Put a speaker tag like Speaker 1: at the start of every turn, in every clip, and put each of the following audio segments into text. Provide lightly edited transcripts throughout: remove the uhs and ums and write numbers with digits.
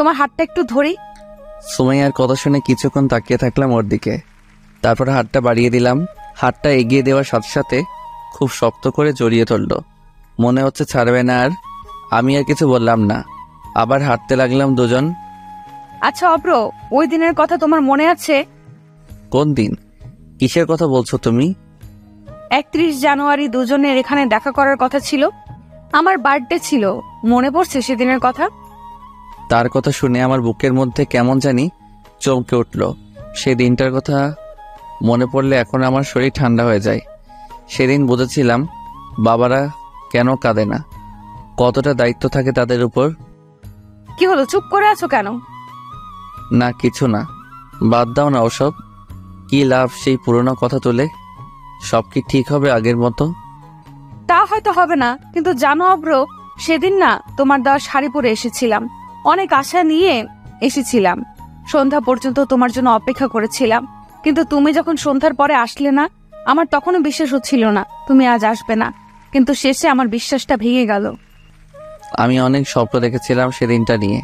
Speaker 1: তোমার হাতটা একটু ধরি।
Speaker 2: সুমাইয়ার কথা শুনে কিছুক্ষণ তাকিয়ে থাকলাম ওর দিকে, তারপর হাতটা বাড়িয়ে দিলাম। হাতটা এগিয়ে দেওয়ার সাথে সাথে খুব শক্ত করে জড়িয়ে ধরল, মনে হচ্ছে ছাড়বে না। আর আমি আর কিছু বললাম না, আবার হাঁটতে লাগলাম দুজন।
Speaker 1: আচ্ছা অব্র, ওই দিনের কথা তোমার মনে আছে?
Speaker 2: কোন দিন? কিসের কথা বলছো তুমি?
Speaker 1: 31 জানুয়ারি দুজনের এখানে দেখা করার কথা ছিল। আমার বার্থডে ছিল, মনে পড়ছে সেদিনের কথা?
Speaker 2: তার কথা শুনে আমার বুকের মধ্যে কেমন জানি চমকে উঠল। সেই দিনটার কথা মনে পড়লে এখন আমার শরীর ঠান্ডা হয়ে যায়। সেদিন বুঝেছিলাম বাবারা কেন কাঁদে না, কতটা দায়িত্ব থাকে তাদের উপর।
Speaker 1: কি হলো, চুপ করে আছো কেন?
Speaker 2: না কিছু না, বাদ দাও না ওসব। কি লাভ সেই পুরনো কথা তুলে? সব কি ঠিক হবে আগের মতো?
Speaker 1: তা হয়তো হবে না, কিন্তু জানো অব্র, সেদিন না তোমার দেওয়া শাড়ি পরে এসেছিলাম, অনেক আশা নিয়ে এসেছিলাম। সন্ধ্যা পর্যন্ত তোমার জন্য অপেক্ষা করেছিলাম, কিন্তু তুমি যখন সন্ধ্যার পরে আসলে না, আমার তখনও বিশ্বাস হচ্ছিল না তুমি আজ আসবে না। কিন্তু শেষে আমার বিশ্বাসটা ভেঙে গেল।
Speaker 2: আমি অনেক স্বপ্ন দেখেছিলাম সেদিনটা নিয়ে,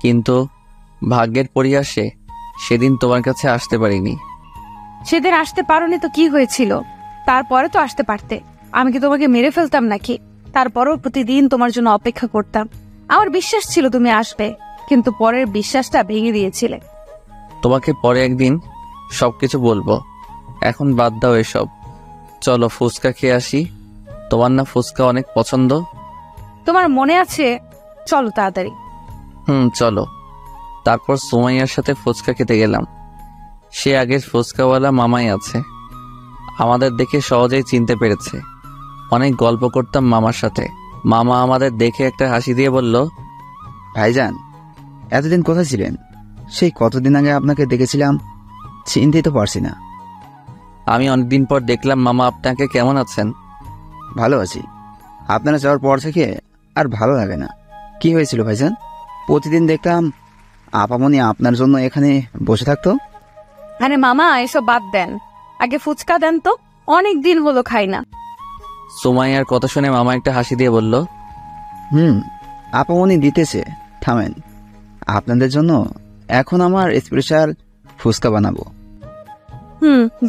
Speaker 2: কিন্তু ভাগ্যের পরিহাসে সেদিন তোমার কাছে আসতে পারিনি।
Speaker 1: সেদিন আসতে পারোনি তো কি হয়েছিল? তারপরে তো আসতে পারতে। আমি কি তোমাকে মেরে ফেলতাম নাকি? তারপরেও প্রতিদিন তোমার জন্য অপেক্ষা করতাম। আমার বিশ্বাস ছিল তুমি আসবে, কিন্তু পরের বিশ্বাসটা ভেঙে দিয়েছিলে।
Speaker 2: তোমাকে পরে একদিন সবকিছু বলবো, এখন বাদ দাও এসব। চলো ফুচকা খেয়ে আসি, তোমার না ফুচকা অনেক পছন্দ।
Speaker 1: তোমার মনে আছে? চলো তাড়াতাড়ি।
Speaker 2: চলো। তারপর সুমাইয়ার সাথে ফুচকা খেতে গেলাম। সে আগের ফুচকাওয়ালা মামাই আছে, আমাদের দেখে সহজেই চিনতে পেরেছে। অনেক গল্প করতাম মামার সাথে। মামা আমাদের দেখে একটা হাসি দিয়ে বলল,
Speaker 3: ভাইজান, এতদিন কোথায় ছিলেন? সেই কতদিন আগে আপনাকে দেখেছিলাম, চিনতেই তো পারছি না।
Speaker 2: আমি অনেকদিন পর দেখলাম মামা, আপনাকে কেমন আছেন?
Speaker 3: ভালো আছি। আপনারা যাওয়ার পর থেকে আর ভালো লাগে না। কি হয়েছিল ভাইজান? প্রতিদিন দেখতাম আপামনি আপনার জন্য এখানে বসে থাকতো।
Speaker 1: আরে মামা, এসব বাদ দেন, আগে ফুচকা দেন তো, অনেক দিন হলো খাই না।
Speaker 2: সুমাইয়ার কথা শুনে মামা একটা হাসি দিয়ে বলল,
Speaker 3: আপামনি দিতেছে, থামেন। আপনাদের জন্য এখন আমার স্পেশাল ফুচকা বানাবো।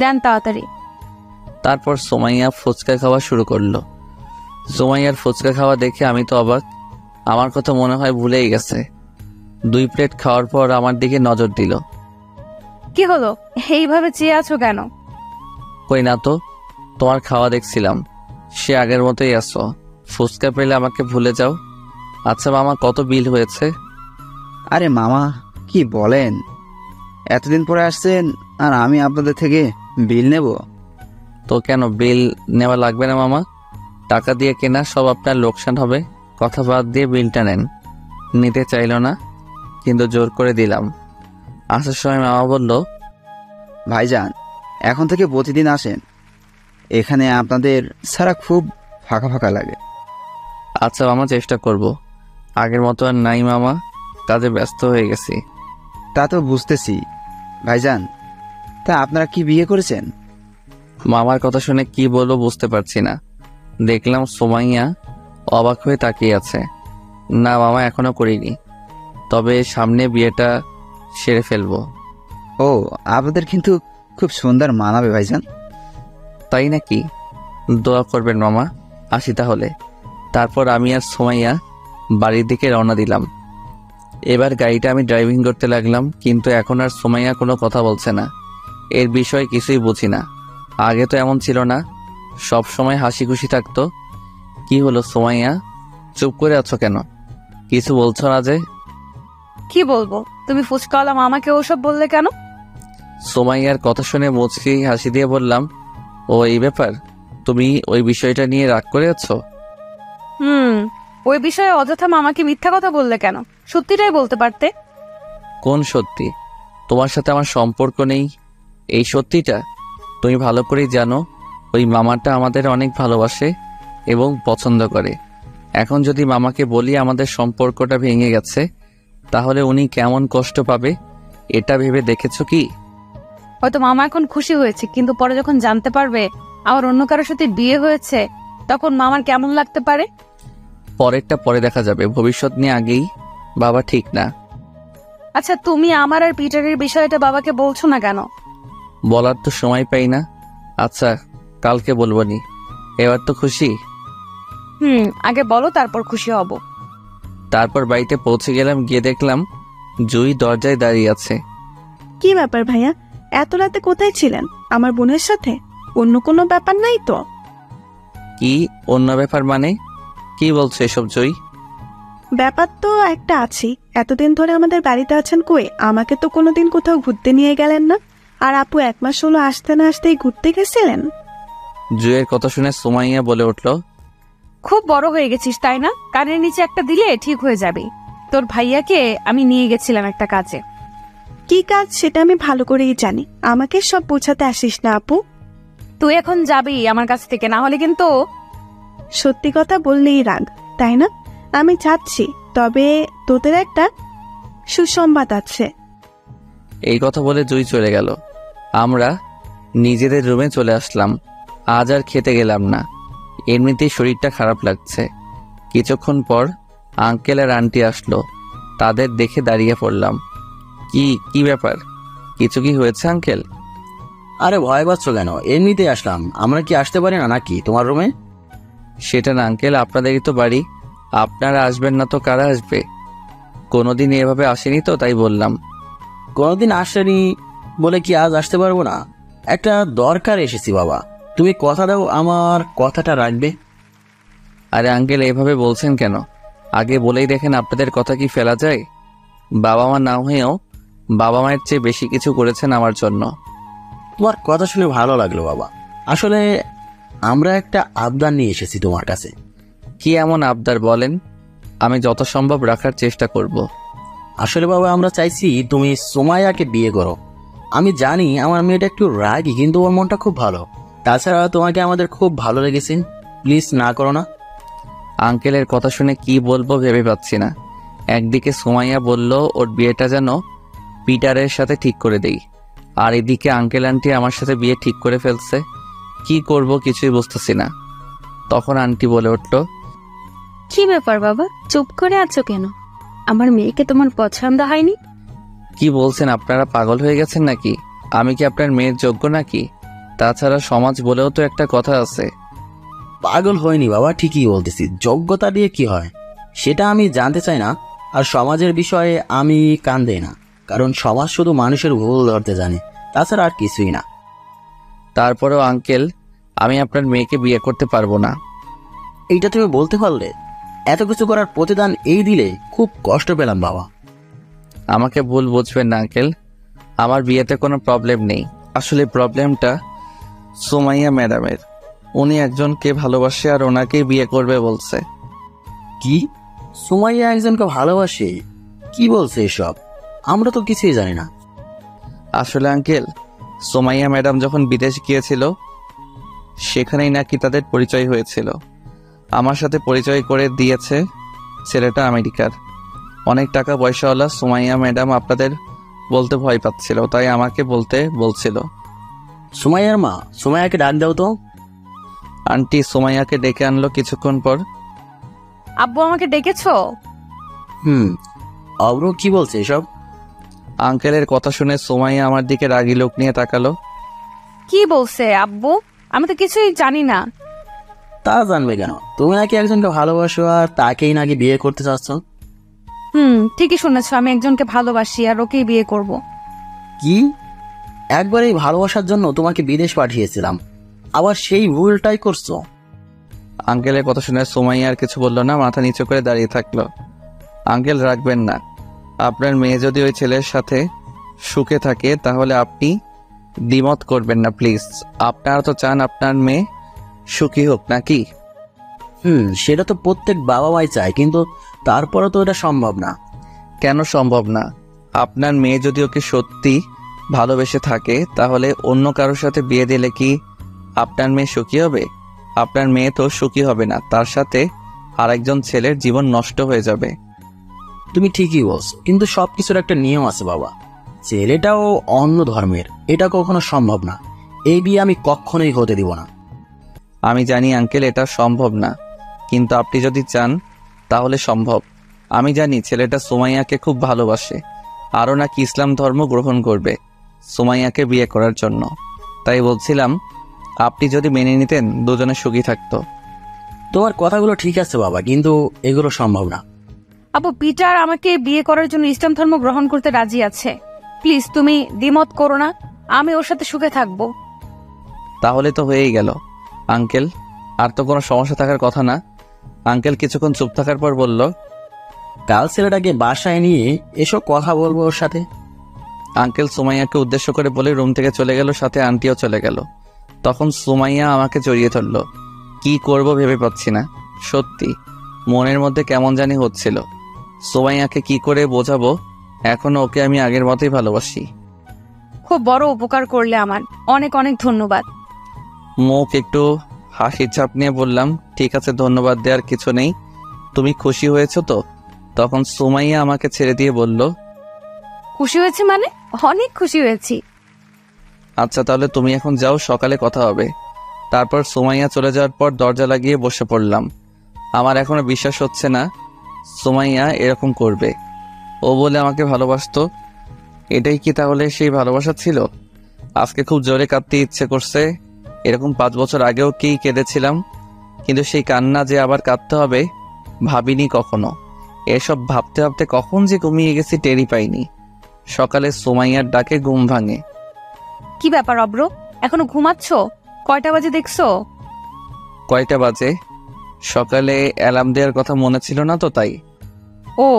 Speaker 1: দেন তাড়াতাড়ি।
Speaker 2: তারপর সুমাইয়া ফুচকা খাওয়া শুরু করলো। সুমাইয়ার ফুচকা খাওয়া দেখে আমি তো অবাক, আমার কথা মনে হয় ভুলেই গেছে। 2 প্লেট খাওয়ার পর আমার দিকে নজর দিল।
Speaker 1: কি হলো, এইভাবে চেয়ে আছো কেন?
Speaker 2: কই না তো, তোমার খাওয়া দেখছিলাম। সে আগের মতোই আছো, ফুচকা পেলে আমাকে ভুলে যাও। আচ্ছা মামা, কত বিল হয়েছে?
Speaker 3: আরে মামা, কি বলেন? এতদিন পরে আসছেন আর আমি আপনাদের থেকে বিল নেব?
Speaker 2: তো কেন বিল নেওয়া লাগবে না মামা? টাকা দিয়ে কেনা সব আপনার লোকসান হবে। কথা বাদ দিয়ে বিলটা নেন। নিতে চাইল না, কিন্তু জোর করে দিলাম। আসার সময় মামা বলল,
Speaker 3: ভাইজান, এখন থেকে প্রতিদিন আসেন, এখানে আপনাদের ছাড়া খুব ফাঁকা ফাঁকা লাগে।
Speaker 2: আচ্ছা মামা, চেষ্টা করব। আগের মতো আর নাই মামা, কাজে ব্যস্ত হয়ে গেছি।
Speaker 3: তা তো বুঝতেছি ভাইজান, তা আপনারা কি বিয়ে করেছেন?
Speaker 2: মামার কথা শুনে কি বলবো বুঝতে পারছি না। দেখলাম সুমাইয়া অবাক হয়ে তাকিয়ে আছে। না মামা, এখনো করিনি, তবে সামনে বিয়েটা সেরে ফেলবো।
Speaker 3: ও, আপনাদের কিন্তু খুব সুন্দর মানাবে ভাইজান।
Speaker 2: তাই নাকি? দোয়া করবেন মামা। আসি তাহলে। তারপর আমি আর সুমাইয়া বাড়ির দিকে রওনা দিলাম। এবার গাড়িটা আমি ড্রাইভিং করতে লাগলাম, কিন্তু এখন আর সুমাইয়া কোনো কথা বলছে না। এর বিষয়ে কিছুই বুঝি না। আগে তো এমন ছিল না, সব সময় হাসি খুশি থাকতো। কি হলো সুমাইয়া, চুপ করে আছো কেন? কিছু বলছো না যে?
Speaker 1: কি বলবো, তুমি ফুচকাওয়ালা মামাকে ওসব বললে কেন?
Speaker 2: সুমাইয়ার কথা শুনে মুচকি হাসি দিয়ে বললাম, ও এই ব্যাপার, তুমি ওই বিষয়টা নিয়ে রাগ করে আছো?
Speaker 1: ওই বিষয়ে অযথা মামাকে মিথ্যা কথা বললে কেন? সত্যিটাই বলতে পারতে।
Speaker 2: কোন সত্যি? তোমার সাথে আমার সম্পর্ক নেই, এই সত্যিটা তুমি ভালো করেই জানো। ওই মামাটা আমাদের অনেক ভালোবাসে এবং পছন্দ করে। এখন যদি মামাকে বলি আমাদের সম্পর্কটা ভেঙে গেছে, তাহলে উনি কেমন কষ্ট পাবে, এটা ভেবে দেখেছো কি?
Speaker 1: হয়তো মামা এখন খুশি হয়েছে, কিন্তু পরে যখন জানতে পারবে আমার অন্য কারোর সাথে বিয়ে হয়েছে, তখন মামার কেমন লাগতে পারে?
Speaker 2: পরেরটা পরে দেখা যাবে, ভবিষ্যৎ নিয়ে আগেই বাবা ঠিক না।
Speaker 1: আচ্ছা, তুমি আমার আর পিটারের বিষয়টা বাবাকে বলছো না কেন?
Speaker 2: বলার তো সময় পাই না। আচ্ছা, কালকে বলবো নি। এবার তো খুশি?
Speaker 1: আগে বলো, তারপর খুশি হব।
Speaker 2: তারপর বাড়িতে পৌঁছে গেলাম, গিয়ে দেখলাম জুই দরজায় দাঁড়িয়ে আছে।
Speaker 4: কি ব্যাপার ভাইয়া, এত রাতে কোথায় ছিলেন? আমার বোনের সাথে? অন্য কোনো ব্যাপার নাই তো?
Speaker 2: কি অন্য ব্যাপার মানে? কি বলছো এসব জুই?
Speaker 4: ব্যাপার তো একটা আছেই। এতদিন ধরে আমাদের বাড়িতে আছেন কই? আমাকে তো কোনোদিন কোথাও ঘুরতে নিয়ে গেলেন না। আর আপু 1 মাস হলো আসতে না আসতেই ঘুরতে গেছিলেন।
Speaker 2: জুইয়ের কথা শুনে সুমাইয়া বলে উঠল,
Speaker 1: খুব বড় হয়ে গেছিস তাই না? কানের নিচে একটা দিলে ঠিক হয়ে যাবে। তোর ভাইয়াকে আমি নিয়ে গেছিলাম একটা কাজে।
Speaker 4: কি কাজ সেটা আমি ভালো করেই জানি। আমাকে সব বোঝাতে আসিস না আপু।
Speaker 1: তুই এখন যাবি আমার কাছ থেকে, না হলে কিন্তু।
Speaker 4: সত্যি কথা বললেই রাগ, তাই না? আমি যাচ্ছি, তবে তোদের একটা সুসংবাদ আছে।
Speaker 2: এই কথা বলে জুই চলে গেল। আমরা নিজেদের রুমে চলে আসলাম। আজ আর খেতে গেলাম না, এমনিতেই শরীরটা খারাপ লাগছে। কিছুক্ষণ পর আঙ্কেল আর আন্টি আসলো, তাদের দেখে দাঁড়িয়ে পড়লাম। কি কি ব্যাপার? কিছু কি হয়েছে আঙ্কেল?
Speaker 5: আরে ভয় পাচ্ছ কেন? এমনিতেই আসলাম। আমরা কি আসতে পারি না নাকি তোমার রুমে?
Speaker 2: সেটা না আঙ্কেল, আপনাদেরই তো বাড়ি, আপনারা আসবেন না তো কারা আসবে? কোনোদিন এভাবে আসেনি তো, তাই বললাম।
Speaker 5: কোনোদিন আসেনি বলে কি আজ আসতে পারবো না? একটা দরকার এসেছি বাবা, তুমি কথা দাও আমার কথাটা রাখবে।
Speaker 2: আরে আঙ্কেল, এভাবে বলছেন কেন? আগে বলেই দেখেন আপনাদের কথা কি ফেলা যায়? বাবা মা না হয়েও বাবা মায়ের চেয়ে বেশি কিছু করেছেন আমার জন্য।
Speaker 5: তোমার কথা শুনে ভালো লাগলো বাবা। আসলে আমরা একটা আবদার নিয়ে এসেছি তোমার কাছে।
Speaker 2: কি এমন আবদার বলেন? আমি যত সম্ভব রাখার চেষ্টা করব।
Speaker 5: আসলে বাবা আমরা চাইছি তুমি সুমাইয়াকে বিয়ে করো। আমি জানি আমার মেয়েটা একটু রাগী, কিন্তু ওর মনটা খুব ভালো। তাছাড়া তোমাকে আমাদের খুব ভালো লেগেছে। প্লিজ না করো না।
Speaker 2: আঙ্কেলের কথা শুনে কি বলবো ভেবে পাচ্ছি না। একদিকে সুমাইয়া বলল ওর বিয়েটা যেন পিটারের সাথে ঠিক করে দেই, আর এদিকে আঙ্কেল আন্টি আমার সাথে বিয়ে ঠিক করে ফেলছে। কি করব কিছুই বুঝতেছি না। তখন আন্টি বলে উঠল,
Speaker 6: কি ব্যাপার বাবা, চুপ করে আছো কেন? আমার মেয়েকে তোমার পছন্দ হয়নি?
Speaker 2: কি বলছেন আপনারা? পাগল হয়ে গেছেন নাকি? আমি কি আপনার মেয়ের যোগ্য নাকি? তাছাড়া সমাজ বলেও তো একটা কথা আছে।
Speaker 5: পাগল হয়নি বাবা, ঠিকই বলতেছি। যোগ্যতা দিয়ে কি হয় সেটা আমি জানতে চাই না। আর সমাজের বিষয়ে আমি কান দেই না, কারণ সমাজ শুধু মানুষের ভুল ধরতে জানে, তাছাড়া আর কিছুই না।
Speaker 2: তারপরেও আঙ্কেল, আমি আপনার মেয়েকে বিয়ে করতে পারবো না।
Speaker 5: এইটা তুমি বলতে পারলে? এত কিছু করার প্রতিদান এই দিলে খুব কষ্ট পেলাম বাবা।
Speaker 2: আমাকে ভুল বুঝবেন না আঙ্কেল, আমার বিয়েতে কোনো প্রবলেম নেই। আসলে প্রবলেমটা সুমাইয়া ম্যাডামের। উনি একজনকে ভালোবাসে আর ওনাকেই বিয়ে করবে বলছে।
Speaker 5: কি? সুমাইয়া একজনকে ভালোবাসে? কি বলছে এসব? আমরা তো কিছুই জানি না।
Speaker 2: আসলে আঙ্কেল, সুমাইয়া ম্যাডাম যখন বিদেশ গিয়েছিল সেখানেই নাকি তাদের পরিচয় হয়েছিল। আমার সাথে পরিচয় করে দিয়েছে ছেলেটা আমেরিকার। অনেক টাকা পয়সাওয়ালা। সুমাইয়া ম্যাডাম আপনাদের বলতে ভয় পাচ্ছিল, তাই আমাকে বলতে বলছিল।
Speaker 5: সুমাইয়ার মা, সুমাইয়াকে ডাক দাও তো।
Speaker 2: আন্টি সুমাইয়াকে ডেকে আনলো কিছুক্ষণ পর।
Speaker 1: আব্বু আমাকে ডেকেছো?
Speaker 5: অব্র কি বলছে এসব?
Speaker 2: আঙ্কেলের কথা শুনে সুমাইয়া আমার দিকে রাগী লোক নিয়ে তাকালো।
Speaker 1: কি বলছে আব্বু? আমি তো কিছুই জানি না।
Speaker 5: তা জানবে কেন? তুমি নাকি একজনকে ভালোবাসো আর তাকেই নাকি বিয়ে করতে চাচ্ছ।
Speaker 1: ঠিকই শুনেছো, আমি একজনকে ভালোবাসি আর ওকেই বিয়ে করব।
Speaker 5: কি? একবার এই ভালোবাসার জন্য তোমাকে বিদেশ পাঠিয়েছিলাম, আবার সেই ভুলটাই করছো?
Speaker 2: আঙ্কেলের কথা শুনে সুমাইয়া আর কিছু বললো না, মাথা নিচু করে দাঁড়িয়ে থাকলো। আঙ্কেল রাখবেন না, আপনার মেয়ে যদি ওই ছেলের সাথে সুখে থাকে তাহলে আপনি দ্বিমত করবেন না প্লিজ। আপনারা তো চান আপনার মেয়ে সুখী হোক নাকি?
Speaker 5: সেটা তো প্রত্যেক বাবা মাই চায়, কিন্তু তারপরে তো এটা সম্ভব না।
Speaker 2: কেন সম্ভব না? আপনার মেয়ে যদি ওকে সত্যি ভালোবেসে থাকে তাহলে অন্য কারোর সাথে বিয়ে দিলে কি আপনার মেয়ে সুখী হবে? আপনার মেয়ে তো সুখী হবে না, তার সাথে আরেকজন ছেলের জীবন নষ্ট হয়ে যাবে।
Speaker 5: তুমি ঠিকই বলছো, কিন্তু সবকিছুর একটা নিয়ম আছে বাবা। ছেলেটাও অন্য ধর্মের, এটা কখনো সম্ভব না। এই বিয়ে আমি কখনোই হতে দিব না।
Speaker 2: আমি জানি আঙ্কেল এটা সম্ভব না, কিন্তু আপনি যদি চান তাহলে সম্ভব। আমি জানি ছেলেটা সুমাইয়াকে খুব ভালোবাসে, আরও নাকি ইসলাম ধর্ম গ্রহণ করবে সুমাইয়াকে বিয়ে করার জন্য। তাই বলছিলাম আপনি যদি মেনে নিতেন দুজনে সুখী থাকতো।
Speaker 5: তোমার কথাগুলো ঠিক আছে বাবা, কিন্তু এগুলো সম্ভব না।
Speaker 1: আপু, পিটার আমাকে বিয়ে করার জন্য ইসলাম ধর্ম গ্রহণ করতে রাজি আছে। প্লিজ তুমি দ্বিমত করো না, আমি ওর সাথে সুখে থাকবো।
Speaker 2: তাহলে তো হয়েই গেল আঙ্কেল, আর তো কোনো সমস্যা থাকার কথা না। আঙ্কেল কিছুক্ষণ চুপ থাকার পর বলল,
Speaker 5: কাল ছেলেটাকে বাসায় নিয়ে এসব কথা বলবো ওর সাথে।
Speaker 2: আঙ্কেল সুমাইয়াকে উদ্দেশ্য করে বলে রুম থেকে চলে গেল, সাথে আন্টিও চলে গেল। তখন সুমাইয়া আমাকে জড়িয়ে ধরল। কি করব ভেবে পাচ্ছি না, সত্যি মনের মধ্যে কেমন জানি হচ্ছিল। সুমাইয়াকে কি করে বোঝাবো এখনো ওকে আমি আগের মতোই ভালোবাসি।
Speaker 1: খুব বড় উপকার করলে আমার, অনেক অনেক ধন্যবাদ।
Speaker 2: মুখ একটু হাসির ছাপ নিয়ে বললাম, ঠিক আছে, ধন্যবাদ দেওয়ার কিছু নেই। তুমি খুশি হয়েছো তো? তখন সুমাইয়া আমাকে ছেড়ে দিয়ে বলল,
Speaker 1: খুশি হয়েছি মানে? অনেক খুশি হয়েছি।
Speaker 2: আচ্ছা তাহলে তুমি এখন যাও, সকালে কথা হবে। তারপর সুমাইয়া চলে যাওয়ার পর দরজা লাগিয়ে বসে পড়লাম। আমার এখনো বিশ্বাস হচ্ছে না সুমাইয়া এরকম করবে। ও বলে আমাকে ভালোবাসতো, এটাই কি তাহলে সেই ভালোবাসা ছিল? আজকে খুব জোরে কাঁদতে ইচ্ছে করছে। এরকম 5 বছর আগেও কি কেঁদেছিলাম, কিন্তু সেই কান্না যে আবার কাঁদতে হবে ভাবিনি কখনো। এসব ভাবতে ভাবতে কখন যে ঘুমিয়ে গেছি টেরই পাইনি। সকালে সুমাইয়ার ডাকে ঘুম ভাঙে।
Speaker 1: কি ব্যাপার অব্র, এখনো ঘুমাচ্ছ? কয়টা বাজে দেখছো?
Speaker 2: কয়টা বাজে? সকালে অ্যালার্ম দেওয়ার কথা মনে ছিল না তো, তাই।
Speaker 1: ও,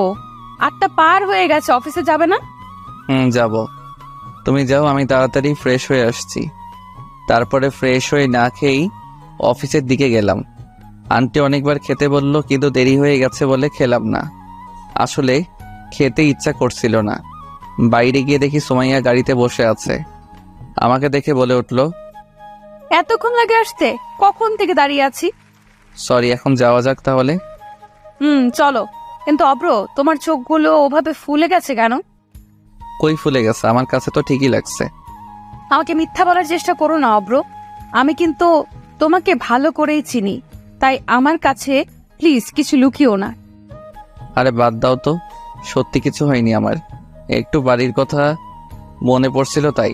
Speaker 1: 8টা পার হয়ে গেছে, অফিসে যাবে না?
Speaker 2: যাব। তুমি যাও, আমি তাড়াতাড়ি ফ্রেশ হয়ে আসছি। তারপরে ফ্রেশ হয়ে না খেয়েই অফিসের দিকে গেলাম। আন্টি অনেকবার খেতে বলল, কিন্তু দেরি হয়ে গেছে বলে খেলাম না। আসলে খেতে ইচ্ছা করছিল না। বাইরে গিয়ে দেখি সুমাইয়া গাড়িতে বসে আছে। আমাকে দেখে বলে উঠল,
Speaker 1: এতক্ষণ লাগে আসতে? কখন থেকে দাঁড়িয়ে আছি।
Speaker 2: সরি, এখন যাওয়া যাক তাহলে।
Speaker 1: চলো। কিন্তু অব্র, তোমার চোখগুলো ওভাবে ফুলে গেছে কেন?
Speaker 2: কই ফুলে গেছে? আমার কাছে তো ঠিকই লাগছে।
Speaker 1: আমাকে মিথ্যা বলার চেষ্টা করো না অব্র, আমি কিন্তু তোমাকে ভালো করেই চিনি, তাই আমার কাছে প্লিজ কিছু লুকিও না।
Speaker 2: আরে বাদ দাও তো, সত্যি কিছু হয়নি আমার। একটু বাড়ির কথা মনে পড়ছিল, তাই।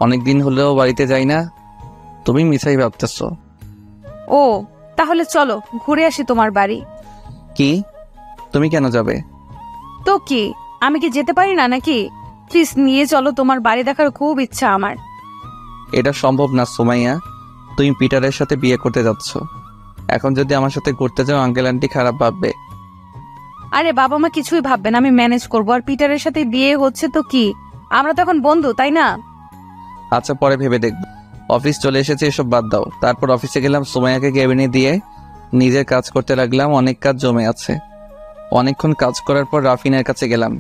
Speaker 2: অনেকদিন হলেও বাড়িতে যাই না। তুমি মিছাই ভাবতেছ।
Speaker 1: ও, তাহলে চলো ঘুরে আসি তোমার বাড়ি।
Speaker 2: কি? তুমি কেন যাবে?
Speaker 1: তো কি, আমি কি যেতে পারি না নাকি? প্লিজ নিয়ে চলো, তোমার বাড়ি দেখার খুব ইচ্ছা আমার।
Speaker 2: এটা সম্ভব না সুমাইয়া, তুমি পিটারের সাথে বিয়ে করতে যাচ্ছ। এখন যদি আমার সাথে ঘুরতে যাও আঙ্কেল আন্টি খারাপ ভাববে।
Speaker 1: আরে বাবা মা কিছুই ভাববে না, আমি ম্যানেজ করবো। আর পিটারের সাথে বিয়ে হচ্ছে তো কি, আমরা তো এখন বন্ধু, তাই না?
Speaker 2: আচ্ছা, পরে ভেবে দেখব। অফিস চলে এসেছে, এসব বাদ দাও। তারপর অফিসে গেলাম, সুমাইয়াকে কেবিনে দিয়ে নিজের কাজ করতে লাগলাম। অনেক কাজ জমে আছে। অনেকক্ষণ কাজ করার পর রাফিনের কাছে গেলাম।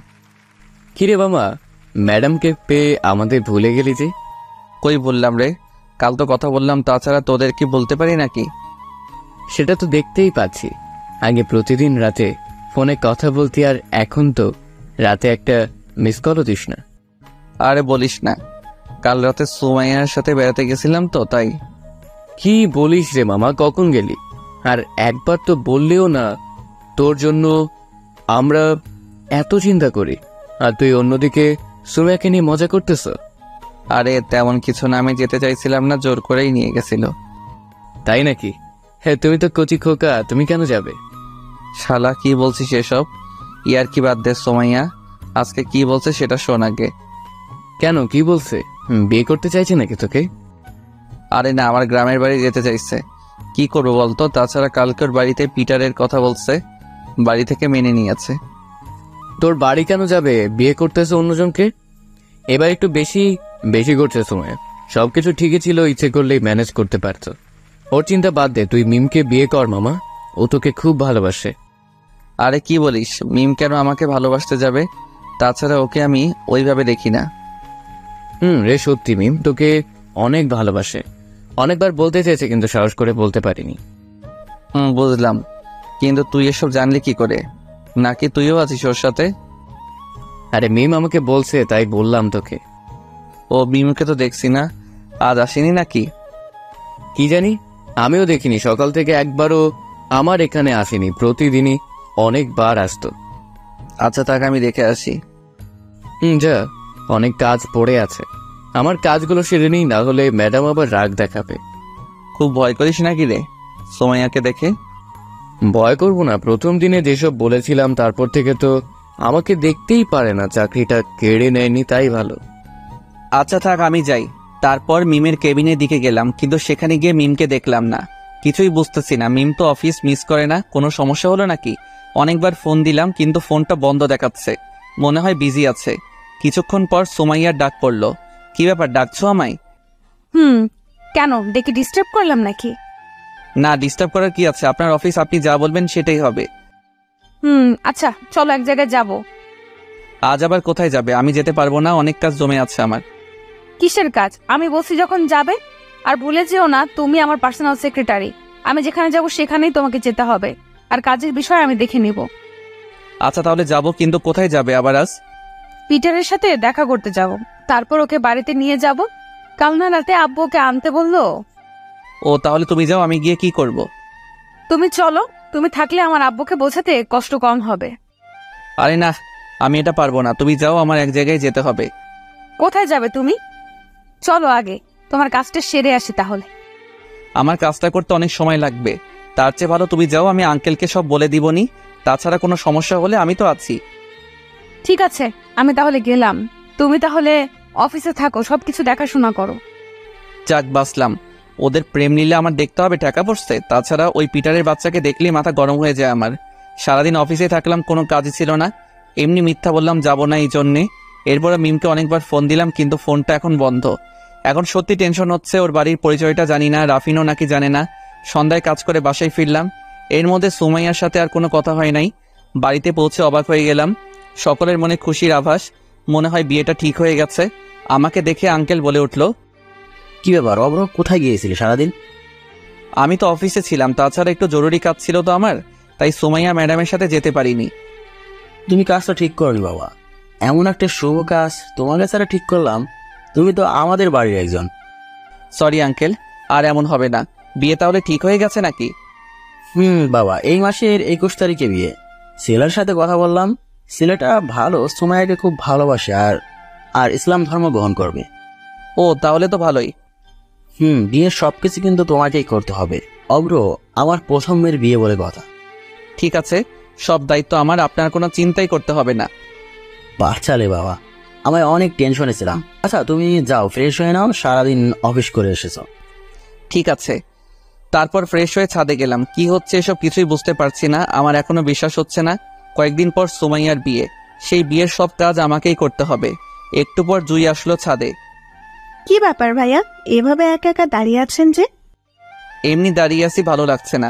Speaker 7: কিরে মামা, ম্যাডামকে পেয়ে আমাদের ভুলে গেলি যে?
Speaker 2: কই বললাম রে, কাল তো কথা বললাম, তাছাড়া তোদের কি বলতে পারি নাকি?
Speaker 7: সেটা তো দেখতেই পাচ্ছি। আগে প্রতিদিন রাতে ফোনে কথা বলতি, আর এখন তো রাতে একটা মিস কলও দিস না।
Speaker 2: আরে বলিস না, কাল রাতে সুমাইয়ার সাথে বেড়াতে গেছিলাম তো, তাই।
Speaker 7: কি বলিস রে মামা, কখন গেলি? আর একবার তো বললেও না তোর জন্য আমরা এত চিন্তা করি, আর তুই অন্যদিকে সুমাইয়াকে নিয়ে মজা করতেছ।
Speaker 2: আরে তেমন কিছু না, আমি যেতে চাইছিলাম না, জোর করেই নিয়ে গেছিল।
Speaker 7: তাই নাকি? হ্যাঁ, তুমি তো কচি খোকা, তুমি কেন যাবে?
Speaker 2: শালা কি বলছিস এসব? ইয়ার কি বাদ দে সুমাইয়া, আজকে কি বলছে সেটা শোন আগে।
Speaker 7: কেন, কি বলছে? বিয়ে করতে চাইছে নাকি তোকে?
Speaker 2: আরে না, আমার গ্রামের বাড়ি যেতে চাইছে। কি করবো বলতো? তাছাড়া কালকের বাড়িতে পিটারের কথা বলছে, বাড়ি থেকে মেনে নিয়েছে।
Speaker 7: তোর বাড়ি কেন যাবে? বিয়ে করতেছে অন্যজনকে। এবার একটু বেশি বেশি করছে সময়। সবকিছু ঠিকই ছিল, ইচ্ছে করলেই ম্যানেজ করতে পারতো। ওর চিন্তা বাদ দে, তুই মিমকে বিয়ে কর মামা, ও তোকে খুব ভালোবাসে।
Speaker 2: আরে কি বলিস? মিম কেন আমাকে ভালোবাসতে যাবে? তাছাড়া ওকে আমি ওইভাবে দেখি না।
Speaker 7: রে, সত্যি মিম তোকে অনেক ভালোবাসে। অনেকবার বলতে চেয়েছে, কিন্তু সাহস করে বলতে পারিনি।
Speaker 2: বুঝলাম, কিন্তু তুই এসব জানলি কি করে? নাকি তুইও আছিস ওর সাথে?
Speaker 7: আরে মিম আমাকে বলছে, তাই বললাম তোকে।
Speaker 2: ও মিমকে তো দেখছি না, আজ আসেনি নাকি?
Speaker 7: কি জানি, আমিও দেখিনি। সকাল থেকে একবারও আমার এখানে আসেনি, প্রতিদিনই অনেকবার আসতো।
Speaker 2: আচ্ছা, তাকে আমি দেখে আসি।
Speaker 7: যা, অনেক কাজ পড়ে আছে। আমার কাজগুলো সেরে নিই, না হলে ম্যাডাম আবার রাগ দেখাবে।
Speaker 2: খুব ভয় করিস নাকি রে সোমাইয়াকে দেখে?
Speaker 7: ভয় করবো না, প্রথম দিনে যেসব বলেছিলাম তারপর থেকে তো আমাকে দেখতেই পারে না। চাকরিটা কেড়ে নেয়নি, তাই ভালো।
Speaker 2: আচ্ছা থাক, আমি যাই। তারপর মিমের কেবিনের দিকে গেলাম, কিন্তু সেখানে গিয়ে মিমকে দেখলাম না। কিছুই বুঝতেছি না, মিম তো অফিস মিস করে না। কোনো সমস্যা হলো নাকি? অনেকবার ফোন দিলাম কিন্তু ফোনটা বন্ধ দেখাচ্ছে, মনে হয় বিজি আছে। কিছুক্ষণ পর সোমাইয়ার ডাক পড়লো। কি ব্যাপার, ডাকছো আমায়?
Speaker 1: কেন, ডেকে ডিস্টার্ব করলাম নাকি?
Speaker 2: না, ডিস্টার্ব করার কি আছে, আপনার অফিস, আপনি যা বলবেন সেটাই হবে।
Speaker 1: আচ্ছা চলো এক জায়গায় যাব।
Speaker 2: আজ আবার কোথায় যাবে? আমি যেতে পারবো না, অনেক কাজ জমে আছে আমার।
Speaker 1: কিসের কাজ? আমি বলছি যখন যাবে। আর ভুলে যেও না, তুমি আমার পার্সোনাল সেক্রেটারি। আমি যেখানে যাব সেখানেই তোমাকে যেতে হবে, আর কাজের বিষয় আমি দেখে নিব।
Speaker 2: আচ্ছা তাহলে যাব, কিন্তু কোথায় যাবে আবার আজ?
Speaker 1: পিটারের সাথে দেখা করতে যাব, তারপর ওকে বাড়িতে নিয়ে যাব। কাল না রাতে আব্বু ওকে আনতে বললো।
Speaker 2: ও, তাহলে তুমি যাও, আমি গিয়ে কি করব?
Speaker 1: তুমি চলো, তুমি থাকলে আমার আব্বুকে বোঝাতে কষ্ট কম হবে।
Speaker 2: আরে না, আমি এটা পারবো না, তুমি যাও, আমার এক জায়গায় যেতে হবে।
Speaker 1: কোথায় যাবে তুমি? চলো আগে তোমার কাজটা সেরে আসি তাহলে।
Speaker 2: আমার কাজটা করতে অনেক সময় লাগবে, তার চেয়ে ভালো তুমি যাও, আমি আঙ্কেলকে সব বলে দিবনি। তাছাড়া কোনো সমস্যা হলে আমি তো আছি।
Speaker 1: ঠিক আছে, আমি তাহলে গেলাম। তুমি তাহলে অফিসে থাকো, সবকিছু দেখাশোনা করো।
Speaker 2: যাক বাসলাম। ওদের প্রেম নিলে আমার দেখতে হবে টাকা পড়ছে। তাছাড়া ওই পিটারের বাচ্চাকে দেখলেই মাথা গরম হয়ে যায় আমার। সারাদিন অফিসে থাকলাম, কোনো কাজই ছিল না, এমনি মিথ্যা বললাম যাব না এই জন্যে। এরপরে মিমকে অনেকবার ফোন দিলাম কিন্তু ফোনটা এখন বন্ধ। এখন সত্যি টেনশন হচ্ছে, ওর বাড়ির পরিচয়টা জানি না, রাফিনও নাকি জানে না। সন্ধ্যায় কাজ করে বাসায় ফিরলাম, এর মধ্যে সুমাইয়ার সাথে আর কোনো কথা হয় নাই। বাড়িতে পৌঁছে অবাক হয়ে গেলাম, সকলের মনে খুশির আভাস, মনে হয় বিয়েটা ঠিক হয়ে গেছে। আমাকে দেখে আঙ্কেল বলে উঠল,
Speaker 5: কি ব্যাপার অব্র, কোথায় গিয়েছিলি সারাদিন?
Speaker 2: আমি তো অফিসে ছিলাম, তাছাড়া একটু জরুরি কাজ ছিল তো আমার, তাই সুমাইয়া ম্যাডামের সাথে যেতে পারিনি।
Speaker 5: তুমি কাজটা ঠিক করনি বাবা, এমন একটা শুভ কাজ তোমার কাছে ঠিক করলাম। তুমি তো আমাদের বাড়ির একজন।
Speaker 2: সরি আঙ্কেল, আর এমন হবে না। বিয়ে তাহলে ঠিক হয়ে গেছে নাকি?
Speaker 5: বাবা, এই মাসের 21 তারিখে বিয়ে। ছেলের সাথে কথা বললাম, ছেলেটা ভালো, সুমাইয়াকে খুব ভালোবাসে আর আর ইসলাম ধর্ম গ্রহণ করবে।
Speaker 2: ও, তাহলে তো ভালোই।
Speaker 5: বিয়ের সবকিছু কিন্তু তোমাকেই করতে হবে অব্র, আমার প্রথম মেয়ের বিয়ে বলে কথা।
Speaker 2: ঠিক আছে, সব দায়িত্ব আমার, আপনার কোনো চিন্তাই করতে হবে না।
Speaker 5: বাচ্চালে বাবা, আমায় অনেক টেনশনে ছিলাম। আচ্ছা তুমি যাও, ফ্রেশ হয়ে নাও, সারাদিন অফিস করে এসেছো।
Speaker 2: ঠিক আছে। তারপর ফ্রেশ হয়ে ছাদে গেলাম। কি হচ্ছে এসব কিছুই বুঝতে পারছি না, আমার এখনো বিশ্বাস হচ্ছে না। কয়েকদিন পর সুমাইয়ার বিয়ে, সেই বিয়ের সব কাজ আমাকেই করতে হবে। একটু পর জুই আসলো ছাদে।
Speaker 4: কি ব্যাপার ভাইয়া, এভাবে একা একা দাঁড়িয়ে আছেন যে?
Speaker 2: এমনি দাঁড়িয়ে আছি, ভালো লাগছে না।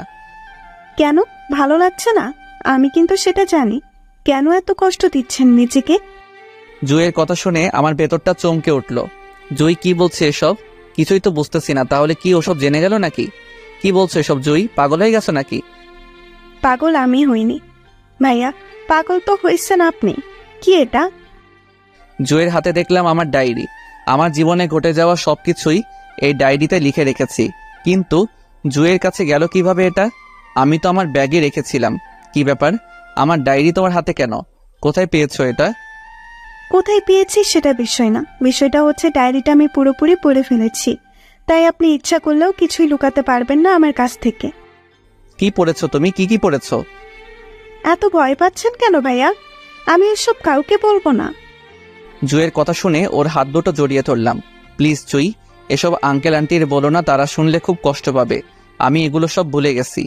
Speaker 4: কেন ভালো লাগছে না? আমি কিন্তু সেটা জানি। কেন এত কষ্ট দিচ্ছেন নিজেকে?
Speaker 2: জুইয়ের কথা শুনে আমার ভেতরটা চমকে উঠল। জুই কি বলছে এসব? কিছুই তো বুঝতেছি না। তাহলে কি ওসব জেনে গেল নাকি? কি বলছো এসব জুই? পাগল হয়ে গেছো নাকি?
Speaker 4: পাগল আমি হইনি ভাইয়া, পাগল তো হয়েছেন আপনি। কি এটা?
Speaker 2: জুইয়ের হাতে দেখলাম আমার ডায়েরি। আমার জীবনে ঘটে যাওয়া সবকিছুই এই ডায়েরিতে লিখে রেখেছি। কিন্তু জুইয়ের কাছে গেল কিভাবে এটা? আমি তো আমার ব্যাগে রেখেছিলাম। কি ব্যাপার, আমার ডায়েরি তোমার হাতে কেন? কোথায় পেয়েছো এটা?
Speaker 4: কোথায় পেয়েছি সেটা বিষয় না, বিষয়টা হচ্ছে ডায়েরিটা আমি পুরোপুরি পড়ে ফেলেছি। তাই আপনি ইচ্ছা করলেও কিছুই লুকাতে পারবেন না আমার কাছ থেকে।
Speaker 2: কি পড়েছো তুমি? কি কি পড়েছো?
Speaker 4: এত ভয় পাচ্ছেন কেন ভাইয়া? আমি এসব কাউকে বলবো না।
Speaker 2: জুইয়ের কথা শুনে ওর হাত দুটো জড়িয়ে ধরলাম। প্লিজ জুই, এসব আঙ্কেল আন্টির বলো না, তারা শুনলে খুব কষ্ট পাবে। আমি এগুলো সব ভুলে গেছি।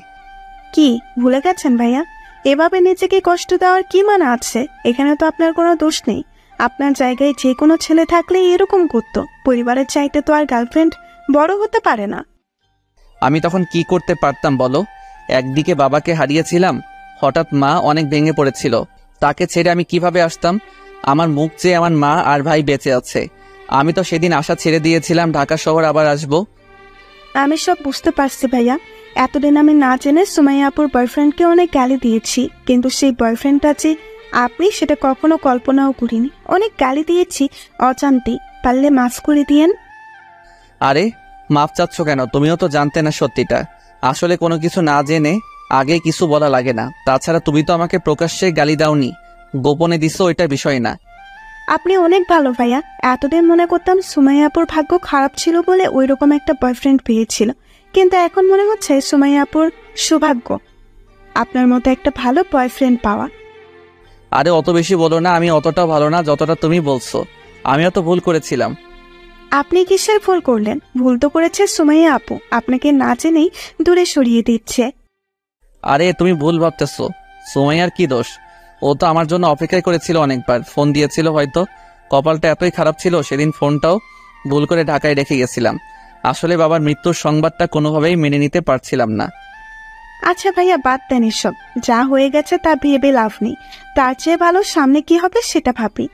Speaker 4: কি ভুলে গেছেন ভাইয়া? এভাবে নিজেকে কষ্ট দেওয়ার কি মানে আছে? এখানে তো আপনার কোনো দোষ নেই। আপনার জায়গায় যে কোনো ছেলে থাকলে এরকম করতো। পরিবারের চাইতে তো আর গার্লফ্রেন্ড বড় হতে পারে না।
Speaker 2: আমি তখন কি করতে পারতাম বলো? একদিকে বাবাকে হারিয়েছিলাম, হঠাৎ মা অনেক ভেঙে পড়েছিল। তাকে ছেড়ে আমি কিভাবে আসতাম? আমার মুখ চেয়ে আমার মা আর ভাই বেঁচে আছে। আমি তো সেদিন আশা ছেড়ে দিয়েছিলাম ঢাকা শহর আবার আসবো।
Speaker 4: আমি সব বুঝতে পারছি ভাইয়া। এতদিন আমি না জেনে সুমাইয়া আপুর বয়ফ্রেন্ডকে অনেক গালি দিয়েছি, কিন্তু সেই বয়ফ্রেন্ডটা যে আপনি সেটা কখনো কল্পনাও করিনি। অনেক গালি দিয়েছি অজান্তে, পারলে মাফ করে দিয়েন।
Speaker 2: আরে মাপ চাচ্ছ কেন? তুমিও তো জানতে না সত্যিটা। আসলে কোনো কিছু না জেনে আগে কিছু বলা লাগে না। তাছাড়া তুমি তো আমাকে প্রকাশ্যে গালি দাওনি, গোপনে দিছো, ওইটা বিষয় না।
Speaker 4: আপনি অনেক ভালো ভাইয়া। এতদিন মনে করতাম সুমাইয়া আপুর ভাগ্য খারাপ ছিল বলে ওই রকম একটা বয়ফ্রেন্ড পেয়েছিল, কিন্তু এখন মনে হচ্ছে সুমাইয়া আপুর সৌভাগ্য আপনার মতো একটা ভালো বয়ফ্রেন্ড পাওয়া।
Speaker 2: আরে অত বেশি বলো না, আমি অতটা ভালো না যতটা তুমি বলছো। আমিও তো ভুল করেছিলাম।
Speaker 4: আপনি কিসের ভুল করলেন? ভুল তো করেছে সুমাইয়া আপু, আপনাকে না জেনেই দূরে সরিয়ে দিচ্ছে।
Speaker 2: আরে তুমি ভুল ভাবতেছো। সুমাইয়ার কি দোষ? ও তো আমার জন্য অপেক্ষাই করেছিল, অনেকবার ফোন দিয়েছিল। হয়তো কপালটা এতই খারাপ ছিল, সেদিন ফোনটাও ভুল করে ঢাকায় রেখে গেছিলাম। আসলে বাবার মৃত্যুর সংবাদটা কোনোভাবেই মেনে নিতে পারছিলাম না।
Speaker 4: আচ্ছা ভাইয়া, বাদ দেন এসব। যা হয়ে গেছে তা ভেবে লাভ নেই, তার চেয়ে ভালো সামনে কি হবে সেটা ভাবি।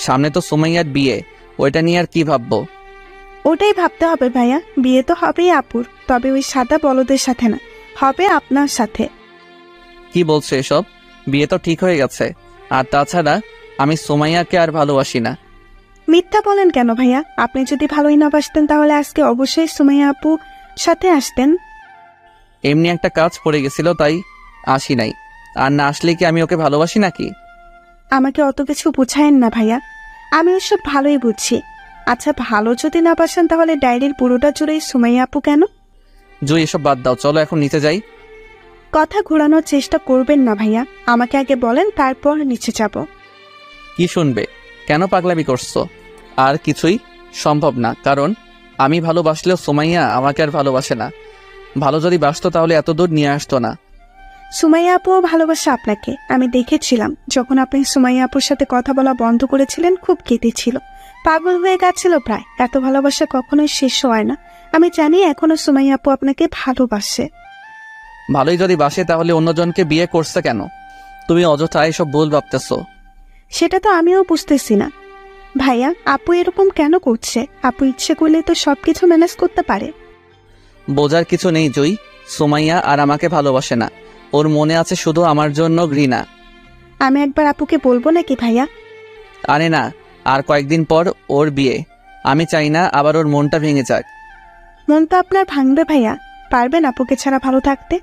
Speaker 2: সামনে তো সুমাইয়ার বিয়ে, ওইটা নিয়ে আর কি ভাববো?
Speaker 4: ওটাই ভাবতে হবে ভাইয়া, বিয়ে তো হবেই আপুর, তবে ওই সাদা বলদের সাথে না, হবে আপনার সাথে।
Speaker 2: কি বলছো এসব? বিয়ে তো ঠিক হয়ে গেছে। আর তাছাড়া আমি সুমাইয়াকে আর ভালোবাসি না।
Speaker 4: মিথ্যা বলেন কেন ভাইয়া? আপনি যদি ভালোই না বাসতেন তাহলে আজকে অবশ্যই সুমাইয়া আপু সাথে আসতেন।
Speaker 2: এমনি একটা কাজ পড়ে গেছিল তাই আসি নাই। আর না আসলে কি আমি ওকে ভালোবাসি নাকি?
Speaker 4: আমাকে অত কিছু বুঝায়েন না ভাইয়া, আমি ওসব ভালোই বুঝছি। আচ্ছা, ভালো যদি না বাসেন তাহলে ডায়েরির পুরোটা জুড়েই সুমাইয়া আপু কেন?
Speaker 2: জুই, এসব বাদ দাও, চলো এখন নিচে যাই।
Speaker 4: কথা ঘোরানোর চেষ্টা করবেন না ভাইয়া, আমাকে আগে বলেন, তারপর নিচে যাব।
Speaker 2: কি শুনবে? কেন পাগলামি করছো? আর কিছুই সম্ভব না, কারণ আমি ভালোবাসলেও সুমাইয়া আমাকে আর ভালোবাসে না। ভালো যদি বাসতো তাহলে এত দূর নিয়ে আসতো না।
Speaker 4: সুমাইয়া আপুও ভালোবাসে আপনাকে, আমি দেখেছিলাম। যখন আপনি সুমাইয়া আপুর সাথে কথা বলা বন্ধ করেছিলেন খুব কেঁদেছিল, পাগল হয়ে গেছিল প্রায়। এত ভালোবাসা কখনোই শেষ হয় না। আমি জানি এখনো সুমাইয়া আপু আপনাকে ভালোবাসে।
Speaker 2: ভালোই যদি বাসে তাহলে অন্যজনকে বিয়ে করছে কেন? তুমি অযথা এসব ভুল ভাবতেছো।
Speaker 4: সেটা তো আমিও বুঝতেছি না ভাইয়া, আপু এরকম কেন করছে? আপু ইচ্ছে করলে তো সবকিছু ম্যানেজ করতে পারে।
Speaker 2: বোঝার কিছু নেই জুই, সুমাইয়া আর আমাকে ভালোবাসে না। ওর মনে আছে শুধু আমার জন্য ঘৃণা।
Speaker 4: আমি একবার আপুকে বলবো নাকি ভাইয়া?
Speaker 2: আরে না, আর কয়েকদিন পর ওর বিয়ে। আমি চাই না আবার ওর মনটা ভেঙে যাক।
Speaker 4: মন তো আপনার ভাঙবে ভাইয়া, পারবেন আপুকে ছাড়া ভালো থাকতে?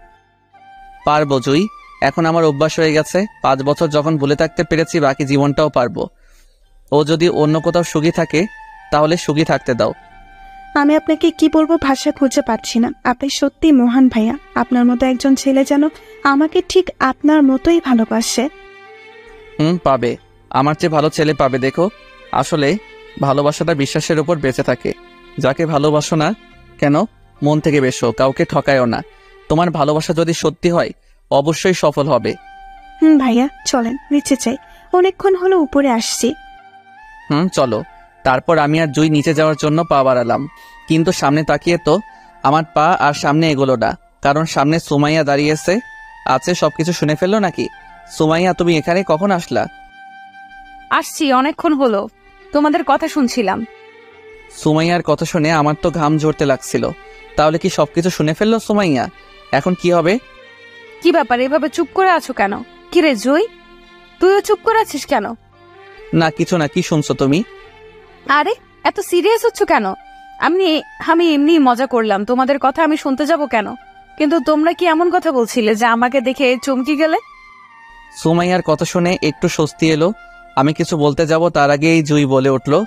Speaker 2: পারবো জুই, এখন আমার অভ্যাস হয়ে গেছে। 5 বছর যখন ভুলে থাকতে পেরেছি, বাকি জীবনটাও পারবো। ও যদি অন্য কোথাও সুখী থাকে তাহলে সুখী থাকতে দাও।
Speaker 4: আমি আপনাকে কি বলবো ভাষা খুঁজে পাচ্ছি না। আপনি সত্যি মহান ভাইয়া, আপনার মতো একজন ছেলে যেন আমাকে ঠিক আপনার মতোই ভালোবাসে।
Speaker 2: পাবে, আমার চেয়ে ভালো ছেলে পাবে। দেখো, আসলে ভালোবাসাটা বিশ্বাসের উপর বেঁচে থাকে। যাকে ভালোবাসো না কেন, মন থেকে বেশো, কাউকে ঠকায়ও না। তোমার ভালোবাসা যদি সত্যি হয় অবশ্যই সফল হবে।
Speaker 4: ভাইয়া চলেন নিচে যাই, অনেকক্ষণ হলো উপরে আসছি।
Speaker 2: চলো। তারপর আমি আর জুই নিচে যাওয়ার জন্য পা বাড়ালাম, কিন্তু সামনে তাকিয়ে তো আমার পা আর সামনে এগোলো না, কারণ সামনে সুমাইয়া দাঁড়িয়েছে আছে। সবকিছু শুনে ফেললো নাকি? সুমাইয়া, তুমি এখানে কখন আসলা?
Speaker 1: আসছি, অনেকক্ষণ হলো, তোমাদের কথা শুনছিলাম।
Speaker 2: সুমাইয়ার কথা শুনে আমার তো ঘাম ঝরতে লাগছিল। তাহলে কি সবকিছু শুনে ফেললো সুমাইয়া? এখন কি হবে?
Speaker 1: কি ব্যাপার, এভাবে চুপ করে আছো কেন? কি রে জুই, তুইও চুপ করে আছিস কেন?
Speaker 2: না কিছু না, কি শুনছো তুমি?
Speaker 1: আরে এত সিরিয়াস হচ্ছ কেন? আমি এমনি মজা করলাম, তোমাদের কথা আমি শুনতে যাব কেন? কিন্তু তোমরা কি এমন কথা বলছিলে যে আমাকে দেখে চমকে গেলে?
Speaker 2: সুমাইয়ার কথা শুনে একটু স্বস্তি এলো। আমি কিছু বলতে যাব তার আগেই জুই বলে উঠলো,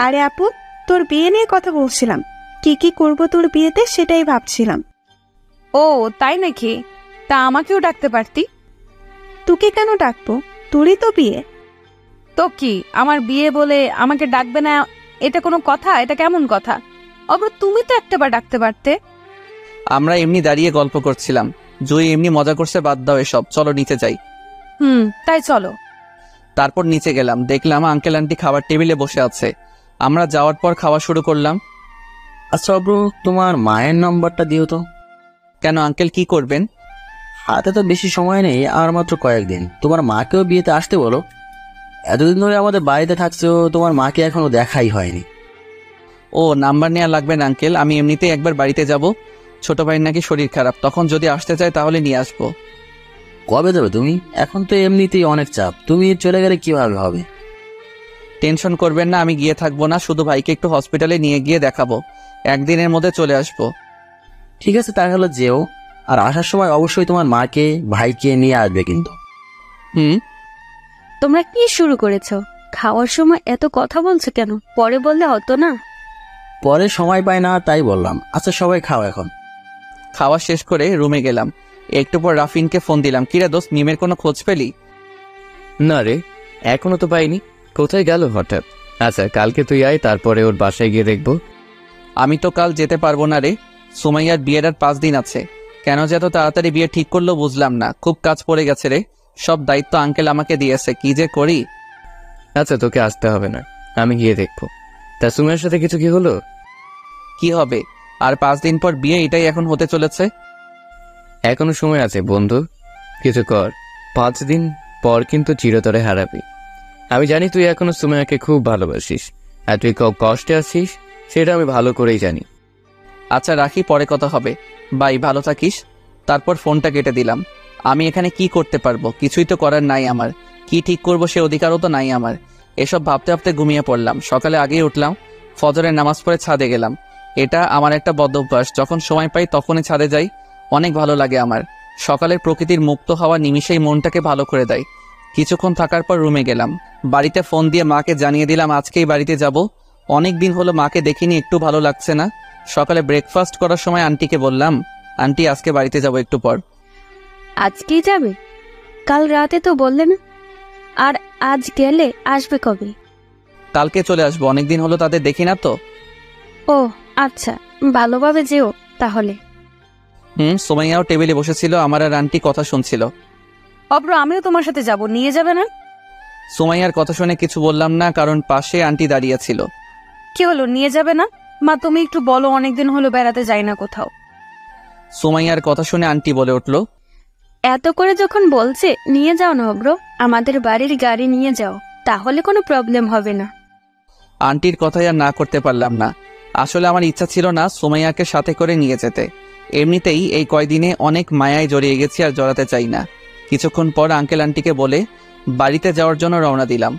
Speaker 4: আরে আপু, তোর বিয়ে নিয়ে কথা বলছিলাম। কি কি করব তোর বিয়েতে সেটাই ভাবছিলাম।
Speaker 1: ও তাই নাকি? তা আমাকেও ডাকতে পারতি।
Speaker 4: তোকে কেন ডাকবো? তোরই তো বিয়ে।
Speaker 1: তো কি, আমার বিয়ে বলে আমাকে ডাকবে না? এটা কোনো কথা? এটা কেমন কথা? অব্র, তুমি তো একটাবার ডাকতে পারতে।
Speaker 2: আমরা এমনি দাঁড়িয়ে গল্প করছিলাম। জুই এমনি মজা করছে, বাদ দাও এসব, চলো নিচে যাই।
Speaker 1: তাই চলো।
Speaker 2: তারপর নিচে গেলাম, দেখলাম আঙ্কেল আন্টি খাবার টেবিলে বসে আছে। আমরা যাওয়ার পর খাওয়া শুরু করলাম।
Speaker 5: আচ্ছা অব্র, তোমার মায়ের নাম্বারটা দিও তো।
Speaker 2: কেন আঙ্কেল, কি করবেন?
Speaker 5: হাতে তো বেশি সময় নেই, আর মাত্র কয়েকদিন। তোমার মাকেও বিয়েতে আসতে বলো। এতদিন ধরে আমাদের বাড়িতে থাকছো, তোমার মাকে এখনো দেখাই হয়নি।
Speaker 2: ও নাম্বার নেওয়া লাগবে না আঙ্কেল, আমি এমনিতেই একবার বাড়িতে যাব। ছোট ভাইয়ের নাকি শরীর খারাপ, তখন যদি আসতে চায় তাহলে নিয়ে আসবো।
Speaker 5: কবে যাবে তুমি? এখন তো এমনিতেই অনেক চাপ, তুমি চলে গেলে কিভাবে হবে?
Speaker 2: টেনশন করবেন না, আমি গিয়ে থাকবো না, শুধু ভাইকে একটু হসপিটালে নিয়ে গিয়ে দেখাবো। একদিনের মধ্যে চলে আসবো।
Speaker 5: ঠিক আছে তাহলে যেও, আর আসার সময় অবশ্যই তোমার মাকে ভাইকে নিয়ে আসবে কিন্তু।
Speaker 6: তোমরা কি শুরু করেছো? খাওয়ার সময় এত কথা বলছো কেন? পরে বললে হতো না?
Speaker 5: পরে সময় পাই না তাই বললাম। আচ্ছা সবাই খাও এখন।
Speaker 2: খাওয়া শেষ করে রুমে গেলাম। একটু পর রাফিনকে ফোন দিলাম, কিরে দোস্ত, মিমের কোনো খোঁজ পেলি?
Speaker 7: না রে, এখনো তো পাইনি। কোথায় গেল হঠাৎ? আচ্ছা কালকে তুই আয়, তারপরে ওর বাসায় গিয়ে দেখবো।
Speaker 2: আমি তো কাল যেতে পারবো না রে, সুমাইয়ার বিয়ের আর 5 দিন আছে। কেন যে এত তাড়াতাড়ি বিয়ে ঠিক করলো বুঝলাম না। খুব কাজ পড়ে গেছে রে, সব দায়িত্ব আঙ্কেল আমাকে দিয়েছে, কি যে করি।
Speaker 7: আচ্ছা তোকে আসতে হবে না, আমি গিয়ে দেখবো। তা সুমের সাথে কিছু কি হলো?
Speaker 2: কি হবে, আর 5 দিন পর বিয়ে, এটাই এখন হতে চলেছে।
Speaker 7: এখনো সময় আছে বন্ধু, কিছু কর। 5 দিন পর কিন্তু চিরতরে হারাবি। আমি জানি তুই এখনো সুমাইয়াকে খুব ভালোবাসিস, আর তুই কষ্টে আছিস, সেটা আমি ভালো করেই জানি।
Speaker 2: আচ্ছা রাখি, পরে কথা হবে। বাই, ভালো থাকিস। তারপর ফোনটা কেটে দিলাম। আমি এখানে কি করতে পারবো? কিছুই তো করার নাই আমার। কি ঠিক করব সে অধিকারও তো নাই আমার। এসব ভাবতে ভাবতে ঘুমিয়ে পড়লাম। সকালে আগেই উঠলাম, ফজরের নামাজ পড়ে ছাদে গেলাম। এটা আমার একটা বদ অভ্যাস, যখন সময় পাই তখনই ছাদে যাই। অনেক ভালো লাগে আমার। সকালের প্রকৃতির মুক্ত হাওয়া নিমিষেই মনটাকে ভালো করে দেয়। কিছুক্ষণ থাকার পর রুমে গেলাম। বাড়িতে ফোন দিয়ে মাকে জানিয়ে দিলাম আজকেই বাড়িতে যাব। অনেক দিন হলো মাকে দেখিনি, একটু ভালো লাগছে না। সকালে ব্রেকফাস্ট করার সময় আন্টিকে বললাম, আন্টি আজকে বাড়িতে যাব একটু পর।
Speaker 6: আজকেই যাবে? কাল রাতে তো বললে না। আর আজ গেলে আসবে কবে?
Speaker 2: কালকে চলে আসবো, অনেকদিন হলো তাদের দেখি না তো।
Speaker 6: ও আচ্ছা, ভালোভাবে যেও তাহলে।
Speaker 2: সুমাইয়াও টেবিলে বসেছিল, আমার আর আন্টি কথা শুনছিল।
Speaker 1: অব্র, আমিও তোমার সাথে যাব, নিয়ে যাবে না?
Speaker 2: সুমাইয়ার কথা শুনে কিছু বললাম না, কারণ পাশে আন্টি দাঁড়িয়ে ছিল।
Speaker 1: কি হলো, নিয়ে যাবে না? মা তুমি একটু বলো, অনেকদিন হলো বেড়াতে যাই না কোথাও।
Speaker 2: সুমাইয়ার কথা শুনে আন্টি বলে উঠল,
Speaker 6: এত করে যখন বলছে নিয়ে যাও না অব্র, আমাদের বাড়ির গাড়ি নিয়ে যাও, তাহলে কোনো প্রবলেম হবে না।
Speaker 2: আন্টির কথাই আর না করতে পারলাম না। আসলে আমার ইচ্ছা ছিল না সুমাইয়াকে সাথে করে নিয়ে যেতে। এমনিতেই এই কয়দিনে অনেক মায়ায় জড়িয়ে গেছি, আর জড়াতে চাই না। কিছুক্ষণ পর আঙ্কেল আন্টিকে বলে বাড়িতে যাওয়ার জন্য রওনা দিলাম।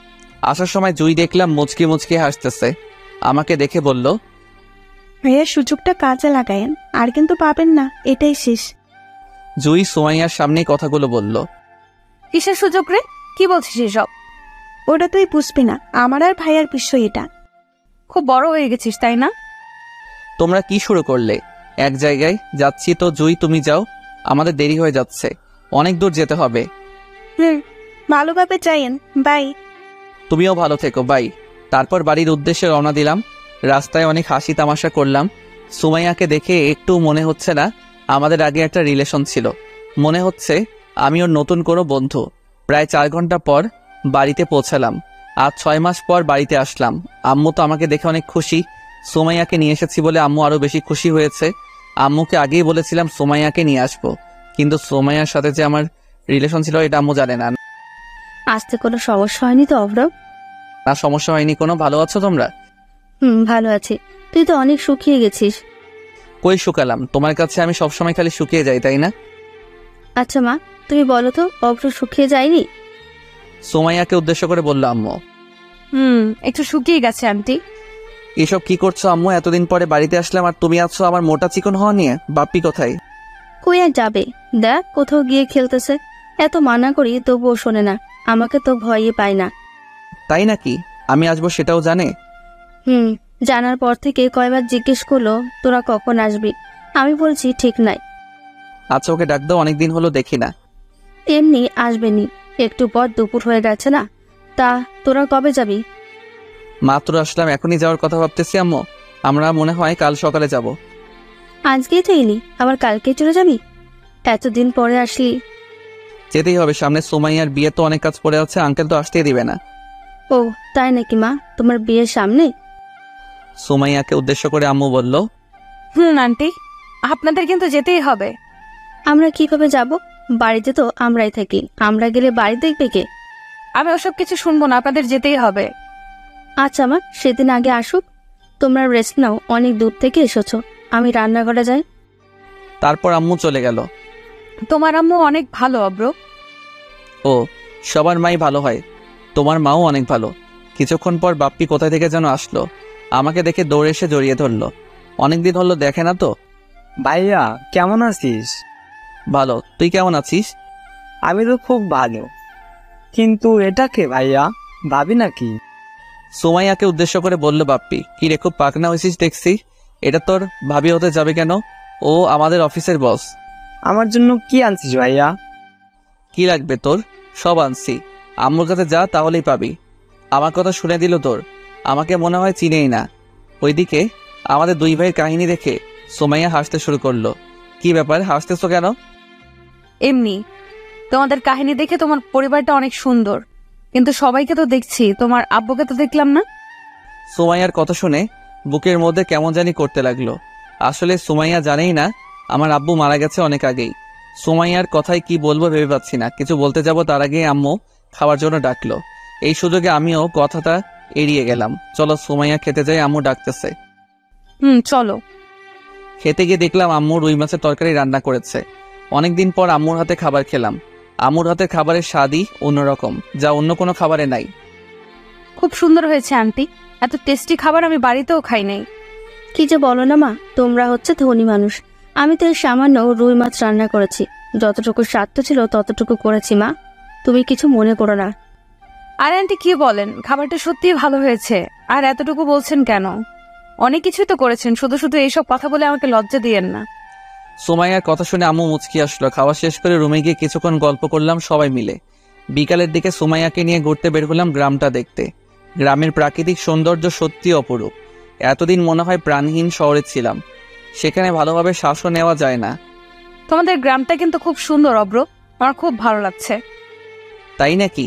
Speaker 2: আসার সময় জুই দেখলাম মুচকি মুচকি হাসতেছে। আমাকে দেখে বলল,
Speaker 4: ভাইয়া সুযোগটা কাজে লাগায়েন, আর কিন্তু পাবেন না, এটাই শেষ।
Speaker 2: জুই সুমাইয়ার সামনেই কথাগুলো বলল।
Speaker 1: কিসের সুযোগ রে? কি বলছিস এসব?
Speaker 4: ওটা তুই বুঝবি না, আমার আর ভাইয়ার বিষয় এটা।
Speaker 1: খুব বড় হয়ে গেছিস তাই না?
Speaker 2: তোমরা কি শুরু করলে? এক জায়গায় যাচ্ছি তো জুই, তুমি যাও, আমাদের দেরি হয়ে যাচ্ছে, অনেক দূর যেতে হবে।
Speaker 4: ভালোভাবে যাইয়েন, বাই।
Speaker 2: তুমিও ভালো থেকো, বাই। তারপর বাড়ির উদ্দেশ্যে রওনা দিলাম। রাস্তায় অনেক হাসি তামাশা করলাম। সুমাইয়াকে দেখে একটু মনে হচ্ছে না আমাদের আগে একটা রিলেশন ছিল। মনে হচ্ছে আমি ওর নতুন কোনো বন্ধু। প্রায় 4 ঘন্টা পর বাড়িতে পৌঁছালাম। আজ 6 মাস পর বাড়িতে আসলাম। আম্মু তো আমাকে দেখে অনেক খুশি। সুমাইয়াকে নিয়ে এসেছি বলে আম্মু আরো বেশি খুশি হয়েছে। আম্মুকে আগেই বলেছিলাম সুমাইয়াকে নিয়ে আসবো, কিন্তু সুমাইয়ার সাথে যে আমার রিলেশন ছিল এটা আম্মু জানে না।
Speaker 6: আসতে কোনো সমস্যা হয়নি তো অব্র?
Speaker 2: না, সমস্যা হয়নি কোনো। ভালো আছো তোমরা?
Speaker 6: ভালো আছি। তুই তো অনেক শুকিয়ে গেছিস।
Speaker 2: কই শুকালাম, তোমার কাছে আমি সবসময় খালি শুকিয়ে যাই, তাই না?
Speaker 6: আচ্ছা মা, তুমি বলো তো, অব্র শুকিয়ে যায়নি?
Speaker 2: সুমাইয়াকে উদ্দেশ্য করে বলল আম্মু।
Speaker 1: একটু শুকিয়ে গেছে আন্টি।
Speaker 2: এসব কি করছো আম্মু? এতদিন পরে বাড়িতে আসলাম আর তুমি আছো আমার মোটা চিকন হওয়া নিয়ে। বাপ্পি কোথায়?
Speaker 6: কই আর যাবে, দেখ কোথাও গিয়ে খেলতেছে। এত মানা করি তবুও শোনে না, আমাকে তো ভয়ই পায় না।
Speaker 2: তাই নাকি? আমি আসবো সেটাও জানে?
Speaker 6: জানার পর থেকে কয়বার জিজ্ঞেস করলো তোরা কখন আসবি, আমি বলছি ঠিক নাই।
Speaker 2: আচ্ছা ওকে ডাক দাও, অনেকদিন হলো দেখি না।
Speaker 6: এমনি আসবেনি, একটু পর দুপুর হয়ে গেছে না। তা তোরা কবে যাবি?
Speaker 2: মাত্র আসলাম, এখনই যাওয়ার কথা ভাবতেছি আম্মু। আমরা মনে হয় কাল সকালে যাব।
Speaker 6: আজকেই তো এলি, আবার কালকে চলে যাবি? এতদিন পরে আসলি।
Speaker 2: যেতেই হবে, সামনে সুমাইয়ার বিয়ে তো অনেক কাজ পড়ে আছে, আঙ্কেল তো আসতেই দিবে না।
Speaker 6: ও তাই নাকি মা, তোমার বিয়ের সামনে?
Speaker 2: সুমাইয়াকে উদ্দেশ্য করে আম্মু বলল,
Speaker 1: আন্টি আপনাদের কিন্তু যেতেই হবে।
Speaker 6: আমরা কি কবে যাব? বাড়িতে তো আমরাই থাকি, আমরা গেলে বাড়ি দেখবে কে?
Speaker 1: আমি ওসব কিছু শুনবো না, আপনাদের যেতেই হবে।
Speaker 6: আচ্ছা মা, সেদিন আগে আসুক, তোমরা রেস্ট নাও, অনেক দূর থেকে এসেছো। আমি রান্নাঘরে যাই।
Speaker 2: তারপর আম্মু চলে গেল।
Speaker 1: তোমার আম্মু অনেক ভালো অব্র।
Speaker 2: ও, সবার মাই ভালো হয়, তোমার মাও অনেক ভালো। কিছুক্ষণ পর বাপ্পি কোথায় থেকে যেন আসলো, আমাকে দেখে দৌড়ে এসে জড়িয়ে ধরলো। অনেকদিন হলো দেখে না তো।
Speaker 8: ভাইয়া কেমন আছিস?
Speaker 2: ভালো, তুই কেমন আছিস?
Speaker 8: আমি তো খুব ভালো। কিন্তু এটা কে ভাইয়া? ভাবি নাকি?
Speaker 2: সুমাইয়াকে উদ্দেশ্য করে বলল বাপ্পি। কি রে, খুব পাকনা হয়েছিস দেখছি। এটা তোর ভাবি হতে যাবে কেন? ও আমাদের অফিসের বস।
Speaker 8: আমার জন্য কি আনছিস ভাইয়া?
Speaker 2: কি লাগবে তোর? সব আনছি। আম্মুর কাছে যা, তাহলেই পাবি। আমার কথা শুনে দিল তোর। আমাকে মনে হয় চিনেই না। ওইদিকে আমাদের দুই ভাইয়ের কাহিনী দেখে সুমাইয়া হাসতে শুরু করলো। কি ব্যাপার, হাসতেছো কেন?
Speaker 1: এমনি, তোমাদের কাহিনী দেখে তোমার পরিবারটা অনেক সুন্দর, কিন্তু সবাইকে তো দেখছি, তোমার আব্বুকে তো দেখলাম না।
Speaker 2: সুমাইয়ার কথা শুনে বুকের মধ্যে কেমন জানি করতে লাগলো। আসলে সুমাইয়া জানেই না আমার আব্বু মারা গেছে অনেক আগেই। সুমাইয়ার কথায় কি বলবো ভেবে পাচ্ছি না। কিছু বলতে যাব তার আগে আম্মু খাওয়ার জন্য ডাকলো। এই সুযোগে আমিও কথাটা এড়িয়ে গেলাম। চলো সুমাইয়া খেতে যাই, আম্মু ডাকতেছে।
Speaker 1: চলো।
Speaker 2: খেতে গিয়ে দেখলাম আম্মু রুই মাছের তরকারি রান্না করেছে। অনেকদিন পর আম্মুর হাতে খাবার খেলাম। আম্মুর হাতের খাবারের স্বাদই অন্যরকম, যা অন্য কোনো খাবারে নাই।
Speaker 1: খুব সুন্দর হয়েছে আন্টি, এত টেস্টি খাবার আমি বাড়িতেও খাই নাই।
Speaker 6: কি যে বলো না মা, তোমরা হচ্ছে ধনী মানুষ। আমি তো এই সামান্য রুই মাছ রান্না করেছি, যতটুকু স্বাদ ছিল ততটুকু করেছি মা, তুমি কিছু মনে করো না।
Speaker 1: আর আন্টি কি বলেন, খাবারটা সত্যিই ভালো হয়েছে। আর এতটুকু বলছেন কেন? অনেক কিছুই তো করেছেন, শুধু শুধু এইসব কথা বলে আমাকে লজ্জা দিয়েন না।
Speaker 2: সুমাইয়ার কথা শুনে আম্মু মুচকি আসলো। খাওয়া শেষ করে রুমে গিয়ে কিছুক্ষণ গল্প করলাম সবাই মিলে। বিকালের দিকে সুমাইয়াকে নিয়ে ঘুরতে বের হলাম গ্রামটা দেখতে। গ্রামের প্রাকৃতিক সৌন্দর্য সত্যি অপরূপ। এতদিন মনে হয় প্রাণহীন শহরে ছিলাম। সেখানে ভালোভাবে শ্বাসও নেওয়া যায় না।
Speaker 1: তোমাদের গ্রামটা কিন্তু খুব সুন্দর অব্র, আমার খুব ভালো লাগছে।
Speaker 2: তাই নাকি?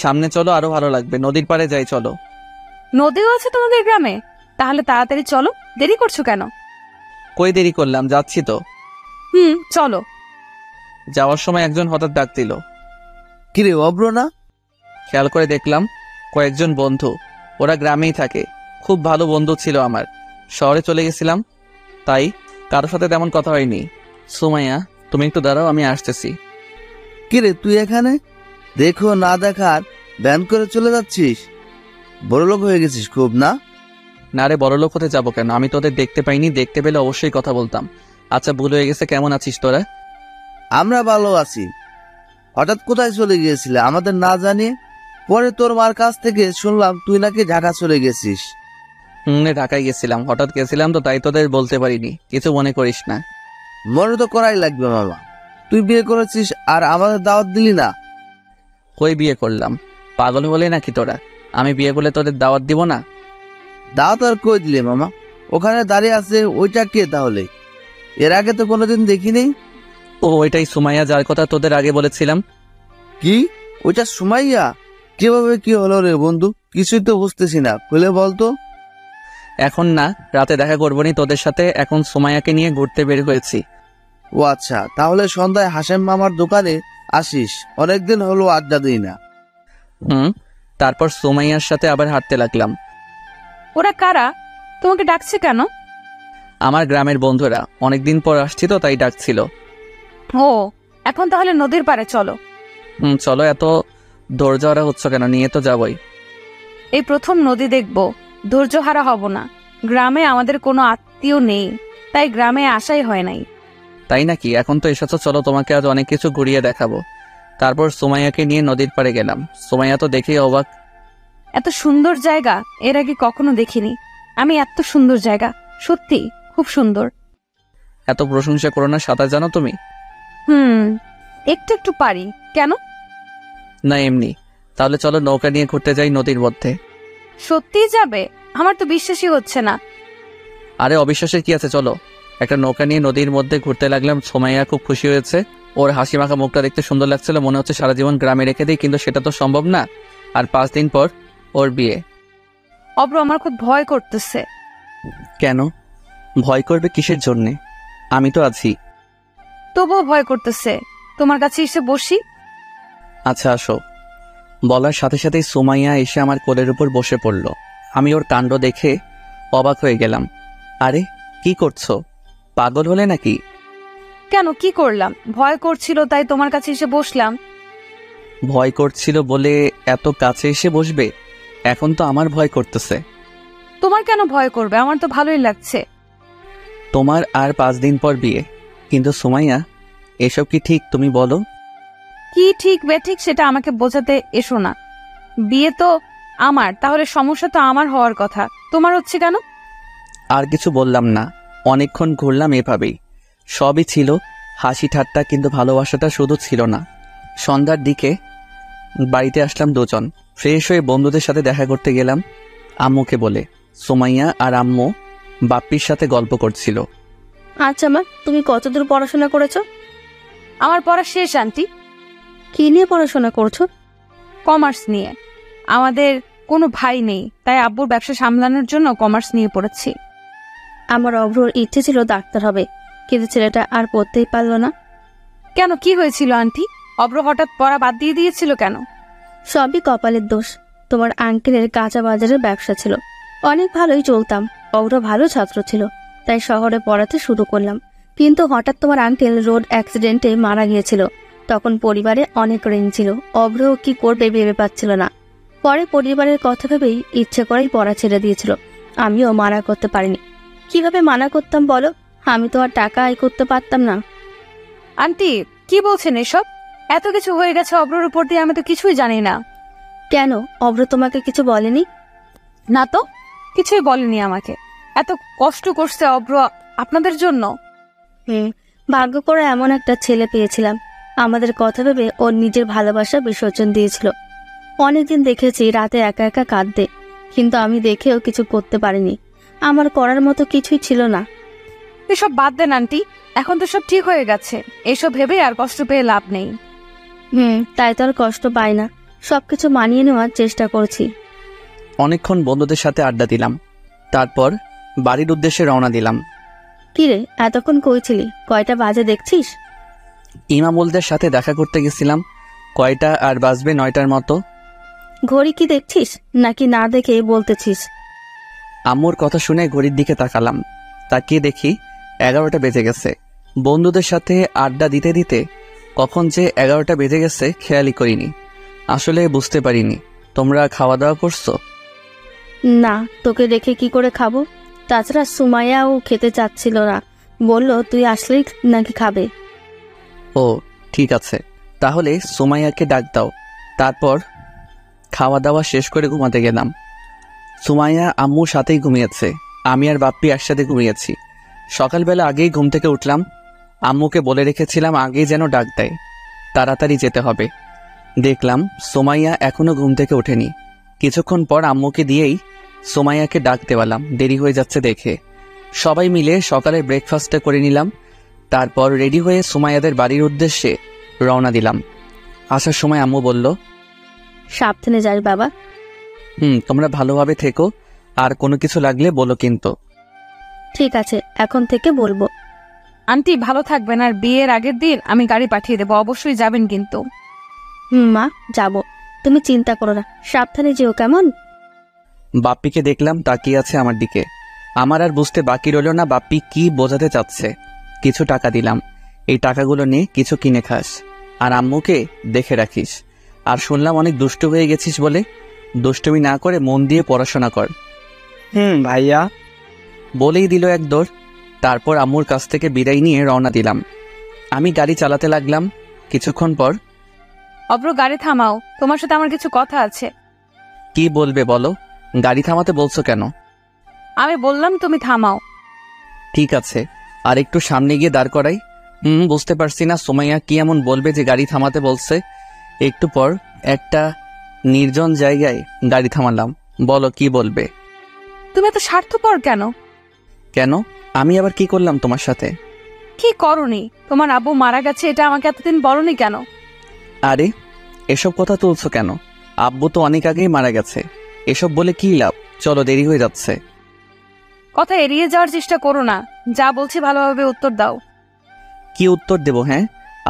Speaker 2: সামনে চলো, আরো ভালো লাগবে। নদীর পাড়ে যাই চলো।
Speaker 1: নদীও আছে তোমাদের গ্রামে? তাহলে তাড়াতাড়ি চলো, দেরি করছো কেন?
Speaker 2: কই দেরি করলাম, যাচ্ছি তো।
Speaker 1: চলো।
Speaker 2: যাওয়ার সময় একজন হঠাৎ ডাক দিল।
Speaker 9: কিরে অব্র না?
Speaker 2: খেয়াল করে দেখলাম কয়েকজন বন্ধু। ওরা গ্রামেই থাকে। খুব ভালো বন্ধু ছিল আমার। শহরে চলে গেছিলাম, তাই কারোর সাথে তেমন কথা হয়নি। সুমাইয়া, তুমি একটু দাঁড়াও, আমি আসতেছি।
Speaker 9: কিরে তুই এখানে? দেখো না দেখার ব্যান করে চলে যাচ্ছিস। বড়লোক হয়ে গেছিস খুব না?
Speaker 2: না রে, বড়লোক হতে যাবো কেন? আমি তোদের দেখতে পাইনি, দেখতে পেলে অবশ্যই কথা বলতাম। আচ্ছা, ভুল হয়ে গেছে। কেমন আছিস তোরা?
Speaker 9: আমরা ভালো আছি। হঠাৎ কোথায় চলে গিয়েছিলে আমাদের না জানিয়ে? পরে তোর মার কাছ থেকে শুনলাম তুই নাকি ঢাকা চলে গেছিস।
Speaker 2: ঢাকায় গেছিলাম, হঠাৎ গেছিলাম তো, তাই তোদের বলতে পারিনি। কিছু মনে করিস না।
Speaker 9: মনে তো করাই লাগবে মামা। তুই বিয়ে করেছিস আর আমাদের দাওয়াত দিলি না।
Speaker 2: কই বিয়ে করলাম? পাগল হলে নাকি তোরা? আমি বিয়ে করলে তোদের দাওয়াত দিব না?
Speaker 9: দাওয়াত আর কই দিলে মামা? ওখানে দাঁড়িয়ে আছে ওইটা কে তাহলে? এর আগে তো কোনোদিন দেখিনি।
Speaker 2: ও, ওইটাই সুমাইয়া, যার কথা তোদের আগে বলেছিলাম।
Speaker 9: কি? ওইটা সুমাইয়া? কিভাবে কি হলো রে বন্ধু? কিছুই তো বুঝতেছি না, খুলে বলতো।
Speaker 2: এখন না, রাতে দেখা করবনি তোদের সাথে। এখন সুমাইয়াকে নিয়ে ঘুরতে বের হয়েছি।
Speaker 9: ও আচ্ছা, তাহলে সন্ধ্যায় হাসেম মামার দোকানে আসিস। অনেকদিন হলো আড্ডা দিই না।
Speaker 2: তারপর সুমাইয়ার সাথে আবার হাঁটতে লাগলাম।
Speaker 1: ওরা কারা? তোমাকে ডাকছে কেন?
Speaker 2: আমার গ্রামের বন্ধুরা, অনেকদিন পর আসছি তো, তাই ডাকছিল।
Speaker 1: ও, এখন তাহলে নদীর পাড়ে চলো।
Speaker 2: চলো। এত ধৈর্যহারা হচ্ছ কেন? নিয়ে তো যাবই।
Speaker 1: এই প্রথম নদী দেখবো, ধৈর্য হারা হব না। গ্রামে আমাদের কোনো আত্মীয় নেই, তাই গ্রামে আসাই হয় নাই।
Speaker 2: তাই নাকি? এখন তো এসেছো, চলো তোমাকে আজ অনেক কিছু ঘুরিয়ে দেখাবো। তারপর সুমাইয়াকে নিয়ে নদীর পাড়ে গেলাম। সুমাইয়া তো দেখেই অবাক।
Speaker 1: এত সুন্দর জায়গা এর আগে কখনো দেখিনি আমি। এত সুন্দর জায়গা, সত্যি খুব সুন্দর।
Speaker 2: এত প্রশংসা করো না। সাঁতার জানো তুমি?
Speaker 1: একটু একটু পারি। কেন?
Speaker 2: না, এমনি। তাহলে চলো নৌকা নিয়ে ঘুরতে যাই নদীর মধ্যে।
Speaker 1: সত্যিই যাবে? আমার তো বিশ্বাসই হচ্ছে না।
Speaker 2: আরে অবিশ্বাসের কি আছে, চলো। একটা নৌকা নিয়ে নদীর মধ্যে ঘুরতে লাগলাম। সুমাইয়া খুব খুশি হয়েছে। ওর হাসি মাখা মুখটা দেখতে সুন্দর লাগছিল। মনে হচ্ছে সারা জীবন গ্রামে রেখে দিই, কিন্তু সেটা তো সম্ভব না। আর 5 দিন পর ওর বিয়ে।
Speaker 1: অব্র, আমার খুব ভয় করতেছে।
Speaker 2: কেন ভয় করবে? কিসের জন্যে? আমি তো আছি।
Speaker 1: তবুও ভয় করতেছে। তোমার কাছে এসে বসি?
Speaker 2: আচ্ছা, আসো। বলার সাথে সাথেই সুমাইয়া এসে আমার কোলের উপর বসে পড়ল। আমি ওর কাণ্ড দেখে অবাক হয়ে গেলাম। আরে কি করছো? পাগল হলে নাকি?
Speaker 1: কেন, কি করলাম? ভয় করছিল তাই তোমার কাছে এসে বসলাম।
Speaker 2: ভয় করছিল বলে এত কাছে এসে বসবে? এখন তো আমার ভয় করতেছে।
Speaker 1: তোমার কেন ভয় করবে? আমার তো ভালোই লাগছে।
Speaker 2: তোমার আর 5 দিন পর বিয়ে। কিন্তু সুমাইয়া, এসব কি ঠিক? তুমি বলো।
Speaker 1: কি ঠিক বেঠিক সেটা আমাকে বোঝাতে এসো না। বিয়ে তো আমার, তাহলে সমস্যা তো আমার হওয়ার কথা, তোমার হচ্ছে কেন?
Speaker 2: আর কিছু বললাম না, অনেকক্ষণ ঘুরলাম এভাবেই। সবই ছিল হাসি ঠাট্টা, কিন্তু ভালোবাসাটা শুধু ছিল না। সন্ধ্যার দিকে বাড়িতে আসলাম দুজন। ফ্রেশ হয়ে বন্ধুদের সাথে দেখা করতে গেলাম আম্মুকে বলে। সুমাইয়া আর আম্মু বাপ্পির সাথে গল্প করছিল।
Speaker 6: আচ্ছা মা, তুমি কতদূর পড়াশোনা করেছো?
Speaker 1: আমার পড়া শেষ আন্টি।
Speaker 6: কি নিয়ে পড়াশোনা করছো?
Speaker 1: কমার্স নিয়ে। আমাদের কোনো ভাই নেই, তাই আব্বুর ব্যবসা সামলানোর জন্য কমার্স নিয়ে পড়েছি।
Speaker 6: আমার অভ্রর ইচ্ছে ছিল ডাক্তার হবে, কিন্তু ছেলেটা আর পড়তেই পারলো না।
Speaker 1: কেন, কি হয়েছিল আন্টি? অব্র হঠাৎ পড়া বাদ দিয়ে দিয়েছিল কেন?
Speaker 6: সবই কপালের দোষ। তোমার আঙ্কেলের কাঁচা বাজারের ব্যবসা ছিল, অনেক ভালোই চলতাম। অভ্র ভালো ছাত্র ছিল, তাই শহরে পড়াতে শুরু করলাম। কিন্তু হঠাৎ তোমার আঙ্কেল রোড অ্যাক্সিডেন্টে মারা গিয়েছিল। তখন পরিবারে অনেক ঋণ ছিল, অভ্র কি করবে ভেবে পাচ্ছিল না। পরে পরিবারের কথা ভেবেই ইচ্ছে করেই পড়া ছেড়ে দিয়েছিল। আমিও মানা করতে পারিনি। কিভাবে মানা করতাম বলো? আমি তো আর টাকা আয় করতে পারতাম না।
Speaker 1: আন্টি কি বলছেন এসব? এত কিছু হয়ে গেছে অব্রর উপর দিয়ে, আমি তো কিছুই জানি না।
Speaker 6: কেন, অভ্র তোমাকে কিছু বলেনি?
Speaker 1: না তো, কিছুই বলেনি আমাকে। এত কষ্ট করছে অব্র আপনাদের জন্য।
Speaker 6: ভাগ্য করে এমন একটা ছেলে পেয়েছিলাম। আমাদের কথা ভেবে ওর নিজের ভালোবাসা বিসর্জন দিয়েছিল। অনেকদিন দেখেছি রাতে একা একা কাঁদতে, কিন্তু আমি দেখেও কিছু করতে পারিনি। আমার করার মতো কিছুই ছিল না।
Speaker 1: এসব বাদ দেন আন্টি, এখন তো সব ঠিক হয়ে গেছে। এসব ভেবে আর কষ্ট পেয়ে লাভ নেই।
Speaker 6: তাই তো আর কষ্ট পাই না, সবকিছু মানিয়ে নেওয়ার চেষ্টা করছি।
Speaker 2: অনেকক্ষণ বন্ধুদের সাথে আড্ডা দিলাম, তারপর বাড়ির উদ্দেশ্যে রওনা দিলাম।
Speaker 6: কিরে, এতক্ষণ কই ছিলি? কয়টা বাজে দেখছিস?
Speaker 2: ইমামুলদের সাথে দেখা করতে গেছিলাম। কয়টা আর বাজবে? 9টার মতো।
Speaker 6: ঘড়ি কি দেখছিস নাকি না দেখে বলতেছিস?
Speaker 2: আম্মুর কথা শুনে ঘড়ির দিকে তাকালাম, তাকিয়ে দেখি 11টা বেজে গেছে। বন্ধুদের সাথে আড্ডা দিতে দিতে কখন যে 11টা বেজে গেছে খেয়ালই করিনি। আসলে বুঝতে পারিনি। তোমরা খাওয়া দাওয়া করছো?
Speaker 6: না, তোকে রেখে কি করে খাবো? তাছাড়া সুমাইয়াও খেতে চাচ্ছিল না, বলল তুই আসলেই নাকি খাবে।
Speaker 2: ও ঠিক আছে, তাহলে সুমাইয়াকে ডাক দাও। তারপর খাওয়া দাওয়া শেষ করে ঘুমাতে গেলাম। সুমাইয়া আম্মুর সাথেই ঘুমিয়েছে, আমি আর বাপ্পি একসাথে ঘুমিয়েছি। সকালবেলা আগেই ঘুম থেকে উঠলাম। আম্মুকে বলে রেখেছিলাম আগেই যেন ডাক দেয়, তাড়াতাড়ি যেতে হবে। দেখলাম সুমাইয়া এখনো ঘুম থেকে ওঠেনি। কিছুক্ষণ পর আম্মুকে দিয়েই সুমাইয়াকে ডাক দেওয়ালাম, দেরি হয়ে যাচ্ছে দেখে। সবাই মিলে সকালে ব্রেকফাস্টটা করে নিলাম। তারপর রেডি হয়ে সুমাইয়াদের বাড়ির উদ্দেশ্যে রওনা দিলাম। আসার সময় আম্মু বলল,
Speaker 6: সাবধানে যাস বাবা।
Speaker 2: তোমরা ভালোভাবে থেকো, আর কোনো কিছু লাগলে বলো কিন্তু।
Speaker 6: ঠিক আছে, এখন থেকে বলবো।
Speaker 1: আন্টি ভালো থাকবেন, আর বিয়ের আগের দিন আমি গাড়ি পাঠিয়ে দেবো, অবশ্যই যাবেন কিন্তু।
Speaker 6: মা, যাব, তুমি চিন্তা করো না, সাবধানে যেও কেমন।
Speaker 2: বাপ্পিকে দেখলাম তাকিয়ে আছে আমার দিকে। আমার আর বুঝতে বাকি রইল না বাপ্পি কি বোঝাতে চাচ্ছে। কিছু টাকা দিলাম, এই টাকাগুলো নিয়ে কিছু কিনে খাস, আর আম্মুকে দেখে রাখিস। আর শুনলাম অনেক দুষ্টু হয়ে গেছিস বলে, দুষ্টুমি না করে মন দিয়ে পড়াশোনা কর।
Speaker 8: ভাইয়া।
Speaker 2: বলেই দিল এক দৌড়। তারপর আম্মুর কাছ থেকে বিদায় নিয়ে রওনা দিলাম। আমি গাড়ি চালাতে লাগলাম। কিছুক্ষণ পর,
Speaker 1: অব্র গাড়ি থামাও, তোমার সাথে আমার কিছু কথা আছে।
Speaker 2: কি বলবে বলো? গাড়ি থামাতে বলছো কেন?
Speaker 1: আমি বললাম তুমি থামাও।
Speaker 2: ঠিক আছে, আর একটু সামনে গিয়ে দাঁড় করাই। বুঝতে পারছি না সুমাইয়া কি এমন বলবে যে গাড়ি থামাতে বলছে। একটু পর একটা নির্জন জায়গায় গাড়ি থামালাম। বলো কি বলবে?
Speaker 1: তুমি এত স্বার্থপর কেন?
Speaker 2: কেন? আমি আবার কি করলাম তোমার সাথে?
Speaker 1: কি করনি? তোমার আব্বু মারা গেছে, এটা আমাকে এতদিন বলনি কেন?
Speaker 2: আরে এসব কথা তুলছো কেন? আব্বু তো অনেক আগেই মারা গেছে, এসব বলে কি লাভ? চলো, দেরি হয়ে যাচ্ছে।
Speaker 1: কথা এড়িয়ে যাওয়ার চেষ্টা করো না, যা বলছি ভালোভাবে উত্তর দাও।
Speaker 2: কি উত্তর দেব? হ্যাঁ,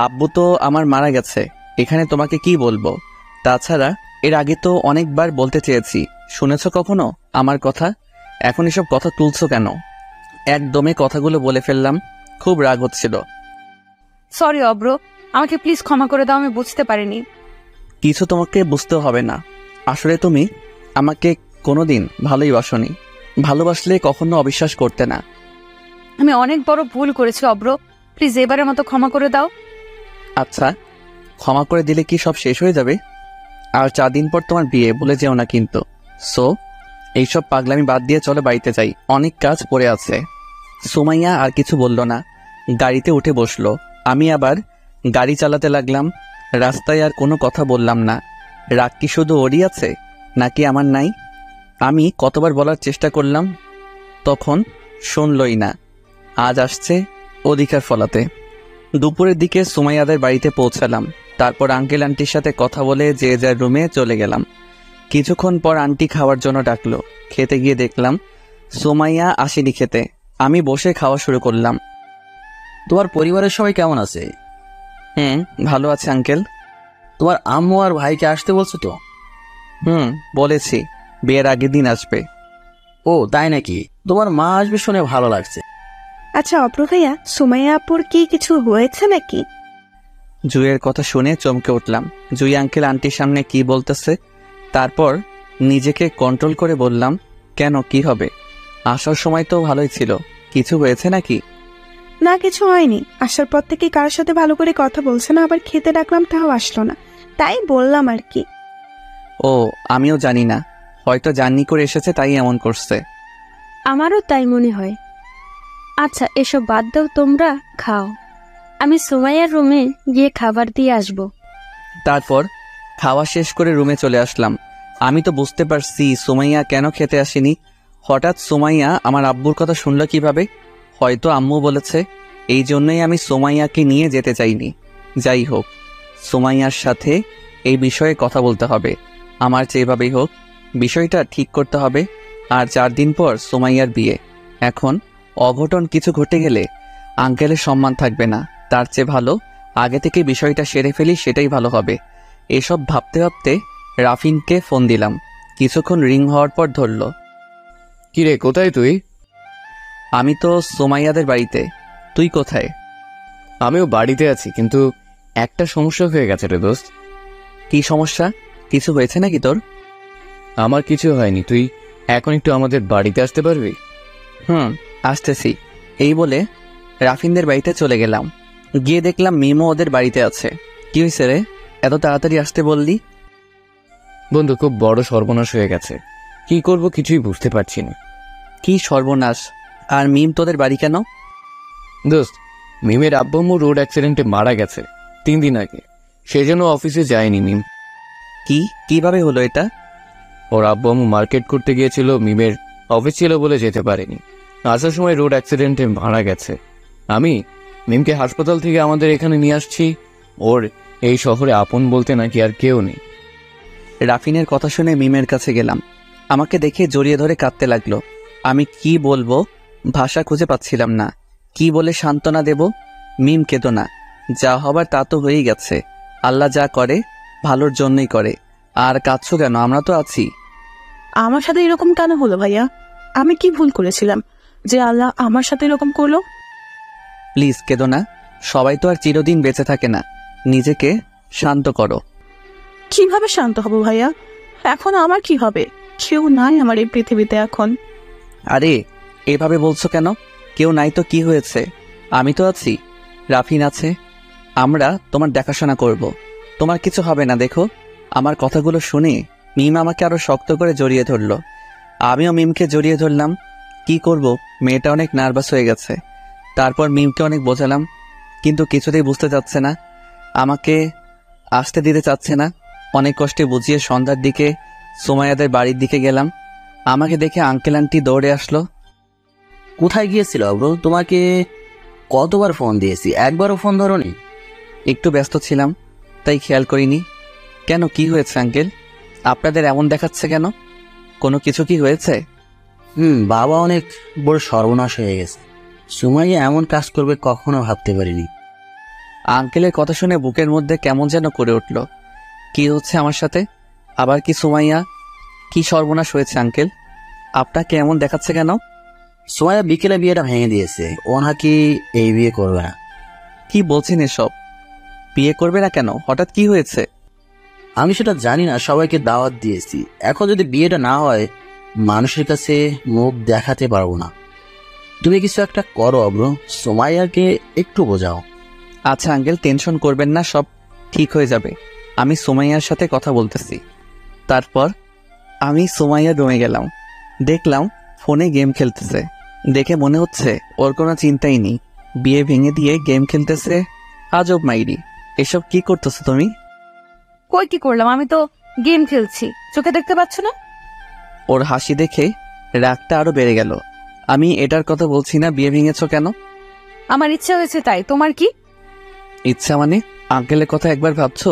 Speaker 2: আব্বু তো আমার মারা গেছে, এখানে তোমাকে কি বলবো? তাছাড়া এর আগে তো অনেকবার বলতে চেয়েছি, শুনেছো কখনো আমার কথা? এখন এসব কথা তুলছো কেন? একদমে কথাগুলো বলে ফেললাম, খুব রাগ হচ্ছিল।
Speaker 1: সরি অব্র, আমাকে প্লিজ ক্ষমা করে দাও, আমি বুঝতে পারিনি।
Speaker 2: কিছু তোমাকে বুঝতে হবে না। আসলে তুমি আমাকে কোনোদিন ভালোই বাসনি, ভালোবাসলে কখনো অবিশ্বাস করতে না।
Speaker 1: আমি অনেক বড় ভুল করেছি অব্র, প্লিজ এবারের মতো ক্ষমা করে দাও।
Speaker 2: আচ্ছা, ক্ষমা করে দিলে কি সব শেষ হয়ে যাবে? আর 4 দিন পর তোমার বিয়ে, বলে যেও না কিন্তু। সো এইসব পাগলামি বাদ দিয়ে চলো বাড়িতে যাই, অনেক কাজ পড়ে আছে। সুমাইয়া আর কিছু বলল না, গাড়িতে উঠে বসলো। আমি আবার গাড়ি চালাতে লাগলাম। রাস্তায় আর কোনো কথা বললাম না। রাগ কি শুধু ওরই আছে নাকি আমার নাই? আমি কতবার বলার চেষ্টা করলাম, তখন শুনলই না। আজ আসছে অধিকার ফলাতে। দুপুরের দিকে সুমাইয়াদের বাড়িতে পৌঁছালাম। তারপর আঙ্কেল আন্টির সাথে কথা বলে যে যার রুমে চলে গেলাম। কিছুক্ষণ পর আন্টি খাওয়ার জন্য ডাকলো। খেতে গিয়ে দেখলাম সুমাইয়া আসেনি খেতে। আমি বসে খাওয়া শুরু করলাম।
Speaker 5: তোমার পরিবারের সবাই কেমন আছে?
Speaker 2: ভালো আছে আঙ্কেল।
Speaker 5: তোমার আম্মু আর ভাইকে আসতে বলছো তো?
Speaker 2: বলেছি, বিয়ের আগের দিন আসবে।
Speaker 5: ও তাই নাকি? তোমার মা আসবে শুনে ভালো লাগছে।
Speaker 4: আচ্ছা অপ্র ভাইয়া, সুমাইয়া আপুর কি কিছু হয়েছে নাকি?
Speaker 2: জুইয়ের কথা শুনে চমকে উঠলাম। জুই আঙ্কেল আন্টির সামনে কি বলতেছে। তারপর নিজেকে কন্ট্রোল করে বললাম, কেন, কি হবে? আসার সময় তো ভালোই ছিল, কিছু হয়েছে নাকি?
Speaker 4: না, কিছু হয়নি। আসার পর থেকে কারোর সাথে ভালো করে কথা বলছে না, আবার খেতে ডাকলাম তাও আসলো না, তাই বললাম আর কি।
Speaker 2: ও, আমিও জানি না, হয়তো জার্নি করে এসেছে তাই এমন করছে।
Speaker 6: আমারও তাই মনে হয়। আচ্ছা এসব বাদ দাও, তোমরা খাও, আমি সুমাইয়ার রুমে গিয়ে খাবার দিয়ে আসব।
Speaker 2: তারপর খাওয়া শেষ করে রুমে চলে আসলাম। আমি তো বুঝতে পারছি সুমাইয়া কেন খেতে আসেনি। হঠাৎ সুমাইয়া আমার আব্বুর কথা শুনল কিভাবে? হয়তো আম্মু বলেছে, এই জন্যই আমি সুমাইয়াকে নিয়ে যেতে চাইনি। যাই হোক, সুমাইয়ার সাথে এই বিষয়ে কথা বলতে হবে। আমার যেভাবেই হোক বিষয়টা ঠিক করতে হবে। আর 4 দিন পর সুমাইয়ার বিয়ে। এখন অঘটন কিছু ঘটে গেলে আঙ্কেলের সম্মান থাকবে না। তার চেয়ে ভালো আগে থেকে বিষয়টা সেরে ফেলি, সেটাই ভালো হবে। এসব ভাবতে ভাবতে রাফিনকে ফোন দিলাম। কিছুক্ষণ রিং হওয়ার পর ধরল।
Speaker 7: কিরে, কোথায় তুই?
Speaker 2: আমি তো সুমাইয়াদের বাড়িতে। তুই কোথায়?
Speaker 7: আমিও বাড়িতে আছি, কিন্তু একটা সমস্যা হয়ে গেছে রে দোস্ত।
Speaker 2: কি সমস্যা? কিছু হয়েছে নাকি তোর?
Speaker 7: আমার কিছু হয়নি, তুই এখন একটু আমাদের বাড়িতে আসতে পারবি?
Speaker 2: আসতেছি। এই বলে রাফিনদের বাড়িতে চলে গেলাম। গিয়ে দেখলাম মিমো ওদের বাড়িতে আছে। কি হয়েছে রে, এত তাড়াতাড়ি আসতে বললি?
Speaker 7: বন্ধু, খুব বড় সর্বনাশ হয়ে গেছে, কি করব কিছুই বুঝতে পারছি না।
Speaker 2: কি সর্বনাশ? আর মিম তোদের বাড়ি কেন?
Speaker 7: দোস্ত, মিমের আব্বু আম্মু রোড অ্যাক্সিডেন্টে মারা গেছে 3 দিন আগে। সেজন্য অফিসে যায়নি মিম।
Speaker 2: কিভাবে হলো এটা?
Speaker 7: ওর আব্বু আম্মু মার্কেট করতে গিয়েছিল, মিমের অফিস ছিল বলে যেতে পারেনি। আসার সময় রোড অ্যাক্সিডেন্টে মারা গেছে। আমি মিমকে হাসপাতাল থেকে আমাদের এখানে নিয়ে আসছি। ওর এই শহরে আপন বলতে নাকি আর কেউ নেই।
Speaker 2: রাফিনের কথা শুনে মিমের কাছে গেলাম। আমাকে দেখে জড়িয়ে ধরে কাঁদতে লাগলো। আমি কি বলবো, ভাষা খুঁজে পাচ্ছিলাম না। কি বলে সান্ত্বনা দেব? মিম কেঁদো না, যা হবার তা তো হয়েই গেছে। আল্লাহ যা করে ভালোর জন্যই করে। আর কাঁদছো কেন? আমরা তো আছি।
Speaker 10: আমার সাথে এরকম কেন হলো ভাইয়া? আমি কি ভুল করেছিলাম যে আল্লাহ আমার সাথে এরকম করলো?
Speaker 2: প্লিজ কেঁদো না, সবাই তো আর চিরদিন বেঁচে থাকে না। নিজেকে শান্ত করো।
Speaker 10: কিভাবে শান্ত হব ভাইয়া? এখন আমার কি হবে? কেউ নাই আমার এই পৃথিবীতে এখন।
Speaker 2: আরে এভাবে বলছো কেন? কেউ নাই তো কি হয়েছে? আমি তো আছি, রাফিন আছে। আমরা তোমার দেখাশোনা করব। তোমার কিছু হবে না। দেখো, আমার কথাগুলো শুনে মিম আমাকে আরো শক্ত করে জড়িয়ে ধরল। আমিও মিমকে জড়িয়ে ধরলাম। কি করব, মেয়েটা অনেক নার্ভাস হয়ে গেছে। তারপর মিমকে অনেক বোঝালাম, কিন্তু কিছুতেই বুঝতে চাচ্ছে না, আমাকে আসতে দিতে চাচ্ছে না। অনেক কষ্টে বুঝিয়ে সন্ধ্যার দিকে সুমাইয়াদের বাড়ির দিকে গেলাম। আমাকে দেখে আঙ্কেল আন্টি দৌড়ে আসলো।
Speaker 5: কোথায় গিয়েছিল ব্রো? তোমাকে কতবার ফোন দিয়েছি, একবারও ফোন ধরোনি?
Speaker 2: একটু ব্যস্ত ছিলাম তাই খেয়াল করিনি। কেন, কি হয়েছে আঙ্কেল? আপনাদের এমন দেখাচ্ছে কেন? কোনো কিছু কি হয়েছে?
Speaker 5: বাবা অনেক বড় সর্বনাশ হয়ে গেছে। সুমাইয়া এমন কাজ করবে কখনো ভাবতে পারিনি।
Speaker 2: আঙ্কেলের কথা শুনে বুকের মধ্যে কেমন যেন করে উঠল। কি হচ্ছে আমার সাথে? আবার কি সুমাইয়া? কি সর্বনাশ হয়েছে আঙ্কেল? আপনাকে এমন দেখাচ্ছে কেন?
Speaker 5: সুমাইয়া বিকেলে বিয়েটা ভেঙে দিয়েছে। ও নাকি এই বিয়ে করবে না।
Speaker 2: কি বলছেন এসব? বিয়ে করবে না কেন? হঠাৎ কি হয়েছে?
Speaker 5: আমি সেটা জানি না, সবাইকে দাওয়াত দিয়েছি। এখন যদি বিয়েটা না হয় মানুষের কাছে মুখ দেখাতে পারবো না। তুমি কিছু একটা করো অব্র, সুমাইয়াকে একটু বোঝাও।
Speaker 2: আচ্ছা আঙ্কেল, টেনশন করবেন না, সব ঠিক হয়ে যাবে। আমি সুমাইয়ার সাথে কথা বলতেছি। তারপর আমি সুমাইয়া রুমে গেলাম, দেখলাম ফোনে গেম খেলতেছে। দেখে মনে হচ্ছে ওর কোনো চিন্তাই নেই, বিয়ে ভেঙে দিয়ে গেম খেলতেছে। আজব মাইরি, এসব কি করতেছো তুমি?
Speaker 1: কই কি করলাম, আমি তো গেম খেলছি, চোখে দেখতে পাচ্ছ না?
Speaker 2: ওর হাসি দেখে রাগটা আরো বেড়ে গেল। আমি এটার কথা বলছি না, বিয়ে ভেঙেছো কেন?
Speaker 1: আমার ইচ্ছা হয়েছে তাই। তোমার কি
Speaker 2: ইচ্ছা মানে? আঙ্কেলের কথা একবার ভাবছো?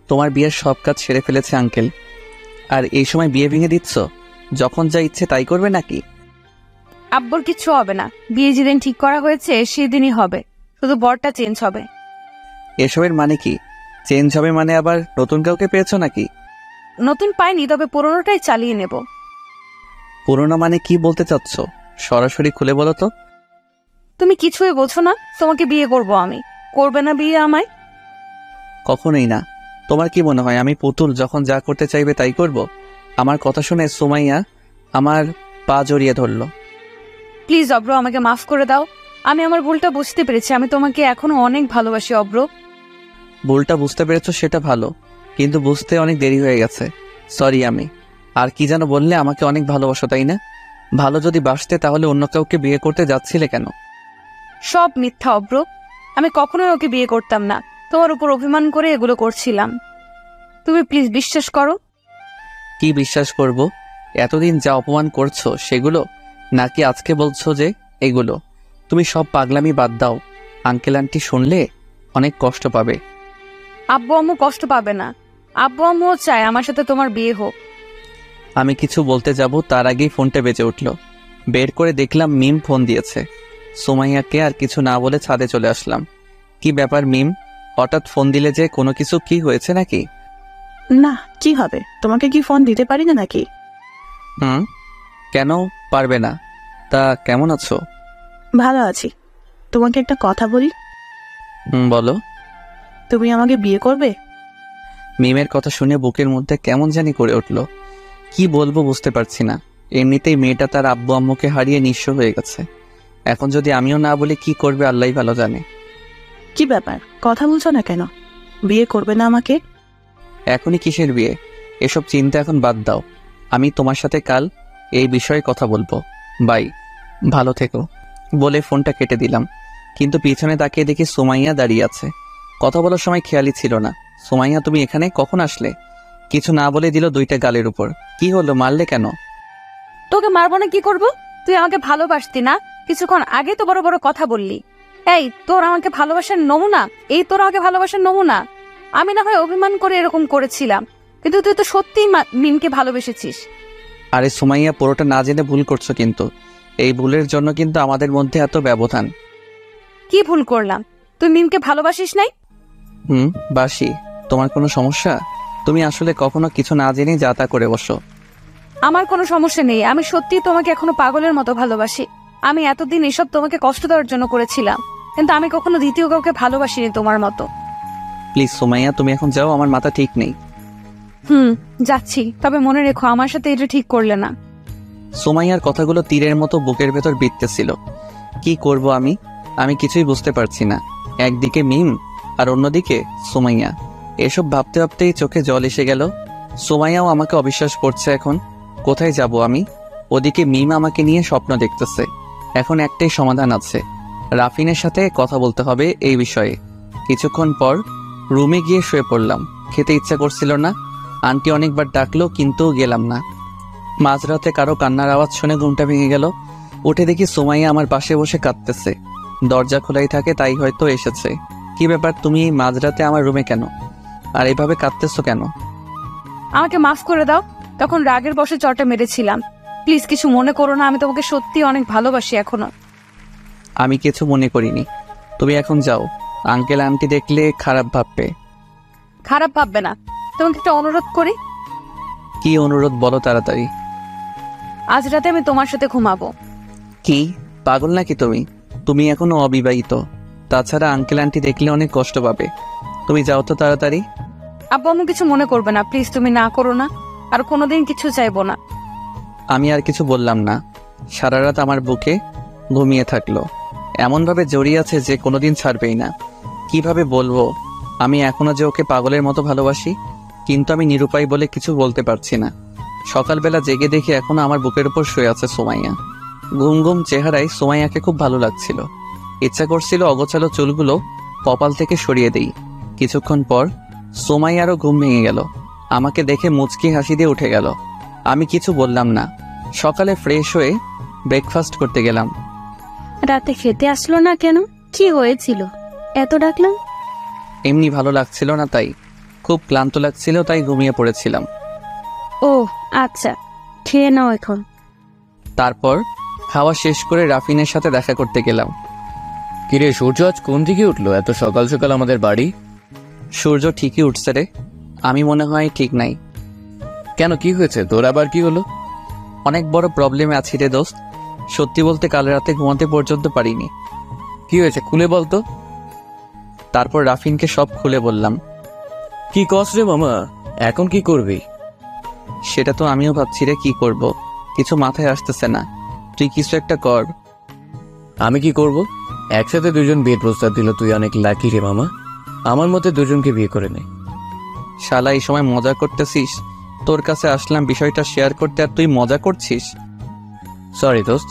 Speaker 2: তোমার বিয়ের সব কাজ সেরে ফেলেছে আঙ্কেল, আর এই সময় বিয়ে ভেঙে দিচ্ছ? যখন যা ইচ্ছে তাই করবে নাকি?
Speaker 1: আব্বুর কিচ্ছু হবে না, বিয়ে যেদিন ঠিক করা হয়েছে সেদিনই হবে, শুধু বরটা চেঞ্জ হবে।
Speaker 2: এসবের মানে কি? চেঞ্জ হবে মানে আবার নতুন কাউকে পেয়েছো নাকি?
Speaker 1: নতুন পাইনি, তবে পুরোনোটাই চালিয়ে নেব।
Speaker 2: পুরোনো মানে কি বলতে চাচ্ছ? সরাসরি খুলে বলো তো।
Speaker 1: তুমি কিছুই বোঝো না, তোমাকে বিয়ে করব আমি। করবে না বিয়ে আমায়?
Speaker 2: কখনোই না। তোমার কি মনে হয় আমি পুতুল, যখন যা করতে চাইবে তাই করব? আমার কথা শুনে সুমাইয়া আমার পা জড়িয়ে ধরল।
Speaker 1: প্লিজ অব্র, আমাকে মাফ করে দাও। আমি আমার ভুলটা বুঝতে পেরেছি, আমি তোমাকে এখনো অনেক ভালোবাসি অব্র।
Speaker 2: ভুলটা বুঝতে পেরেছো সেটা ভালো, কিন্তু বুঝতে অনেক দেরি হয়ে গেছে। সরি। আমি আর কি যেন বললে, আমাকে অনেক ভালোবাসো তাই না? ভালো যদি বাসতে তাহলে অন্য কাউকে বিয়ে করতে যাচ্ছিলে কেন?
Speaker 1: সব মিথ্যা অব্র, আমি কখনোই ওকে বিয়ে করতাম না, তোমার উপর অভিমান করে এগুলো করছিলাম। তুমি প্লিজ বিশ্বাস করো।
Speaker 2: কি বিশ্বাস করব? এতদিন যা অপমান করছো সেগুলো, নাকি আজকে বলছো যে এগুলো? তুমি সব পাগলামি বাদ দাও। আঙ্কেল আন্টি শুনলে অনেক কষ্ট পাবে।
Speaker 1: আব্বু আম্মু কষ্ট পাবে না, আব্বু আম্মুও চায় আমার সাথে তোমার বিয়ে হোক।
Speaker 2: আমি কিছু বলতে যাব তার আগেই ফোনটা বেজে উঠল। বের করে দেখলাম মিম ফোন দিয়েছে। সুমাইয়াকে আর কিছু না বলে ছাদে চলে আসলাম। কি ব্যাপার মিম, হঠাৎ ফোন দিলে যে? কোনো কিছু কি হয়েছে নাকি?
Speaker 10: না, কি হবে, তোমাকে কি ফোন দিতে পারি না নাকি?
Speaker 2: কেন পারবে না? তা কেমন আছো?
Speaker 10: ভালো আছি। তোমাকে একটা কথা বলি।
Speaker 2: বলো।
Speaker 10: তুমি আমাকে বিয়ে করবে?
Speaker 2: মিমের কথা শুনে বুকের মধ্যে কেমন জানি করে উঠল। কি বলবো বুঝতে পারছি না। এমনিতেই মেয়েটা তার আব্বু আম্মুকে হারিয়ে নিঃস্ব হয়ে গেছে, এখন যদি আমিও না বলি কি করবে আল্লাহই ভালো জানে।
Speaker 10: কি ব্যাপার, কথা বলছো না কেন? বিয়ে করবে না আমাকে?
Speaker 2: এখনই কিসের বিয়ে? এসব চিন্তা এখন বাদ দাও। আমি তোমার সাথে কাল এই বিষয়ে কথা বলবো। বাই, ভালো থেকো বলে ফোনটা কেটে দিলাম। কিন্তু পিছনে তাকিয়ে দেখি সুমাইয়া দাঁড়িয়ে আছে। কথা বলার সময় খেয়ালই ছিল না। সুমাইয়া, তুমি এখানে কখন আসলে? কিছু না বলে দিল দুইটা গালের উপর। কি হলো, মারলে কেন?
Speaker 1: তোকে মারবো না, কি করব? তুই আমাকে ভালোবাসতি না? কিছুক্ষণ আগে তো বড় বড় কথা বললি। এই তোর আমাকে ভালোবাসার নমুনা, এই তোর আমাকে ভালোবাসার নমুনা। আমি না হয় অভিমান করে এরকম করেছিলাম, কিন্তু তুই তো সত্যিই মিমকে ভালোবেসেছিস।
Speaker 2: আরে সুমাইয়া, পুরোটা না জেনে ভুল করছো কিন্তু। এই ভুলের জন্য কিন্তু আমাদের মধ্যে এত ব্যবধান।
Speaker 1: কি ভুল করলাম? তুই মিমকে ভালোবাসিস নাই?
Speaker 2: বাসি। তোমার কোনো সমস্যা? তুমি আসলে কখনো কিছু না জেনেই যা তা করে বসো।
Speaker 1: আমার কোনো সমস্যা নেই, আমি সত্যিই তোমাকে এখনো পাগলের মতো ভালোবাসি। আমি এতদিন এসব তোমাকে কষ্ট দেওয়ার জন্য করেছিলাম, কিন্তু আমি কখনো দ্বিতীয় কাউকে ভালোবাসিনি তোমার মতো।
Speaker 2: প্লিজ সুমাইয়া, তুমি এখন যাও, আমার মাথা ঠিক নেই।
Speaker 1: যাচ্ছি, তবে মনে রেখো আমার সাথে এটা ঠিক করলে না।
Speaker 2: সুমাইয়ার কথাগুলো তীরের মতো বুকের ভেতর বিঁধতেছিল। কি করব আমি কিছুই বুঝতে পারছি না। একদিকে মিম আর অন্যদিকে সুমাইয়া। এসব ভাবতে ভাবতেই চোখে জল এসে গেল। সুমাইয়াও আমাকে অবিশ্বাস করছে। এখন কোথায় যাব আমি? ওদিকে মিম আমাকে নিয়ে স্বপ্ন দেখতেছে। এখন একটাই সমাধান আছে, রাফিনের সাথে কথা বলতে হবে এই বিষয়ে। কিছুক্ষণ পর রুমে গিয়ে শুয়ে পড়লাম। খেতে ইচ্ছা করছিল না। আন্টি অনেকবার ডাকলো কিন্তু গেলাম না। মাঝরাতে কারো কান্নার আওয়াজ শুনে ঘুমটা ভেঙে গেল। উঠে দেখি সুমাইয়া আমার পাশে বসে কাঁদতেছে। দরজা খোলাই থাকে, তাই হয়তো এসেছে। কি ব্যাপার, তুমি এই মাঝরাতে আমার রুমে কেন? আর এভাবে কাঁদতেছো কেন?
Speaker 1: আমাকে মাফ করে দাও, তখন রাগের বশে চটা মেরেছিলাম। প্লিজ কিছু মনে করো না, আমি তোমাকে সত্যি অনেক ভালোবাসি এখনো।
Speaker 2: আমি কিছু মনে করিনি, তুমি এখন যাও। আঙ্কেল আন্টি দেখলে খারাপ ভাববে।
Speaker 1: খারাপ ভাববে না। তোমাকে একটা অনুরোধ করি।
Speaker 2: কি অনুরোধ, বলো তাড়াতাড়ি।
Speaker 1: আজ রাতে আমি তোমার সাথে ঘুমাবো।
Speaker 2: কি পাগল নাকি তুমি? তুমি এখনো অবিবাহিত, তাছাড়া আঙ্কেল আন্টি দেখলে অনেক কষ্ট পাবে। তুমি যাও তো তাড়াতাড়ি।
Speaker 1: আব্বু আম্মু কিছু মনে করবে না, প্লিজ তুমি না করো না। আর কোনোদিন কিছু চাইবো না।
Speaker 2: আমি আর কিছু বললাম না। সারা রাত আমার বুকে ঘুমিয়ে থাকলো। এমনভাবে জড়িয়ে আছে যে কোনোদিন ছাড়বেই না। কিভাবে বলবো আমি এখনো যে ওকে পাগলের মতো ভালোবাসি, কিন্তু আমি নিরুপায় বলে কিছু বলতে পারছি না। সকালবেলা জেগে দেখি এখনো আমার বুকের উপর শুয়ে আছে সুমাইয়া। ঘুম ঘুম চেহারায় সুমাইয়াকে খুব ভালো লাগছিল। ইচ্ছা করছিল অগোছালো চুলগুলো কপাল থেকে সরিয়ে দেই। কিছুক্ষণ পর সুমাইয়ারও ঘুম ভেঙে গেল। আমাকে দেখে মুচকি হাসি দিয়ে উঠে গেল। আমি কিছু বললাম না। সকালে ফ্রেশ হয়ে ব্রেকফাস্ট করতে গেলাম।
Speaker 6: রাতে খেতে আসলো না কেন? কি হয়েছিল এত ডাকলাম?
Speaker 2: এমনি ভালো লাগছিল না, তাই। খুব ক্লান্ত লাগছিল, তাই ঘুমিয়ে পড়েছিলাম।
Speaker 6: ও আচ্ছা, খেয়ে নাও এখন।
Speaker 2: তারপর খাওয়া শেষ করে রাফিনের সাথে দেখা করতে গেলাম।
Speaker 7: কিরে সূর্য আজ কোন দিকে উঠলো এত সকাল সকাল আমাদের বাড়ি?
Speaker 2: সূর্য ঠিকই উঠছে রে, আমি মনে হয় ঠিক নাই।
Speaker 7: কেন, কি হয়েছে তোর? আবার কি হলো?
Speaker 2: অনেক বড় প্রবলেমে আছি রে দোস্ত। সত্যি বলতে কাল রাতে ঘুমাতে পর্যন্ত পারিনি।
Speaker 7: কি হয়েছে খুলে বলতো।
Speaker 2: তারপর রাফিনকে সব খুলে বললাম।
Speaker 7: কি কস রে মামা, এখন কি করবি?
Speaker 2: সেটা তো আমিও ভাবছি রে, কি করব কিছু মাথায় আসতেছে না। তুই কিছু একটা কর।
Speaker 7: আমি কি করব? একসাথে দুজন বিয়ের প্রস্তাব দিল, তুই অনেক লাকি রে মামা। আমার মতে দুজনকে বিয়ে করে নে।
Speaker 2: শালা এই সময় মজা করতেছিস? তোর কাছে আসলাম বিষয়টা শেয়ার করতে, আর তুই মজা করছিস।
Speaker 7: সরি দোস্ত,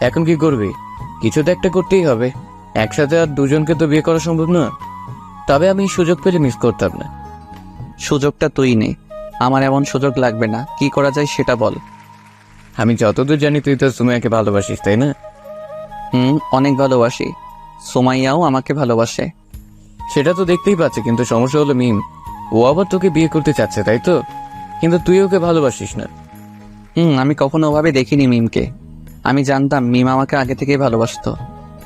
Speaker 7: এখন কি করবি? কিছু তো একটা করতেই হবে। একসাথে আর দুজনকে তো বিয়ে করা সম্ভব না। তবে আমি সুযোগ পেলে মিস করতাম না।
Speaker 2: সুযোগটা তুই নে, আমার এমন সুযোগ লাগবে না। কি করা যায় সেটা বল।
Speaker 7: আমি যতদূর জানি তুই তো সুমাইয়াকে ভালোবাসিস, তাই না?
Speaker 2: অনেক ভালোবাসি। সুমাইয়াও আমাকে ভালোবাসে।
Speaker 7: সেটা তো দেখতেই পাচ্ছি, কিন্তু সমস্যা হলো মিম, ও আবার তোকে বিয়ে করতে চাচ্ছে, তাই তো? কিন্তু তুই ওকে ভালোবাসিস না।
Speaker 2: আমি কখনো ওভাবে দেখিনি মিমকে। আমি জানতাম মিম আমাকে আগে থেকেই ভালোবাসতো,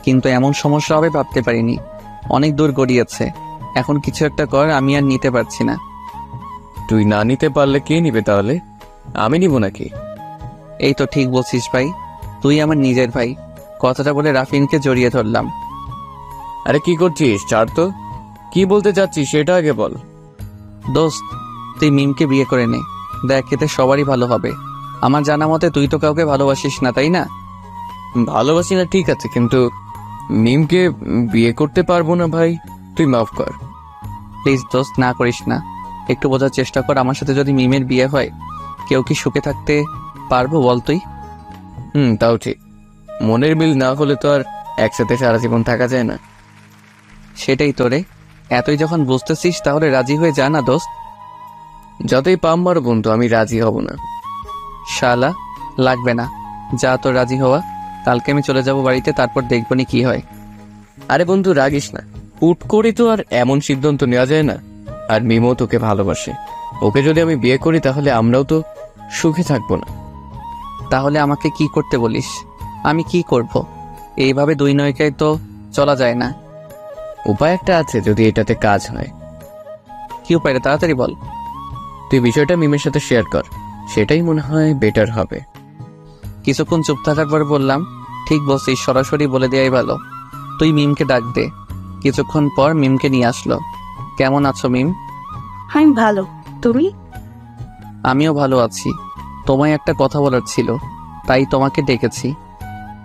Speaker 2: কিন্তু এমন সমস্যা হবে ভাবতে পারিনি। অনেক দূর গড়িয়েছে। এখন কিছু একটা কর, আমি আর নিতে পারছি না।
Speaker 7: তুই না নিতে পারলে কে নিবে তাহলে? আমি নিব নাকি?
Speaker 2: এই তো ঠিক বলছিস ভাই, তুই আমার নিজের ভাই। কথাটা বলে রাফিনকে জড়িয়ে ধরলাম।
Speaker 7: আরে কি করছিস? ছাড় তো, কি বলতে চাচ্ছিস সেটা আগে বল।
Speaker 2: দোস্ত, তুই মিমকে বিয়ে করে নে, দেখ এতে সবারই ভালো হবে। আমার জানা মতে তুই তো কাউকে ভালোবাসিস না, তাই না?
Speaker 7: ভালোবাসি না ঠিক আছে, কিন্তু মিমকে বিয়ে করতে পারবো না ভাই, তুই মাফ কর।
Speaker 2: প্লিজ দোস্ত, না করিস না। একটু বোঝার চেষ্টা কর। আমার সাথে যদি মিমের বিয়ে হয়, কেউ কি সুখে থাকতে পারবো বল তুই?
Speaker 7: তাও ঠিক। মনের মিল না হলে তো আর একসাথে সারা জীবন থাকা যায় না।
Speaker 2: সেটাই তোরে, এতই যখন বুঝতেছিস তাহলে রাজি হয়ে যা না দোস্ত।
Speaker 7: যতই পাম মারো বন্ধু, আমি রাজি হব না।
Speaker 2: শালা, লাগবে না। যা তোর রাজি হওয়া। কালকে আমি চলে যাব বাড়িতে, তারপর দেখবনি কি হয়।
Speaker 7: আরে বন্ধু রাগিস না, হুট করে তো আর এমন সিদ্ধান্ত নেওয়া যায় না। আর মিমও তোকে ভালোবাসে। ওকে যদি আমি বিয়ে করি তাহলে আমরাও তো সুখে থাকবো না।
Speaker 2: তাহলে আমাকে কি করতে বলিস? আমি কি করব? এইভাবে দুই নৌকায় তো চলা যায় না।
Speaker 7: উপায় একটা আছে, যদি এটাতে কাজ হয়।
Speaker 2: কি উপায় রে? তাড়াতাড়ি বল।
Speaker 7: তুই বিষয়টা মিমের সাথে শেয়ার কর, সেটাই মনে হয় বেটার হবে।
Speaker 2: কিছুক্ষণ চুপ থাকার পর বললাম, ঠিক বলছিস, সরাসরি বলে দেয়াই ভালো। তুই মিমকে ডাক দে। কিছুক্ষণ পর মিমকে নিয়ে আসলো। কেমন আছো মিম?
Speaker 10: আমি ভালো, তুমি?
Speaker 2: আমিও ভালো আছি। তোমায় একটা কথা বলার ছিল, তাই তোমাকে ডেকেছি।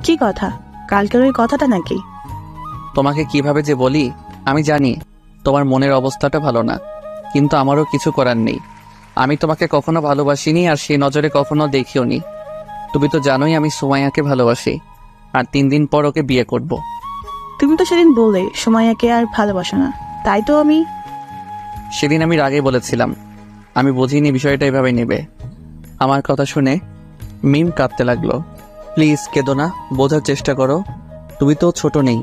Speaker 10: কি কথা? কালকের ওই কথাটা নাকি?
Speaker 2: তোমাকে কিভাবে যে বলি, আমি জানি তোমার মনের অবস্থাটা ভালো না, কিন্তু আমারও কিছু করার নেই। আমি তোমাকে কখনো ভালোবাসিনি, আর সেই নজরে কখনো দেখিও নি। তুমি তো জানোই আমি সুমাইয়াকে ভালোবাসি, আর 3 দিন পর ওকে বিয়ে করব।
Speaker 10: তুমি তো সেদিন বললে সুমাইয়াকে আর ভালোবাসো না, তাই তো আমি
Speaker 2: সেদিন আমি রাগে বলেছিলাম। আমি বুঝিনি বিষয়টা এভাবে নেবে। আমার কথা শুনে মিম কাঁদতে লাগলো। প্লিজ কেঁদো না, বোঝার চেষ্টা করো। তুমি তো ছোট নেই।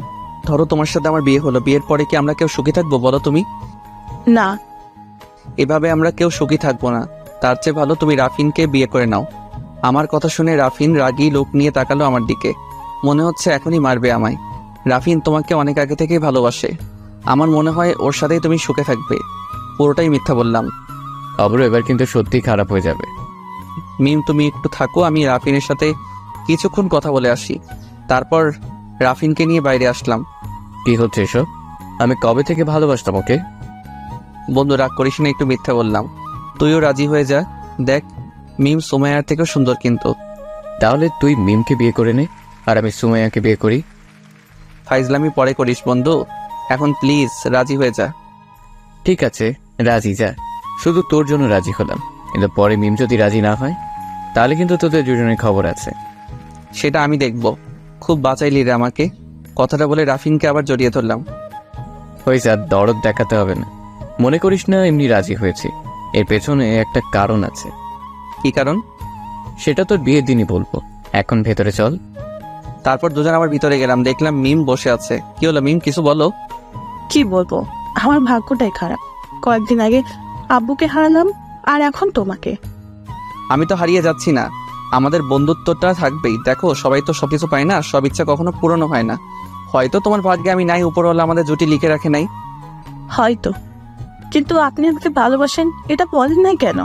Speaker 2: ধরো তোমার সাথে আমার বিয়ে হলো, বিয়ের পরে কি আমরা কেউ সুখী থাকবো বলো তুমি?
Speaker 10: না।
Speaker 2: এভাবে আমরা কেউ সুখী থাকবো না। তার চেয়ে ভালো তুমি রাফিনকে বিয়ে করে নাও। আমার কথা শুনে রাফিন রাগী লোক নিয়ে তাকালো আমার দিকে। মনে হচ্ছে এখনই মারবে আমায়। রাফিন তোমাকে অনেক আগে থেকেই ভালোবাসে। আমার মনে হয় ওর সাথেই তুমি সুখে থাকবে। পুরোটাই মিথ্যা বললাম।
Speaker 7: অব্র, এবার কিন্তু সত্যি খারাপ হয়ে যাবে।
Speaker 2: মিম তুমি একটু থাকো, আমি রাফিনের সাথে কিছুক্ষণ কথা বলে আসি। তারপর রাফিনকে নিয়ে বাইরে আসলাম।
Speaker 7: কি হচ্ছে এসব? আমি কবে থেকে ভালোবাসতাম ওকে।
Speaker 2: বন্ধু রাগ করিস না, একটু মিথ্যা বললাম। তুইও রাজি হয়ে যা। দেখ মিম সুমাইয়ার থেকেও সুন্দর কিন্তু।
Speaker 7: তাহলে তুই মিমকে বিয়ে করে নে, আর আমি সুমাইয়াকে বিয়ে করি।
Speaker 2: ফাইজলামি পরে করিস বন্ধু, এখন প্লিজ রাজি হয়ে যা।
Speaker 7: ঠিক আছে রাজি, যা। শুধু তোর জন্য রাজি হলাম, কিন্তু পরে মিম যদি রাজি না হয় তাহলে কিন্তু তোদের দুজনের খবর আছে।
Speaker 2: সেটা আমি দেখব। খুব বাঁচাইলি রে আমাকে। কথাটা বলে রাফিনকে আবার জড়িয়ে ধরলাম।
Speaker 7: হয়েছে, আর দরদ দেখাতে হবে না। মনে করিস না এমনি রাজি হয়েছি, এর পেছনে একটা কারণ আছে।
Speaker 2: কি কারণ?
Speaker 7: সেটা তোর বিয়ের দিনই বলবো, এখন ভেতরে চল।
Speaker 2: তারপর দুজন আবার ভিতরে গেলাম, দেখলাম মিম বসে আছে। কি হলো মিম, কিছু বলো।
Speaker 10: কি বলবো, আমার ভাগ্যটাই খারাপ। কয়েকদিন আগে আব্বুকে হারালাম, আর এখন তোমাকে।
Speaker 2: আমি তো হারিয়ে যাচ্ছি না, আমাদের বন্ধুত্বটা থাকবেই। দেখো সবাই তো সবকিছু পায় না, সব ইচ্ছা কখনো পূরণ হয় না। হয়তো তোমার ভাগ্যে আমি নাই, উপরওয়ালা আমাদের জুটি লিখে রাখে নাই।
Speaker 10: হয়তো, কিন্তু আপনি আমাকে ভালোবাসেন এটা বলেন না কেন?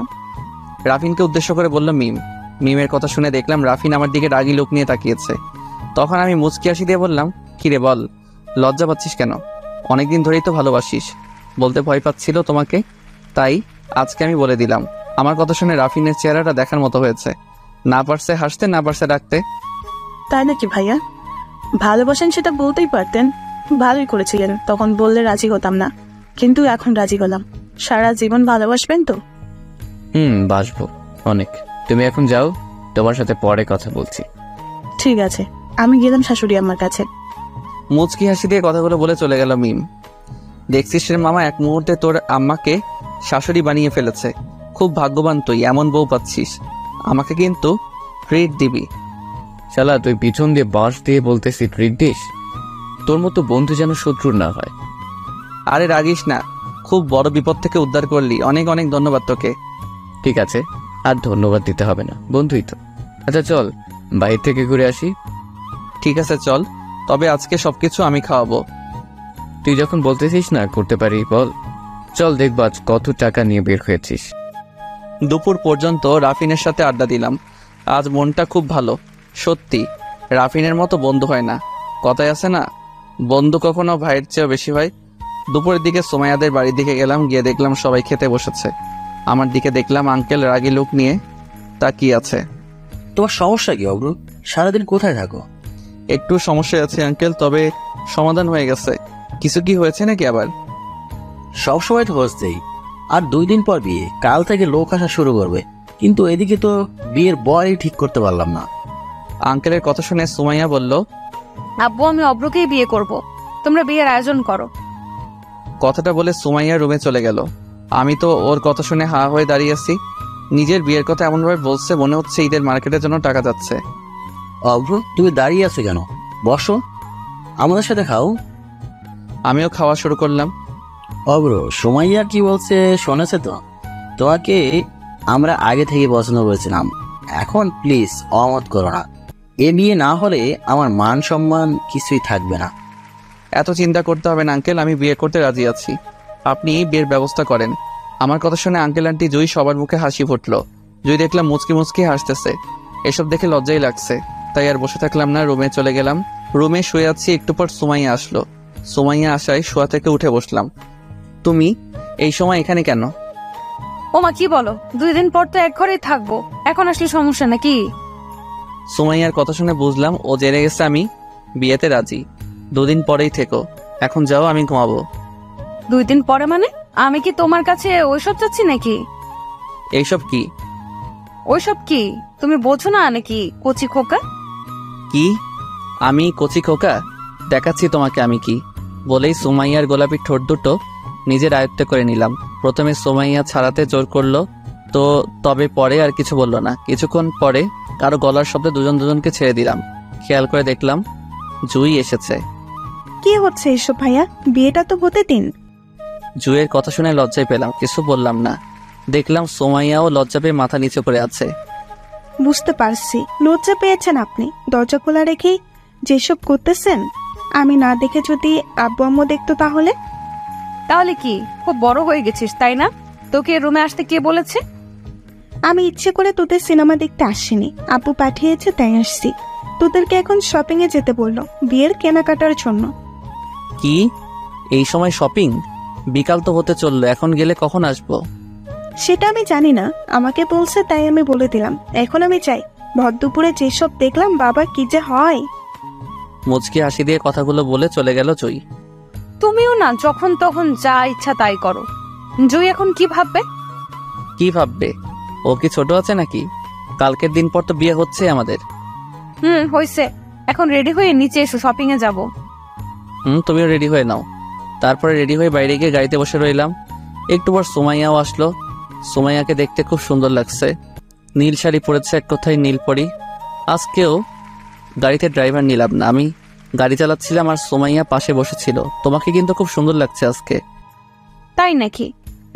Speaker 2: রাফিনকে উদ্দেশ্য করে বলল মিম। মিমের কথা শুনে দেখলাম রাফিন আমার দিকে রাগী লোক নিয়ে তাকিয়েছে। তখন আমি মুচকি হাসি দিয়ে বললাম, কিরে বল, লজ্জা পাচ্ছিস কেন? অনেকদিন ধরেই তো ভালোবাসিস, বলতে ভয় পাচ্ছিল তোমাকে, তাই আজকে আমি বলে দিলাম। আমার কথা শুনে রাফিনের চেহারাটা দেখার মতো হয়েছে, না পারছে হাসতে, না পারছে ডাকতে।
Speaker 10: তাই নাকি ভাইয়া? ভালোবাসেন সেটা বলতেই পারতেন, ভালোই করেছিলেন। তখন বললে রাজি হতাম না, কিন্তু এখন রাজি হলাম। সারা জীবন ভালোবাসবেন তো?
Speaker 7: বাসবো অনেক। তুমি এখন যাও, তোমার সাথে পরে কথা বলছি।
Speaker 10: ঠিক আছে, আমি গেলাম শাশুড়ি আমার কাছে।
Speaker 2: মুচকি হাসি দিয়ে কথাগুলো বলে চলে গেল মিম। দেখছিস রে মামা, এক মুহূর্তে তোর আম্মাকে শাশুড়ি বানিয়ে ফেলেছে। খুব ভাগ্যবান তুই, এমন বউ পাচ্ছিস। আমাকে কিন্তু ট্রিট দিবি।
Speaker 7: শালা তুই পিছন দিয়ে বাঁশ দিয়ে বলতেছি ট্রিট দিস? তোর মতো বন্ধু যেন শত্রুর না হয়।
Speaker 2: আরে রাগিস না, খুব বড় বিপদ থেকে উদ্ধার করলি, অনেক অনেক ধন্যবাদ তোকে।
Speaker 7: ঠিক আছে, আর ধন্যবাদ দিতে হবে না, বন্ধুই তো। আচ্ছা চল বাইরে থেকে ঘুরে আসি।
Speaker 2: ঠিক আছে চল, তবে আজকে সবকিছু আমি খাওয়াবো।
Speaker 7: তুই যখন বলতেছিস না করতে পারি, বল। চল দেখব আজ কত টাকা নিয়ে বের হয়েছিস।
Speaker 2: দুপুর পর্যন্ত রাফিনের সাথে আড্ডা দিলাম। আজ মনটা খুব ভালো। সত্যি রাফিনের মতো বন্ধু হয় না। কথায় আছে না, বন্ধু কখনো ভাইয়ের চেয়েও বেশি হয়। দুপুরের দিকে সোমাইয়াদের বাড়ির দিকে গেলাম, গিয়ে দেখলাম সবাই খেতে বসেছে। আমার দিকে দেখলাম আঙ্কেল রাগী লোক নিয়ে তাকিয়ে আছে।
Speaker 5: তোমার সমস্যা কি অব্রু? সারাদিন কোথায় থাকো?
Speaker 2: একটু সমস্যা আছে আঙ্কেল, তবে সমাধান হয়ে গেছে। কিছু কি হয়েছে নাকি আবার?
Speaker 5: সবসময় তো হচ্ছেই। আর 2 দিন পর বিয়ে, কাল থেকে লোক আসা শুরু করবে, কিন্তু এদিকে তো বিয়ের বয় ঠিক করতে পারলাম না।
Speaker 2: আঙ্কেলের কথা শুনে সুমাইয়া বলল,
Speaker 1: আব্বু আমি অব্রকেই বিয়ে করব, তোমরা বিয়ের আয়োজন করো।
Speaker 2: কথাটা বলে সুমাইয়া রুমে চলে গেল। আমি তো ওর কথা শুনে হা হয়ে দাঁড়িয়ে আছি। নিজের বিয়ের কথা এমনভাবে বলছে, মনে হচ্ছে ঈদের মার্কেটের জন্য টাকা যাচ্ছে।
Speaker 5: অব্রু তুমি দাঁড়িয়ে আছো কেন? বসো, আমাদের সাথে খাও।
Speaker 2: আমিও খাওয়া শুরু করলাম।
Speaker 5: অব্রু, সুমাইয়া কি বলছে শুনেছে তো? তোমাকে আমরা আগে থেকে পছন্দ করেছিলাম, এখন প্লিজ অমত করো না। এ বিয়ে না হলে আমার মান সম্মান কিছুই থাকবে না।
Speaker 2: এত চিন্তা করতে হবে না আঙ্কেল, আমি বিয়ে করতে রাজি আছি। আপনি বিয়ের ব্যবস্থা করেন। আমার কথা শুনে আঙ্কেল আন্টি জুই সবার মুখে হাসি ফুটলো। জুই দেখলাম মুচকি মুচকি হাসতেছে। এসব দেখে লজ্জাই লাগছে, তাই আর বসে থাকলাম না, রুমে চলে গেলাম। রুমে শুয়ে আছি, একটু পর সুমাইয়া আসলো। সুমাইয়া আসায় শোয়া থেকে উঠে বসলাম। তুমি এই সময় এখানে কেন?
Speaker 1: ওমা কি বলো, 2 দিন পর তো এক ঘরেই থাকবো, এখন আসলে সমস্যা নাকি?
Speaker 2: সুমাইয়ার কথা শুনে বুঝলাম ও জেনে গেছে আমি বিয়েতে রাজি। 2 দিন পরেই থেকো, এখন যাও, আমি ঘুমাবো।
Speaker 1: 2 দিন পরে মানে? আমি কি তোমার কাছে ওইসব চাচ্ছি নাকি?
Speaker 2: এইসব কি?
Speaker 1: ওইসব কি তুমি বোঝো না নাকি কচি খোকা?
Speaker 2: কি আমি কচি খোকা? দেখাচ্ছি তোমাকে আমি কি। বলেই সুমাইয়ার গোলাপি ঠোঁট দুটো নিজের আয়ত্তে করে নিলাম। প্রথমে সুমাইয়া ছাড়াতে জোর করলো, তবে পরে আর কিছু বললো না। কিছুক্ষণ পরে কারো গলার শব্দে দুজনকে ছেড়ে দিলাম। খেয়াল করে দেখলাম জুই এসেছে।
Speaker 4: কি হচ্ছে এসব ভাইয়া? বিয়েটা তো হতে দিন।
Speaker 2: জুইয়ের কথা শুনে লজ্জায় পেলাম, কিছু বললাম না। দেখলাম সোমাইয়াও লজ্জা পেয়ে মাথা নিচু করে আছে।
Speaker 4: বুঝতে পারছি লজ্জা পেয়েছেন আপনি, দরজা খোলা রেখেই যেসব করতেছেন। আমি না দেখে যদি আব্বু আম্মু দেখতো তাহলে?
Speaker 1: তাহলে কি খুব বড় হয়ে গেছিস তাই না? তোকে রুমে আসতে কে বলেছে?
Speaker 4: আমি ইচ্ছে করে তোদের সিনেমা দেখতে আসিনি, আব্বু পাঠিয়েছে তাই আসছি। তোদেরকে এখন শপিং এ যেতে বললো বিয়ের কেনাকাটার জন্য।
Speaker 2: কি এই সময় শপিং? বিকাল তো হতে চললো, এখন গেলে কখন আসবো?
Speaker 4: সেটা আমি জানি না, আমাকে বলছে তাই আমি বলে দিলাম। এখন আমি চাই, ভর দুপুরে যেসব দেখলাম বাবা কি যে হয়।
Speaker 2: মুচকি হাসি দিয়ে কথাগুলো বলে চলে গেল জুই।
Speaker 1: তুমিও না যখন তখন যা ইচ্ছা তাই করো। জুই এখন কি ভাববে?
Speaker 2: কি ভাববে? ও কি ছোট আছে নাকি? কালকের দিন পর তো বিয়ে হচ্ছে আমাদের।
Speaker 1: হয়েছে। এখন রেডি হয়ে নিচে এসো, শপিং এ যাবো।
Speaker 2: তুমিও রেডি হয়ে নাও। তারপরে রেডি হয়ে বাইরে গিয়ে গাড়িতে বসে রইলাম। একটু পর সুমাইয়াও আসলো। সুমাইয়াকে দেখতে খুব সুন্দর লাগছে, নীল শাড়ি পরেছে, এক কথায় নীল পরি। আজকেও গাড়িতে ড্রাইভার নিলাম না, আমি গাড়ি চালাচ্ছিলাম আর সুমাইয়া পাশে বসেছিল। তোমাকে কিন্তু খুব সুন্দর লাগছে আজকে।
Speaker 1: তাই নাকি?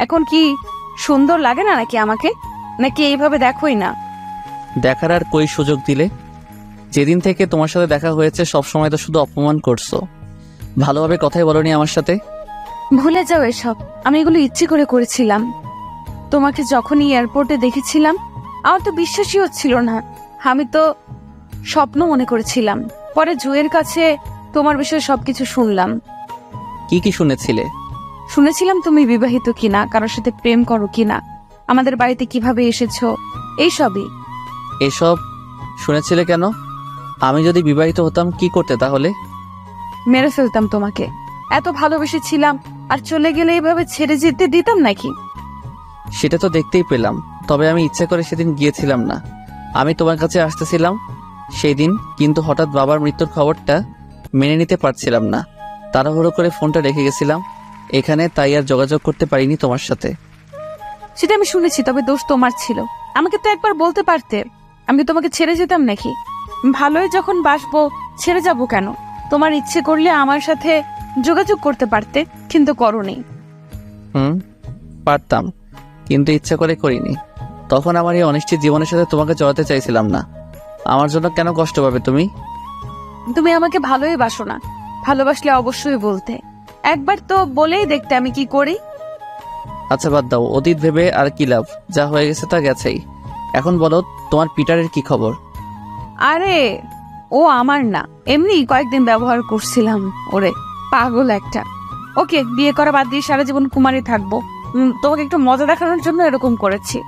Speaker 1: এখন কি সুন্দর লাগে না নাকি আমাকে, নাকি এইভাবে দেখোই না?
Speaker 2: দেখার আর কই সুযোগ দিলে? যেদিন থেকে তোমার সাথে দেখা হয়েছে সব সময় তো শুধু অপমান করছো, ভালোভাবে কথাই বলনি আমার সাথে।
Speaker 1: ভুলে যাও এসব, আমি এগুলো ইচ্ছে করে করেছিলাম। তোমাকে যখনই এয়ারপোর্টে দেখেছিলাম আমার তো বিশ্বাসই হচ্ছিল না, আমি তো স্বপ্ন মনে করেছিলাম। পরে জুয়ের কাছে তোমার বিষয়ে সবকিছু শুনলাম।
Speaker 2: কি কি শুনেছিলে?
Speaker 1: শুনেছিলাম তুমি বিবাহিত কিনা, কারোর সাথে প্রেম করো কিনা, আমাদের বাড়িতে কিভাবে এসেছো, এইসবই।
Speaker 2: এসব শুনেছিলে কেন? আমি যদি বিবাহিত হতাম কি করতে তাহলে?
Speaker 1: মেরে ফেলতাম তোমাকে। এত ভালোবেসেছিলাম আর চলে গেলে এইভাবে ছেড়ে যেতে দিতাম নাকি?
Speaker 2: সেটা তো দেখতেই পেলাম, তবে আমি ইচ্ছা করে সেদিন গিয়েছিলাম না। আমি তোমার কাছে আসতেছিলাম সেই দিন, কিন্তু হঠাৎ বাবার মৃত্যুর খবরটা মেনে নিতে পারছিলাম না। তাড়াহুড়ো করে ফোনটা রেখে গেছিলাম এখানে, তাই আর যোগাযোগ করতে পারিনি তোমার সাথে।
Speaker 1: সেটা আমি শুনেছি, তবে দোষ তোমার ছিল। আমাকে তো একবার বলতে পারতে, আমি তোমাকে ছেড়ে যেতাম নাকি? ভালোই যখন বাসবো ছেড়ে যাব কেন? তোমার ইচ্ছে করলে আমার সাথে যোগাযোগ করতে পারতে, কিন্তু করোনি।
Speaker 2: পারতাম, কিন্তু ইচ্ছা করে করিনি। তখন আমার এই অনিশ্চিত জীবনের সাথে তোমাকে জড়াতে চাইছিলাম না। আমার জন্য কেন কষ্ট পাবে তুমি?
Speaker 1: তুমি আমাকে ভালোই বাসো না, ভালোবাসলে অবশ্যই বলতে। একবার তো বলেই দেখতে আমি কি করি।
Speaker 2: আচ্ছা বাদ দাও, অতীত ভেবে আর কি লাভ, যা হয়ে গেছে তা গেছেই। এখন বলো তোমার পিটারের কি খবর?
Speaker 1: আরে ও আমার না, এমনি কয়েকদিন ব্যবহার করছিলাম ওরে, পাগল একটা। ওকে বিয়ে করা বাদ দিয়ে সারা জীবন কুমারী থাকবো, তোমাকে একটু মজা দেখানোর জন্য এরকম করেছি।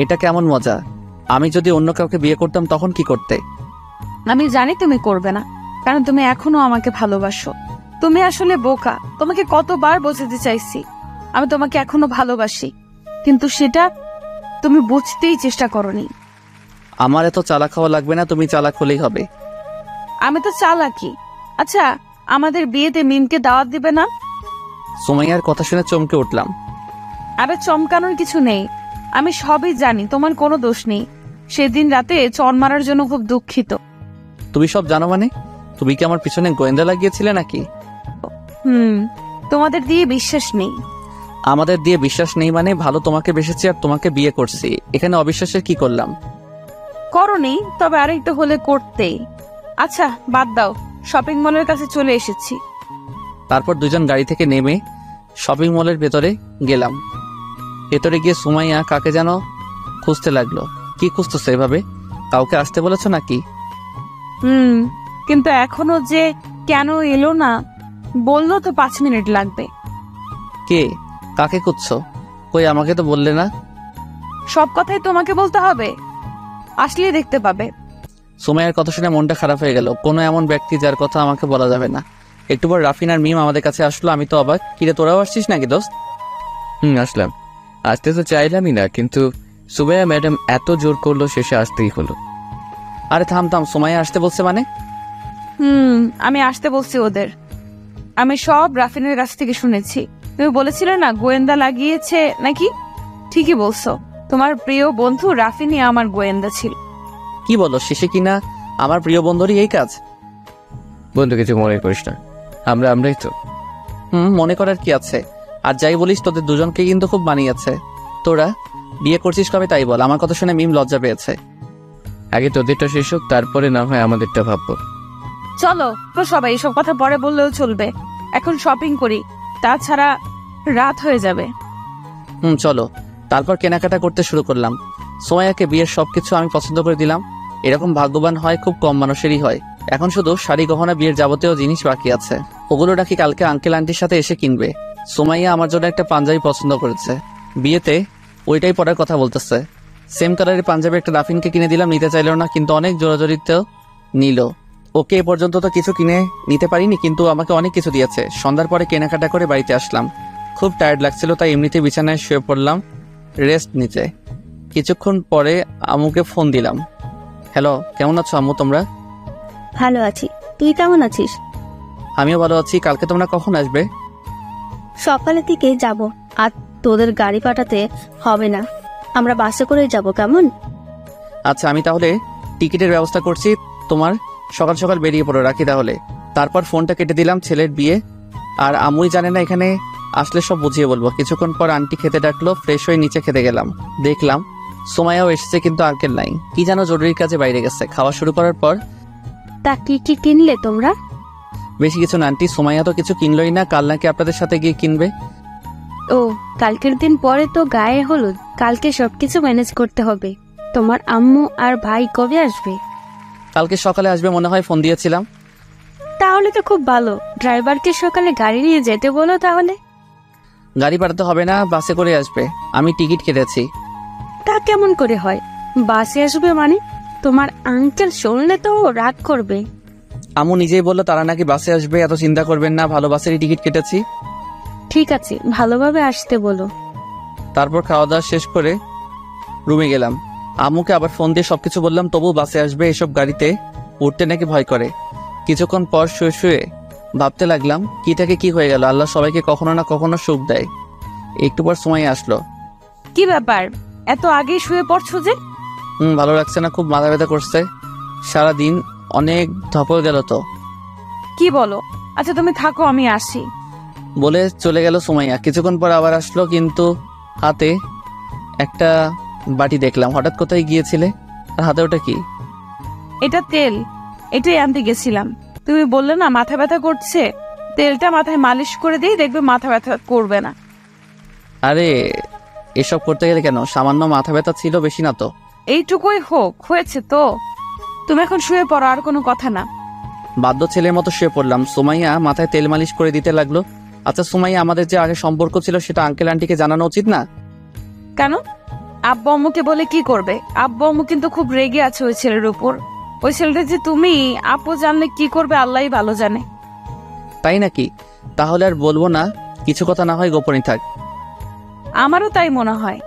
Speaker 2: এটা কেমন মজা? আমি যদি অন্য কাউকে বিয়ে করতাম তখন কি করতে?
Speaker 1: আমি জানি তুমি করবে না, কারণ তুমি এখনো আমাকে ভালোবাসো। তুমি আসলে বোকা, তোমাকে কতবার বোঝাতে চাইছি আমি তোমাকে এখনো ভালোবাসি, কিন্তু সেটা তুমি বুঝতেই চেষ্টা করনি।
Speaker 2: আমার এত চালাক হওয়া লাগবে না, তুমি চালাক হলেই হবে।
Speaker 1: আমি তো চালাকি। আচ্ছা আমাদের বিয়েতে মিমকে দাওয়াত দিবে না?
Speaker 2: সুমাইয়ার কথা শুনে চমকে উঠলাম।
Speaker 1: আরে চমকানোর কিছু নেই, আমি সবই জানি, তোমার কোনো দোষ নেই। সেদিন রাতে চড় মারার জন্য খুব দুঃখিত।
Speaker 2: তুমি সব জানো মানে? তুমি কি আমার পিছনে গোয়েন্দা লাগিয়েছিলে নাকি?
Speaker 1: তোমাদের দিয়ে বিশ্বাস নেই।
Speaker 2: আমাদের দিয়ে বিশ্বাস নেই মানে? ভালো তোমাকে বেসেছি আর তোমাকে বিয়ে করছি, এখানে অবিশ্বাসের কি করলাম?
Speaker 1: করনি, তবে আরেকটু হলে করতেই। আচ্ছা বাদ দাও, শপিং মলের কাছে চলে এসেছি।
Speaker 2: তারপর দুজন গাড়ি থেকে নেমে শপিং মলের ভেতরে গেলাম। ভেতরে গিয়ে সুমাইয়া কাকে যেন খুঁজতে লাগলো। কি খুঁজতেছে এভাবে? কাউকে আসতে বলেছ নাকি?
Speaker 1: কিন্তু এখনো যে কেন এলো না বললো তো 5 মিনিট লাগবে।
Speaker 2: কে? কাকে খুঁজছো? কই আমাকে তো বললে না।
Speaker 1: সব কথাই তোমাকে বলতে হবে? আসলে দেখতে পাবে।
Speaker 2: সুমাইয়ার কথা শুনে মনটা খারাপ হয়ে গেল। কোনো এমন ব্যক্তি যার কথা আমাকে বলা যাবে না। একটু পর রাফিন আর মিম আমাদের কাছে আসলো। আমি তো অবাক। কিরে তোরাও আসছিস নাকি দোস্ত?
Speaker 7: আসলাম। আসতে তো চাইলামই না, কিন্তু সুমাইয়া ম্যাডাম এত জোর করলো, শেষে আসতেই হলো।
Speaker 2: আরে থাম, সুমাইয়া আসতে বলছে মানে?
Speaker 1: আমি আসতে বলছি ওদের। আমি সব রাফিনের কাছ থেকে শুনেছি। তুমি বলেছিলে না গোয়েন্দা লাগিয়েছে নাকি? ঠিকই বলছো, তোমার প্রিয় বন্ধু রাফিনই আমার গোয়েন্দা ছিল।
Speaker 2: কি বলো? শেষে কিনা আমার প্রিয় বন্ধুরই এই কাজ?
Speaker 7: বন্ধু কিছু মনে করিস না, আমরাই তো।
Speaker 2: মনে করার কি আছে? আর যাই বলিস তোদের দুজনকে কিন্তু খুব মানিয়েছে। তোরা বিয়ে করছিস কবে তাই বল। আমার কথা শুনে মিম লজ্জা পেয়েছে।
Speaker 7: আগে তোদেরটা শেষ হোক, তারপরে না হয় আমাদেরটা ভাববো।
Speaker 1: চলো তো সবাই, এসব কথা পরে বললেও চলবে। এখন শপিং করি, তাছাড়া রাত হয়ে যাবে।
Speaker 2: চলো। তারপর কেনাকাটা করতে শুরু করলাম। সুমাইয়াকে বিয়ের সবকিছু আমি পছন্দ করে দিলাম। এরকম ভাগ্যবান হয় খুব কম মানুষেরই হয়। এখন শুধু শাড়ি গহনা বিয়ের যাবতীয় জিনিস বাকি আছে, ওগুলো নাকি কালকে আঙ্কেল আন্টির সাথে এসে কিনবে। সুমাইয়া আমার জন্য একটা পাঞ্জাবি পছন্দ করেছে, বিয়েতে ওইটাই পরার কথা বলতেছে। সেম কালারের পাঞ্জাবি একটা রাফিনকে কিনে দিলাম, নিতে চাইলেও না, কিন্তু অনেক জোরাজোরিতেও নিল। ওকে এ পর্যন্ত তো কিছু কিনে নিতে পারিনি, কিন্তু আমাকে অনেক কিছু দিয়েছে। সন্ধ্যার পরে কেনাকাটা করে বাড়িতে আসলাম। খুব টায়ার্ড লাগছিল, তাই এমনিতে বিছানায় শুয়ে পড়লাম রেস্ট নিতে। কিছুক্ষণ পরে আম্মুকে ফোন দিলাম। হ্যালো, কেমন আছো আম্মু তোমরা?
Speaker 6: ভালো আছি, তুই কেমন আছিস?
Speaker 2: আমিও ভালো আছি। কালকে তোমরা কখন আসবে?
Speaker 6: সকালের দিকে যাব। আর তোদের গাড়ি পাঠাতে হবে না, আমরা বাসে করে যাব, কেমন?
Speaker 2: আচ্ছা, আমি তাহলে টিকিটের ব্যবস্থা করছি। তোমার সকাল সকাল বেরিয়ে পড়ো, রাখি তাহলে। তারপর ফোনটা কেটে দিলাম। ছেলের বিয়ে আর আম্মুই জানে না, এখানে আসলে সব বুঝিয়ে বলবো। কিছুক্ষণ পর আন্টি খেতে ডাকলো, ফ্রেশ হয়ে নিচে খেতে গেলাম। দেখলাম সোমাইয়াও এসেছে, কিন্তু আঙ্কেল নাই, কি যেন জরুরি কাজে বাইরে গেছে। খাওয়া শুরু করার পর,
Speaker 6: তা কি কি কিনলে তোমরা?
Speaker 2: বেশি কিছু না আন্টি, সোমাইয়া তো কিছু কিনলই না, কাল নাকি আপনাদের সাথে গিয়ে কিনবে।
Speaker 6: ও, কালকের দিন পরে তো গায়ে হলুদ, কালকে সবকিছু ম্যানেজ করতে হবে। তোমার আম্মু আর ভাই কবে আসবে?
Speaker 2: কালকে সকালে আসবে মনে হয়, ফোন দিয়েছিলাম।
Speaker 6: তাহলে তো খুব ভালো, ড্রাইভারকে সকালে গাড়ি নিয়ে যেতে বলো তাহলে।
Speaker 2: গাড়ি পাঠাতে হবে না, বাসে করে আসবে, আমি টিকিট কেটেছি।
Speaker 6: তা কেমন করে হয়? বাসে আসবে মানে? তোমার আঙ্কেল শুনলে তো রাগ করবে।
Speaker 2: আম্মু নিজেই বললো তারা নাকি বাসে আসবে, এত চিন্তা করবেন না, ভালো বাসেরই টিকিট কেটেছি।
Speaker 6: ঠিক আছে, ভালোভাবে আসতে বলো।
Speaker 2: তারপর খাওয়া দাওয়া শেষ করে রুমে গেলাম। আম্মুকে আবার ফোন দিয়ে সবকিছু বললাম, তবু বাসে আসবে, এসব গাড়িতে উঠতে নাকি ভয় করে। কিছুক্ষণ পর শুয়ে শুয়ে ভাবতে লাগলাম, কিটাকে কি হয়ে গেল, আল্লাহ সবাইকে কখনো না কখনো সুখ দেয়। একটু পর সময় আসলো।
Speaker 1: কি ব্যাপার, এত আগেই শুয়ে পড়ছো যে?
Speaker 2: ভালো লাগছে না, খুব মাথা ব্যথা করছে, সারাদিন অনেক ধকল গেল তো।
Speaker 1: কি বলো? আচ্ছা তুমি থাকো, আমি আসি।
Speaker 2: বলে চলে গেল সুমাইয়া। কিছুক্ষণ পর আবার আসলো, কিন্তু হাতে একটা বাটি দেখলাম। হঠাৎ কোথায় গিয়েছিলে? আর হাতে ওটা কি?
Speaker 1: এটা তেল, এটাই আনতে গেছিলাম। তুমি বললে না মাথা ব্যথা করছে, তেলটা মাথায় মালিশ করে দিই, দেখবে মাথা ব্যথা করবে না।
Speaker 2: আরে এসব করতে গেলে কেন, সামান্য মাথা ব্যথা ছিল, বেশি না তো।
Speaker 1: এইটুকুই হোক, হয়েছে তো। তুমি এখন শুয়ে পড়ো, আর কোনো কথা না।
Speaker 2: বাধ্য ছেলের মতো শুয়ে পড়লাম। সুমাইয়া মাথায় তেল মালিশ করে দিতে লাগলো। আচ্ছা সুমাইয়া, আমাদের যে আগে সম্পর্ক ছিল সেটা আঙ্কেল আন্টিকে জানানো উচিত না?
Speaker 1: কেন? আব্বু আম্মুকে বলে কি করবে? আব্বু আম্মু কিন্তু খুব রেগে আছে ওই ছেলের উপর। ওই ছেলেটা যে তুমি, আপু জানলে কি করবে আল্লাহই ভালো জানে।
Speaker 2: তাই নাকি? তাহলে আর বলবো না, কিছু কথা না হয় গোপনই থাক।
Speaker 1: আমারও তাই মনে হয়।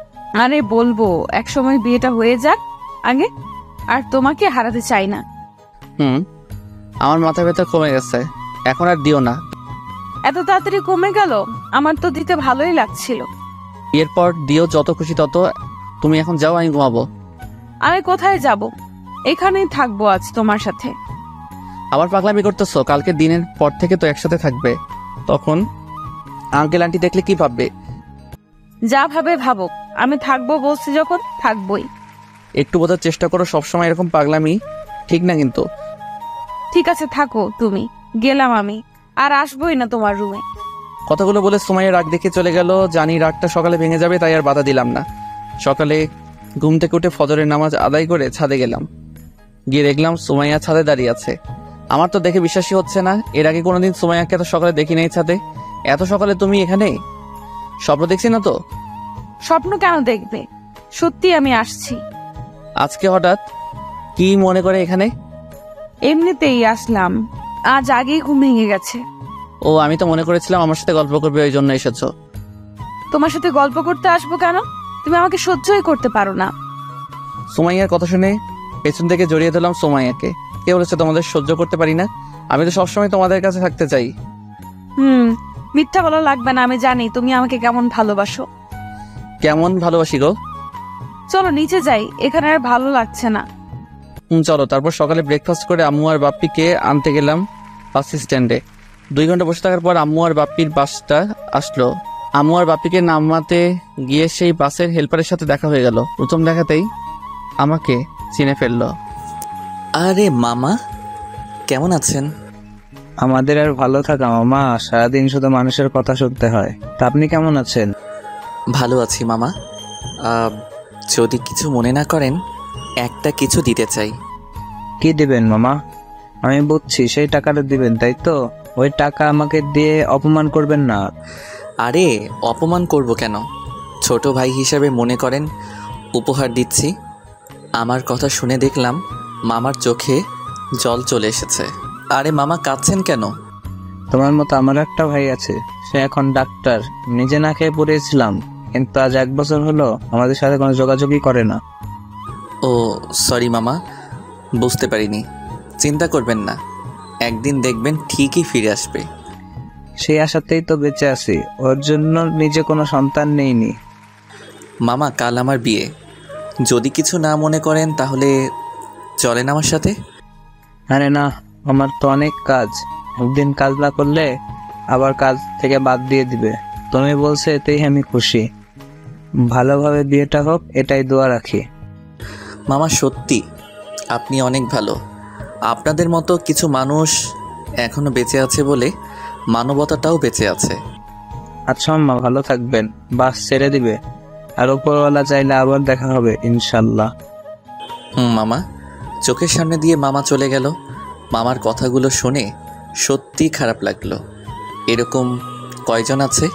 Speaker 1: আরে বলবো, একসময় বিয়েটা হয়ে যাক আগে, আর তোমাকে হারাতে চাই না।
Speaker 2: আমার মাথা ব্যথা কমে গেছে, এখন আর দিও না।
Speaker 1: এত তাড়াতাড়ি কমে গেল? আমার তো দিতে ভালোই লাগছিল।
Speaker 2: এরপর দিও, যত খুশি তত। তুমি এখন যাও, আমি ঘুমাবো।
Speaker 1: আমি কোথায় যাব? এখানেই থাকবো আজ তোমার সাথে।
Speaker 2: আবার পাগলামি করতেছো? কালকে দিনের পর থেকে তো একসাথে থাকবে, তখন আঙ্কেল আন্টি দেখলে কি ভাববে?
Speaker 1: যা ভাবে ভাবুক, আমি থাকবো বলছি যখন থাকবোই।
Speaker 2: একটু বোঝার চেষ্টা করো, সবসময় এরকম পাগলামি ঠিক না কিন্তু।
Speaker 1: ঠিক আছে থাকো তুমি, গেলাম আমি, আর আসবোই না তোমার রুমে।
Speaker 2: কথাগুলো বলে সুমাইয়া রাগ দেখে চলে গেল। জানি রাগটা সকালে ভেঙে যাবে, তাই আর বাধা দিলাম না। সকালে ঘুম থেকে উঠে ফজরের নামাজ আদায় করে ছাদে গেলাম। গিয়ে দেখলাম সুমাইয়া ছাদে দাঁড়িয়ে আছে। আমার তো দেখে বিশ্বাসই হচ্ছে না, এর আগে কোনোদিন সুমাইয়াকে এত সকালে দেখি নাই ছাদে। এত সকালে তুমি এখানে? স্বপ্ন দেখছি না তো?
Speaker 1: স্বপ্ন কেন দেখবে, সত্যি আমি আসছি।
Speaker 2: আজকে হঠাৎ কি মনে করে এখানে?
Speaker 1: এমনিতেই আসলাম, আজ আগেই ঘুম ভেঙে গেছে।
Speaker 2: ও, আমি তো মনে করেছিলাম আমার সাথে গল্প করবে, ওই জন্য এসেছো।
Speaker 1: তোমার সাথে গল্প করতে আসবো কেন? তুমি আমাকে সহ্যই করতে পারো না।
Speaker 2: সুমাইয়ার কথা শুনে পেছন থেকে জড়িয়ে দিলাম সুমাইয়াকে। কে বলেছে তোমাদের সহ্য করতে পারি না? আমি তো সবসময় তোমাদের কাছে থাকতে চাই।
Speaker 1: মিথ্যা বলা লাগবে না, আমি জানি তুমি আমাকে কেমন ভালোবাসো।
Speaker 2: কেমন ভালোবাসি গো?
Speaker 1: চলো নিচে যাই, এখানে আর ভালো লাগছে না।
Speaker 2: চলো। তারপর সকালে ব্রেকফাস্ট করে আম্মু আর বাপ্পিকে আনতে গেলাম বাস স্ট্যান্ডে। 2 ঘন্টা বসে থাকার পর আম্মু আর বাপ্পির বাসটা আসলো। আম্মু আর বাপ্পিকে নামাতে গিয়ে সেই বাসের হেল্পারের সাথে দেখা হয়ে গেল। প্রথম দেখাতেই আমাকে চিনে ফেললো।
Speaker 11: আরে মামা, কেমন আছেন?
Speaker 8: আমাদের আর ভালো থাকা মামা, সারাদিন শুধু মানুষের কথা শুনতে হয়। তা আপনি কেমন আছেন?
Speaker 11: ভালো আছি মামা। যদি কিছু মনে না করেন, একটা কিছু দিতে চাই।
Speaker 8: কি দিবেন মামা? আমি বুঝছি, সেই টাকাটা দিবেন তাই তো? ওই টাকা আমাকে দিয়ে অপমান করবেন না।
Speaker 11: আরে অপমান করব কেন? ছোট ভাই হিসাবে মনে করেন উপহার দিচ্ছি। আমার কথা শুনে দেখলাম মামার চোখে জল চলে এসেছে। আরে মামা কাঁদছেন কেন?
Speaker 8: তোমার মতো আমার একটা ভাই আছে, সে এখন ডাক্তার। নিজে না খেয়ে পড়েছিলাম, কিন্তু আজ 1 বছর হলো আমাদের সাথে কোনো যোগাযোগই করে না।
Speaker 11: ও সরি মামা, বুঝতে পারিনি। চিন্তা করবেন না, একদিন দেখবেন ঠিকই ফিরে আসবে।
Speaker 8: সেই আশাতেই তো বেঁচে আছি। ওর জন্য নিজে কোনো সন্তান নেইনি।
Speaker 11: মামা, কাল আমার বিয়ে। যদি কিছু না মনে করেন তাহলে চলেন আমার সাথে।
Speaker 8: আরে না, আমার তো অনেক কাজ। একদিন কাজ না করলে আবার কাজ থেকে বাদ দিয়ে দিবে। তুমি বলছো এতেই আমি খুশি। ভালোভাবে বিয়েটা হোক এটাই দোয়া রাখি।
Speaker 11: মামা সত্যি আপনি অনেক ভালো। আপনাদের মতো কিছু মানুষ এখনো বেঁচে আছে বলে মানবতাটাও বেঁচে আছে।
Speaker 8: আচ্ছা আম্মা, ভালো থাকবেন। বাস ছেড়ে দিবে, আর উপরওয়ালা চাইলে আবার দেখা হবে ইনশাল্লাহ।
Speaker 11: মামা। চোখের সামনে দিয়ে মামা চলে গেল। মামার কথাগুলো শুনে সত্যি খারাপ লাগলো। এরকম কয়জন আছে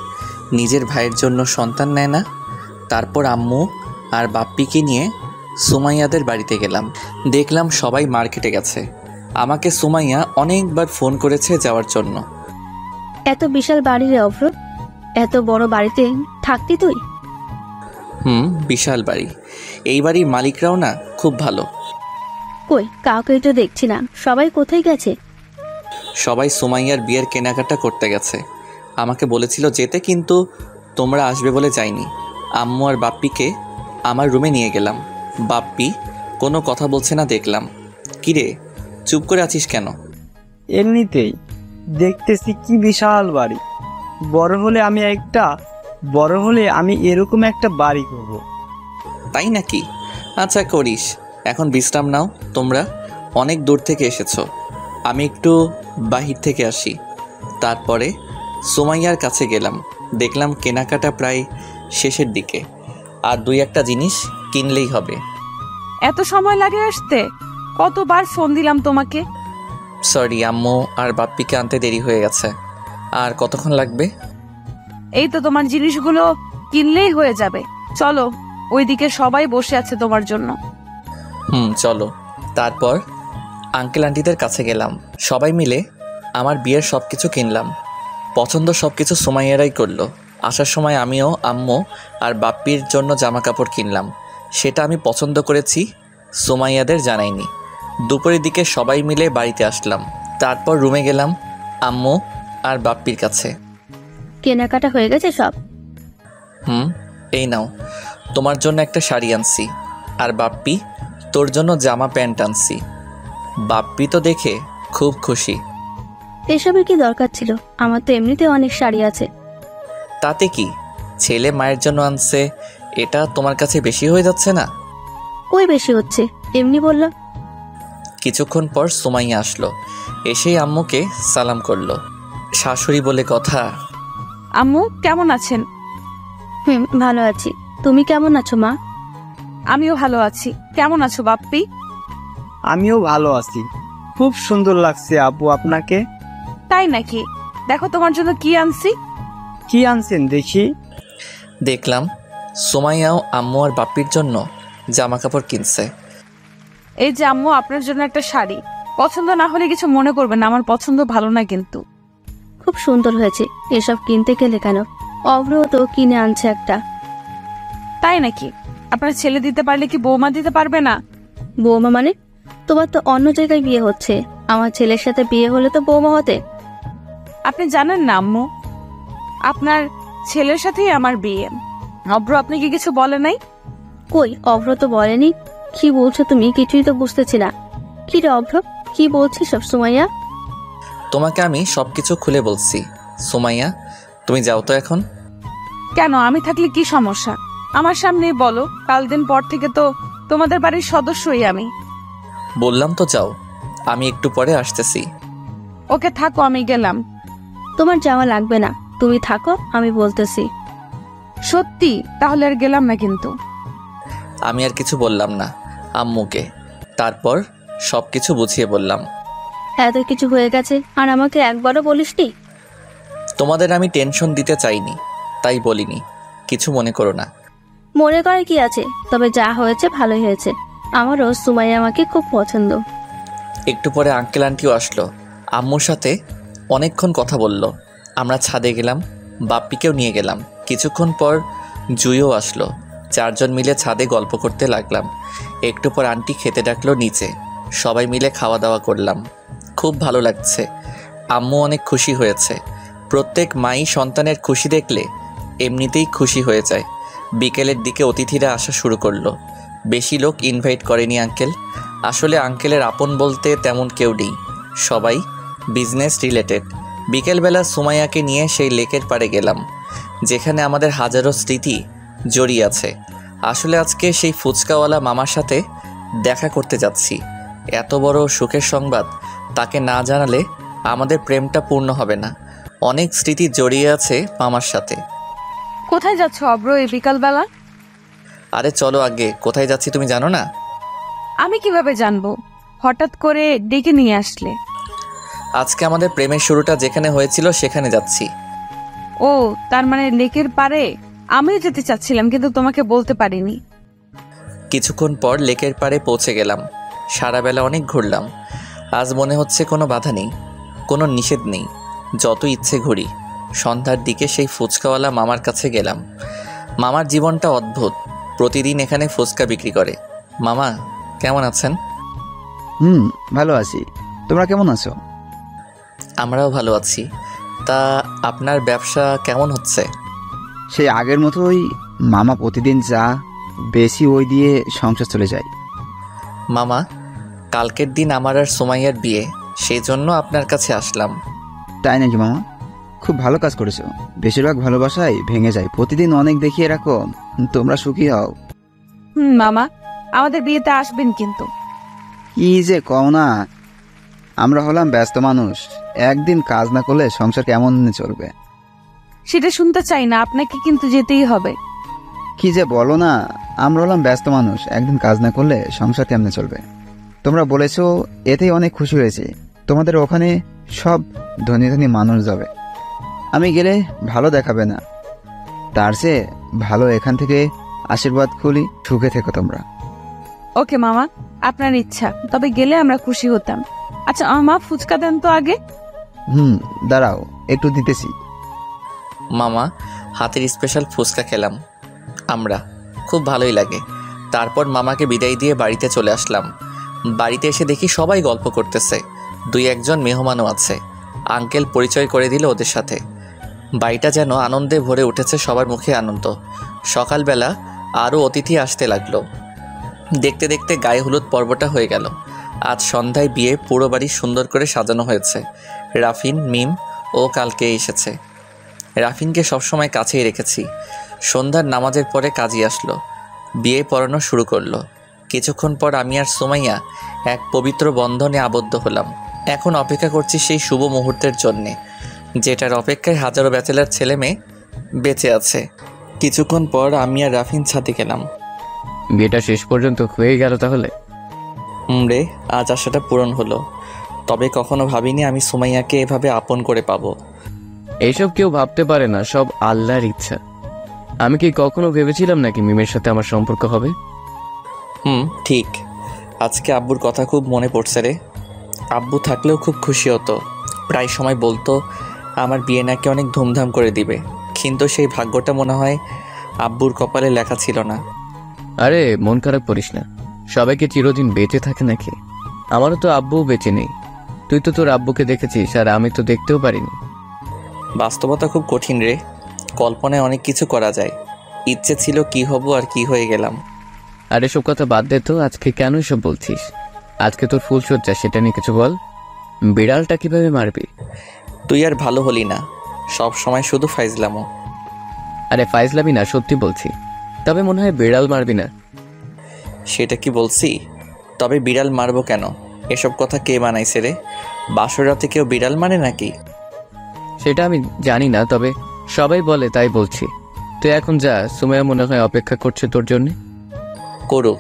Speaker 11: নিজের ভাইয়ের জন্য সন্তান নেয় না? তারপর আম্মু আর বাপ্পিকে নিয়ে সুমাইয়াদের বাড়িতে গেলাম। দেখলাম সবাই মার্কেটে গেছে। আমাকে সুমাইয়া অনেকবার ফোন করেছে যাওয়ার জন্য।
Speaker 6: এত বিশাল বাড়ি রে অভ্র, এত বড় বাড়িতে থাকতি তুই?
Speaker 11: বিশাল বাড়ি। এই বাড়ির মালিকরাও না খুব ভালো।
Speaker 6: কই কাউকেই তো দেখছি না, সবাই কোথায় গেছে?
Speaker 11: সবাই সুমাইয়ার বিয়ের কেনাকাটা করতে গেছে। আমাকে বলেছিল যেতে, কিন্তু তোমরা আসবে বলে যাইনি। আম্মু আর বাপ্পিকে আমার রুমে নিয়ে গেলাম। বাপ্পি কোনো কথা বলছে না দেখলাম। কিরে, চুপ করে আছিস কেন?
Speaker 12: এমনিতেই দেখতেছি কি বিশাল বাড়ি। বড় হলে আমি এরকম একটা বাড়ি করব।
Speaker 11: তাই নাকি? আচ্ছা করিস। এখন বিশ্রাম নাও। তোমরা অনেক দূর থেকে এসেছো, আমি একটু বাহির থেকে আসি। তারপরে সুমাইয়ার কাছে গেলাম। দেখলাম কেনাকাটা প্রায় শেষের দিকে, আর 2-1টা জিনিস কিনলেই হবে।
Speaker 1: এত সময় লাগে আসতে? কতবার ফোন দিলাম তোমাকে।
Speaker 11: সরি, আম্মু আর বাপ্পিকে আনতে দেরি হয়ে গেছে। আর কতক্ষণ লাগবে?
Speaker 1: এই তো তোমার জিনিসগুলো কিনলেই হয়ে যাবে। চলো, ওইদিকে সবাই বসে আছে তোমার জন্য।
Speaker 11: চলো। তারপর আঙ্কেল আন্টিদের কাছে গেলাম। সবাই মিলে আমার বিয়ের সব কিছু কিনলাম। পছন্দ সব কিছু সুমাইয়ারাই করলো। আসার সময় আমিও আম্মু আর বাপ্পির জন্য জামা কাপড় কিনলাম। সেটা আমি পছন্দ করেছি, সুমাইয়াদের জানাইনি। দুপুরের দিকে সবাই মিলে বাড়িতে আসলাম। তারপর রুমে গেলাম আম্মু আর বাপ্পির কাছে।
Speaker 6: কেনাকাটা হয়ে গেছে সব?
Speaker 11: এই নাও, তোমার জন্য একটা শাড়ি আনছি, আর বাপ্পি তোর জন্য জামা প্যান্ট আনছি। বাপ্পি তো দেখে খুব খুশি।
Speaker 6: এসবের কি দরকার ছিল? আমার তো এমনিতে অনেক শাড়ি আছে।
Speaker 11: তাতে কি, ছেলে মায়ের জন্য আনছে, এটা তোমার কাছে বেশি হয়ে যাচ্ছে না?
Speaker 6: কই বেশি হচ্ছে, এমনি বললাম।
Speaker 11: কিছুক্ষণ পর সুমাইয়া আসলো। এসেই আম্মুকে সালাম করলো। শাশুড়ি বলে কথা।
Speaker 1: আম্মু কেমন আছেন?
Speaker 6: ভালো আছি। তুমি কেমন আছো মা?
Speaker 1: আমিও ভালো আছি। কেমন আছো বাপ্পি?
Speaker 12: আমিও ভালো আছি। খুব সুন্দর লাগছে আপু আপনাকে।
Speaker 1: তাই নাকি? দেখো তোমার জন্য কি আনছি।
Speaker 12: কি আনছেন দেখি?
Speaker 11: দেখলাম সুমাইয়াও আম্মু আর বাপ্পির জন্য জামা কাপড় কিনছে।
Speaker 1: এই যে আম্মু, আপনার জন্য একটা শাড়ি। পছন্দ না হলে কিছু মনে করবেন না, আমার পছন্দ ভালো না কিন্তু।
Speaker 6: খুব সুন্দর হয়েছে। এসব কিনতে গেলে কেন? অভ্র তো কিনে আনছে একটা।
Speaker 1: তাই নাকি? আপনার ছেলে দিতে পারলে কি বৌমা দিতে পারবে না?
Speaker 6: বৌমা মানে? তোমার তো অন্য জায়গায় বিয়ে হচ্ছে। আমার ছেলের সাথে বিয়ে হলে তো বৌমা হতে।
Speaker 1: আপনি জানেন না আম্মু, আপনার ছেলের সাথেই আমার বিয়ে। অভ্র আপনাকে কিছু বলে নাই?
Speaker 6: কই, অভ্র তো বলেনি। কি বলছো তুমি? কিছুই তো বুঝতেছি না। কি রে অভ্র, কি বলছিস সব? সুমাইয়া,
Speaker 11: তোমাকে আমি সবকিছু খুলে বলছি। সুমাইয়া, তুমি যাও তো এখন।
Speaker 1: কেন? আমি থাকলে কি সমস্যা? আমার সামনেই বলো। কাল দিন পর থেকে তো তোমাদের বাড়ির সদস্যই আমি।
Speaker 11: বললাম তো যাও, আমি একটু পরে আসতেছি।
Speaker 1: ওকে থাকো, আমি গেলাম।
Speaker 6: তোমার যাওয়া লাগবে না, তুমি থাকো, আমি বলতেছি।
Speaker 1: সত্যি? তাহলে আর গেলাম না কিন্তু।
Speaker 11: আমি আর কিছু বললাম না আম্মুকে। তারপর সবকিছু বুঝিয়ে বললাম।
Speaker 6: এত কিছু হয়ে গেছে আর আমাকে একবারও বলিসনি?
Speaker 11: তোমাদের আমি টেনশন দিতে চাইনি, তাই বলিনি। কিছু মনে করো না।
Speaker 6: মনে করে কি আছে? তবে যা হয়েছে ভালোই হয়েছে। আমারও সুমাইয়া আমাকে খুব পছন্দ।
Speaker 11: একটু পরে আঙ্কেল আন্টিও আসলো। আম্মুর সাথে অনেকক্ষণ কথা বলল। আমরা ছাদে গেলাম, বাপ্পিকেও নিয়ে গেলাম। কিছুক্ষণ পর জুইও আসলো। 4 জন মিলে ছাদে গল্প করতে লাগলাম। একটু পর আন্টি খেতে ডাকলো নিচে। সবাই মিলে খাওয়া দাওয়া করলাম। খুব ভালো লাগছে। আম্মু অনেক খুশি হয়েছে। প্রত্যেক মাই সন্তানের খুশি দেখলে এমনিতেই খুশি হয়ে যায়। বিকেলের দিকে অতিথিরা আসা শুরু করলো। বেশি লোক ইনভাইট করেনি আঙ্কেল। আসলে আঙ্কেলের আপন বলতে তেমন কেউ নেই, সবাই বিজনেস রিলেটেড। বিকেলবেলা সুমাইয়াকে নিয়ে সেই লেকের পাড়ে গেলাম, যেখানে আমাদের হাজারো স্মৃতি জড়িয়ে আছে। আসলে আজকে সেই ফুচকাওয়ালা মামার সাথে দেখা করতে যাচ্ছি। এত বড় সুখের সংবাদ তাকে না জানালে আমাদের প্রেমটা পূর্ণ হবে না। অনেক স্মৃতি জড়িয়ে আছে মামার সাথে।
Speaker 1: কোথায় যাচ্ছ অব্র এই বিকালবেলা?
Speaker 11: আরে চলো আগে, কোথায় যাচ্ছি তুমি জানো না?
Speaker 1: আমি কিভাবে জানবো? হঠাৎ করে ডেকে নিয়ে আসলে।
Speaker 11: আজকে আমাদের প্রেমের শুরুটা যেখানে হয়েছিল সেখানে যাচ্ছি।
Speaker 1: ও, তার মানে লেকের পাড়ে? আমিও যেতে চাচ্ছিলাম কিন্তু তোমাকে বলতে পারিনি।
Speaker 11: কিছুক্ষণ পর লেকের পাড়ে পৌঁছে গেলাম। সারা বেলা অনেক ঘুরলাম। আজ মনে হচ্ছে কোনো বাধা নেই, কোনো নিষেধ নেই, যত ইচ্ছে ঘুরি। সন্ধ্যার দিকে সেই ফুচকাওয়ালা মামার কাছে গেলাম। মামার জীবনটা অদ্ভুত। প্রতিদিন এখানে ফুচকা বিক্রি করে। মামা কেমন আছেন?
Speaker 3: ভালো আছি। তোমরা কেমন আছো?
Speaker 11: আমরাও ভালো আছি। তা আপনার ব্যবসা কেমন হচ্ছে?
Speaker 3: সেই আগের মতোই মামা, প্রতিদিন যা বেশি ওই দিয়ে সংসার চলে যায়।
Speaker 11: মামা, কালকের দিন আমার আর সুমাইয়ার বিয়ে, সেই জন্য আপনার কাছে আসলাম।
Speaker 3: তাই নাকি মামা? খুব ভালো কাজ করেছো। বেশিরভাগ ভালোবাসাই ভেঙে যায়। প্রতিদিন অনেক দেখিয়ে রাখো, তোমরা সুখী হও।
Speaker 1: মামা, আমাদের বিয়েতে আসবেন কিন্তু।
Speaker 3: কি যে কও না, আমরা হলাম ব্যস্ত মানুষ। একদিন কাজ না করলে সংসার কেমন চলবে?
Speaker 1: সেটা শুনতে চাই না, আপনাকে কিন্তু যেতেই হবে।
Speaker 3: কি যে বলো না, আমরা হলাম ব্যস্ত মানুষ। একদিন কাজ না করলে সংসার কেমনে চলবে? তোমরা বলেছো, এতেই অনেক খুশি হয়েছি। তোমাদের ওখানে সব ধনী ধনী মানুষ যাবে। আমি গেলে ভালো দেখাবে না, তার চেয়ে ভালো এখান থেকে আশীর্বাদ খুলি। সুখে থেকো তোমরা।
Speaker 1: ওকে মামা, আপনার ইচ্ছা, তবে গেলে আমরা খুশি হতাম। আচ্ছা মামা, ফুচকা দেন তো আগে।
Speaker 3: দাঁড়াও, একটু দিতেছি।
Speaker 11: মামা হাতের স্পেশাল ফুচকা খেলাম আমরা, খুব ভালোই লাগে। তারপর মামাকে বিদায় দিয়ে বাড়িতে চলে আসলাম। বাড়িতে এসে দেখি সবাই গল্প করতেছে। 2-1 জন মেহমানও আছে। আঙ্কেল পরিচয় করে দিল ওদের সাথে। বাড়িটা যেন আনন্দে ভরে উঠেছে, সবার মুখে আনন্দ। সকালবেলা আরও অতিথি আসতে লাগলো। দেখতে দেখতে গায়ে হলুদ পর্বটা হয়ে গেল। আজ সন্ধ্যায় বিয়ে। পুরো বাড়ি সুন্দর করে সাজানো হয়েছে। রাফিন, মিম ও কালকে এসেছে। রাফিনকে সবসময় কাছেই রেখেছি। সন্ধ্যার নামাজের পরে কাজী আসলো, বিয়ে পড়ানো শুরু করলো। কিছুক্ষণ পর আমি আর সুমাইয়া এক পবিত্র বন্ধনে আবদ্ধ হলাম। এখন অপেক্ষা করছি সেই শুভ মুহূর্তের জন্যে, যেটার অপেক্ষায় হাজারো ব্যাচেলার ছেলে মেয়ে বেঁচে আছে। কিছুক্ষণ পর আমি আর রাফিন ছাদে গেলাম।
Speaker 7: বিয়েটা শেষ পর্যন্ত হয়ে গেল তাহলে?
Speaker 11: রে, আজ আশাটা পূরণ হলো। তবে কখনো ভাবিনি আমি সুমাইয়াকে এভাবে আপন করে পাবো।
Speaker 7: এইসব কেউ ভাবতে পারে না, সব আল্লাহর ইচ্ছা। আমি কি কখনো ভেবেছিলাম নাকি মিমের সাথে আমার সম্পর্ক হবে?
Speaker 11: ঠিক। আজকে আব্বুর কথা খুব মনে পড়ছে রে। আব্বু থাকলেও খুব খুশি হতো। প্রায় সময় বলতো আমার বিয়ে নাকি অনেক ধুমধাম করে দিবে, কিন্তু সেই ভাগ্যটা মনে হয় আব্বুর কপালে লেখা ছিল না।
Speaker 7: আরে মন খারাপ করিস না, সবাইকে চিরদিন বেঁচে থাকে নাকি? আমারও তো আব্বুও বেঁচে নেই। তুই তো তোর আব্বুকে দেখেছিস, আর আমি তো দেখতেও পারিনি।
Speaker 11: বাস্তবতা খুব কঠিন রে। কল্পনায় অনেক কিছু করা যায়। ইচ্ছে ছিল কি হব আর কি হয়ে গেলাম।
Speaker 7: আর এসব কথা বাদ দে তো, আজকে কেন এসব বলছিস? আজকে তোর ফুলসজ্জা, সেটা নিয়ে কিছু বল। বিড়ালটা কিভাবে মারবি?
Speaker 11: তুই আর ভালো হলি না, সব সময় শুধু ফাইজলামো।
Speaker 7: আরে ফাইজলামি না, সত্যি বলছি। তবে মনে হয় বিড়াল মারবি না।
Speaker 11: সেটা কি বলছি? তবে বিড়াল মারবো কেন? এসব কথা কে বানাইছে রে? বাসর রাতে কেউ বিড়াল মানে নাকি?
Speaker 7: সেটা আমি জানি না, তবে সবাই বলে তাই বলছি। তুই এখন যা, সুমাইয়া মনে হয় অপেক্ষা করছে তোর জন্য।
Speaker 11: করুক,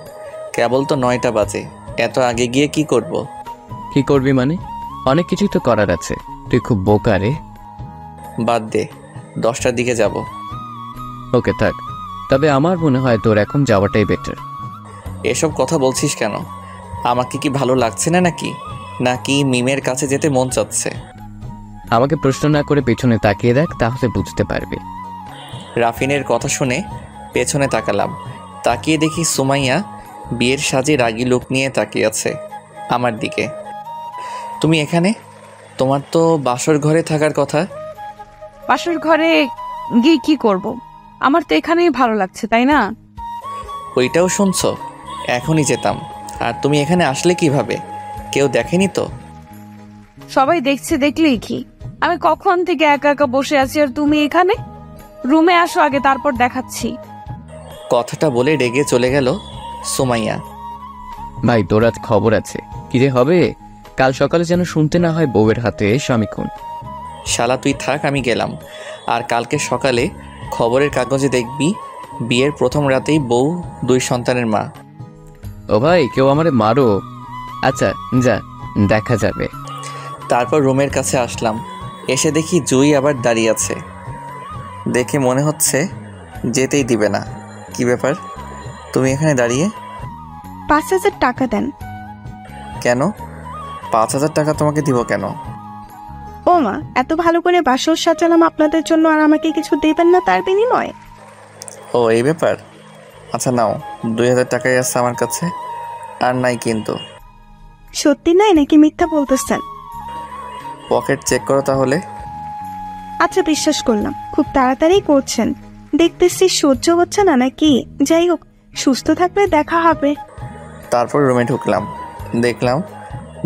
Speaker 11: কেবল তো 9টা বাজে। এত আগে গিয়ে কি করব?
Speaker 7: কি করবি মানে? অনেক কিছুই তো করার আছে। তুই খুব বোকা রে।
Speaker 11: বাদ দে, 10টার দিকে যাব।
Speaker 7: ওকে থাক, তবে আমার মনে হয় তোর এখন যাওয়াটাই বেটার।
Speaker 11: এসব কথা বলছিস কেন? আমাকে কি ভালো লাগছে না নাকি? নাকি মিমের কাছে যেতে মন চাচ্ছে?
Speaker 7: আমাকে প্রশ্ন না করে পেছনে তাকিয়ে দেখ, তাহলে বুঝতে পারবি।
Speaker 11: রাফিনের কথা শুনে পেছনে তাকালাম। তাকিয়ে দেখি সুমাইয়া বিয়ের সাজে রাগী লোক নিয়ে তাকিয়ে আছে আমার দিকে। তুমি এখানে? তোমার তো বাসর ঘরে থাকার কথা।
Speaker 1: বাসর ঘরে গিয়ে কি করব? আমার তো এখানেই ভালো লাগছে, তাই না?
Speaker 11: ওইটাও শুনছো? এখনই যেতাম। আর তুমি এখানে আসলে কিভাবে? কেউ দেখেনি তো?
Speaker 1: সবাই দেখছে, দেখলেই কি? আমি কখন থেকে একা একা বসে আছি আর তুমি এখানে? রুমে আসো আগে, তারপর দেখাচ্ছি।
Speaker 11: কথাটা বলে রেগে চলে গেল সুমাইয়া।
Speaker 7: ভাই তোর আজ খবর আছে। কি যে হবে, কাল সকালে যেন শুনতে না হয় বউয়ের হাতে স্বামী খুন।
Speaker 11: শালা তুই থাক, আমি গেলাম। আর কালকে সকালে খবরের কাগজে দেখবি বিয়ের প্রথম রাতেই বউ 2 সন্তানের মা।
Speaker 7: ও ভাই, কেউ আমারে মারো। আচ্ছা যা, দেখা যাবে।
Speaker 11: তারপর রুমের কাছে আসলাম। এসে দেখি জুই আবার দাঁড়িয়ে আছে। দেখে মনে হচ্ছে যেতেই দিবে না। কি ব্যাপার, তুমি এখানে দাঁড়িয়ে?
Speaker 4: 5,000 টাকা দেন।
Speaker 11: কেন? 5,000 টাকা তোমাকে দিব কেন?
Speaker 4: ও মা, এত ভালো করে বাসর সাজালাম আপনাদের জন্য, আর আমাকে কিছু দেবেন না তার বিনিময়ে?
Speaker 11: ও এই ব্যাপার। আচ্ছা নাও, 2,000 টাকাই আছে আমার কাছে, আর নাই কিন্তু।
Speaker 4: সত্যি নাই নাকি মিথ্যা বলতেছেন?
Speaker 11: পকেট চেক করো তাহলে।
Speaker 4: আচ্ছা, বিশ্বাস করলাম। খুব তাড়াতাড়ি করছেন দেখতেছি, সহ্য হচ্ছে না নাকি? যাই হোক, সুস্থ থাকলে দেখা হবে।
Speaker 11: তারপর রুমে ঢুকলাম। দেখলাম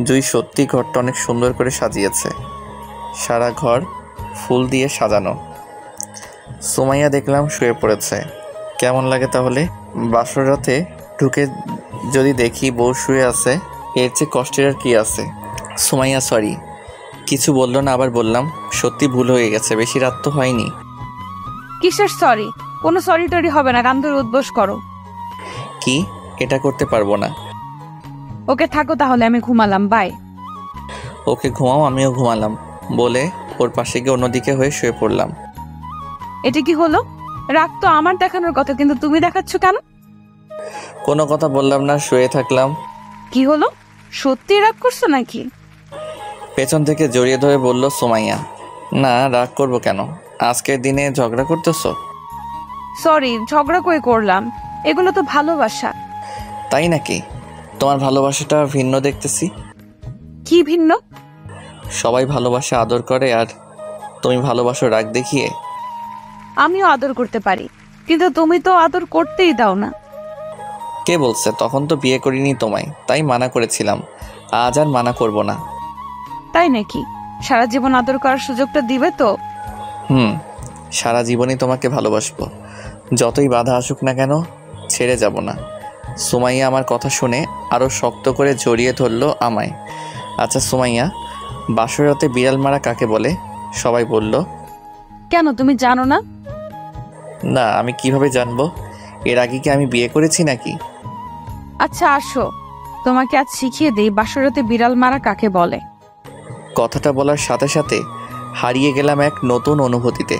Speaker 11: জুই সত্যি ঘরটা অনেক সুন্দর করে সাজিয়েছে। সারা ঘর ফুল দিয়ে সাজানো। সুমাইয়া দেখলাম শুয়ে পড়েছে। কেমন লাগে তাহলে? বাসর রাতে ঢুকে যদি দেখি বউ শুয়ে আছে, এর চেয়ে কষ্টের আর কি আছে? সুমাইয়া সরি। কিছু বললো না, আবার বললাম সত্যি ভুল হয়ে গেছে, বেশি রাত তো হয়নি।
Speaker 1: কিসের সরি? কোনো সরি টরি হবে না, কান ধরে উদ্বোস করো।
Speaker 11: কি? এটা করতে পারবো না।
Speaker 1: ওকে থাকো তাহলে, আমি ঘুমালাম, বাই।
Speaker 11: ওকে ঘুমাও, আমিও ঘুমালাম বলে ওর পাশে গিয়ে অন্যদিকে হয়ে শুয়ে পড়লাম।
Speaker 1: এটা কি হলো? রাগ তো আমার দেখানোর কথা, কিন্তু তুমি দেখাচ্ছ কেন?
Speaker 11: কোনো কথা বললাম না, শুয়ে থাকলাম।
Speaker 1: কি হলো, সত্যি রাগ করছো নাকি?
Speaker 11: পেছন থেকে জড়িয়ে ধরে বলল সুমাইয়া। না, রাগ করবো কেন? আজকের দিনে ঝগড়া করতেছো?
Speaker 1: সরি, ঝগড়া করে করলাম, এগুলো তো ভালোবাসা।
Speaker 11: তাই নাকি? তোমার ভালোবাসাটা ভিন্ন দেখতেছি।
Speaker 1: কি ভিন্ন?
Speaker 11: সবাই ভালোবাসা আদর করে, আর তুমি ভালোবাসো রাগ দেখিয়ে।
Speaker 1: আমিও আদর করতে পারি, কিন্তু তুমি তো আদর করতেই দাও না।
Speaker 11: কে বলছে? তখন তো বিয়ে করিনি তোমায়, তাই মানা করেছিলাম। আজ আর মানা করব না।
Speaker 1: তাই নাকি? সারা জীবন আদর করার সুযোগটা দিবে তো?
Speaker 11: সারা জীবনই তোমাকে ভালোবাসবো, যতই বাধা আসুক না কেন, ছেড়ে যাব না। সুমাইয়া আমার কথা শুনে আরও শক্ত করে জড়িয়ে ধরলো আমায়। আচ্ছা সুমাইয়া, বাসরাতে বিড়াল মারা কাকে বলে? সবাই বলল।
Speaker 1: কেন, তুমি জানো না?
Speaker 11: না, আমি কিভাবে জানবো? এর আগে কি আমি বিয়ে করেছি নাকি?
Speaker 1: আচ্ছা আসো, তোমাকে আজ শিখিয়ে দেই বাসরাতে বিড়াল মারা কাকে বলে।
Speaker 11: কথাটা বলার সাথে সাথে হারিয়ে গেলাম এক নতুন অনুভূতিতে।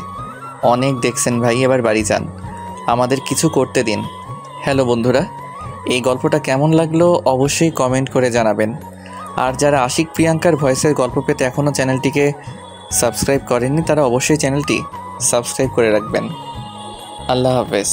Speaker 11: অনেক দেখছেন ভাই, এবার বাড়ি যান, আমাদের কিছু করতে দিন। হ্যালো বন্ধুরা, এই গল্পটা কেমন লাগলো অবশ্যই কমেন্ট করে জানাবেন। আর যারা আশিক প্রিয়াঙ্কার ভয়েসের গল্প পেতে এখনও চ্যানেলটিকে সাবস্ক্রাইব করেননি, তারা অবশ্যই চ্যানেলটি সাবস্ক্রাইব করে রাখবেন। আল্লাহ হাফেজ।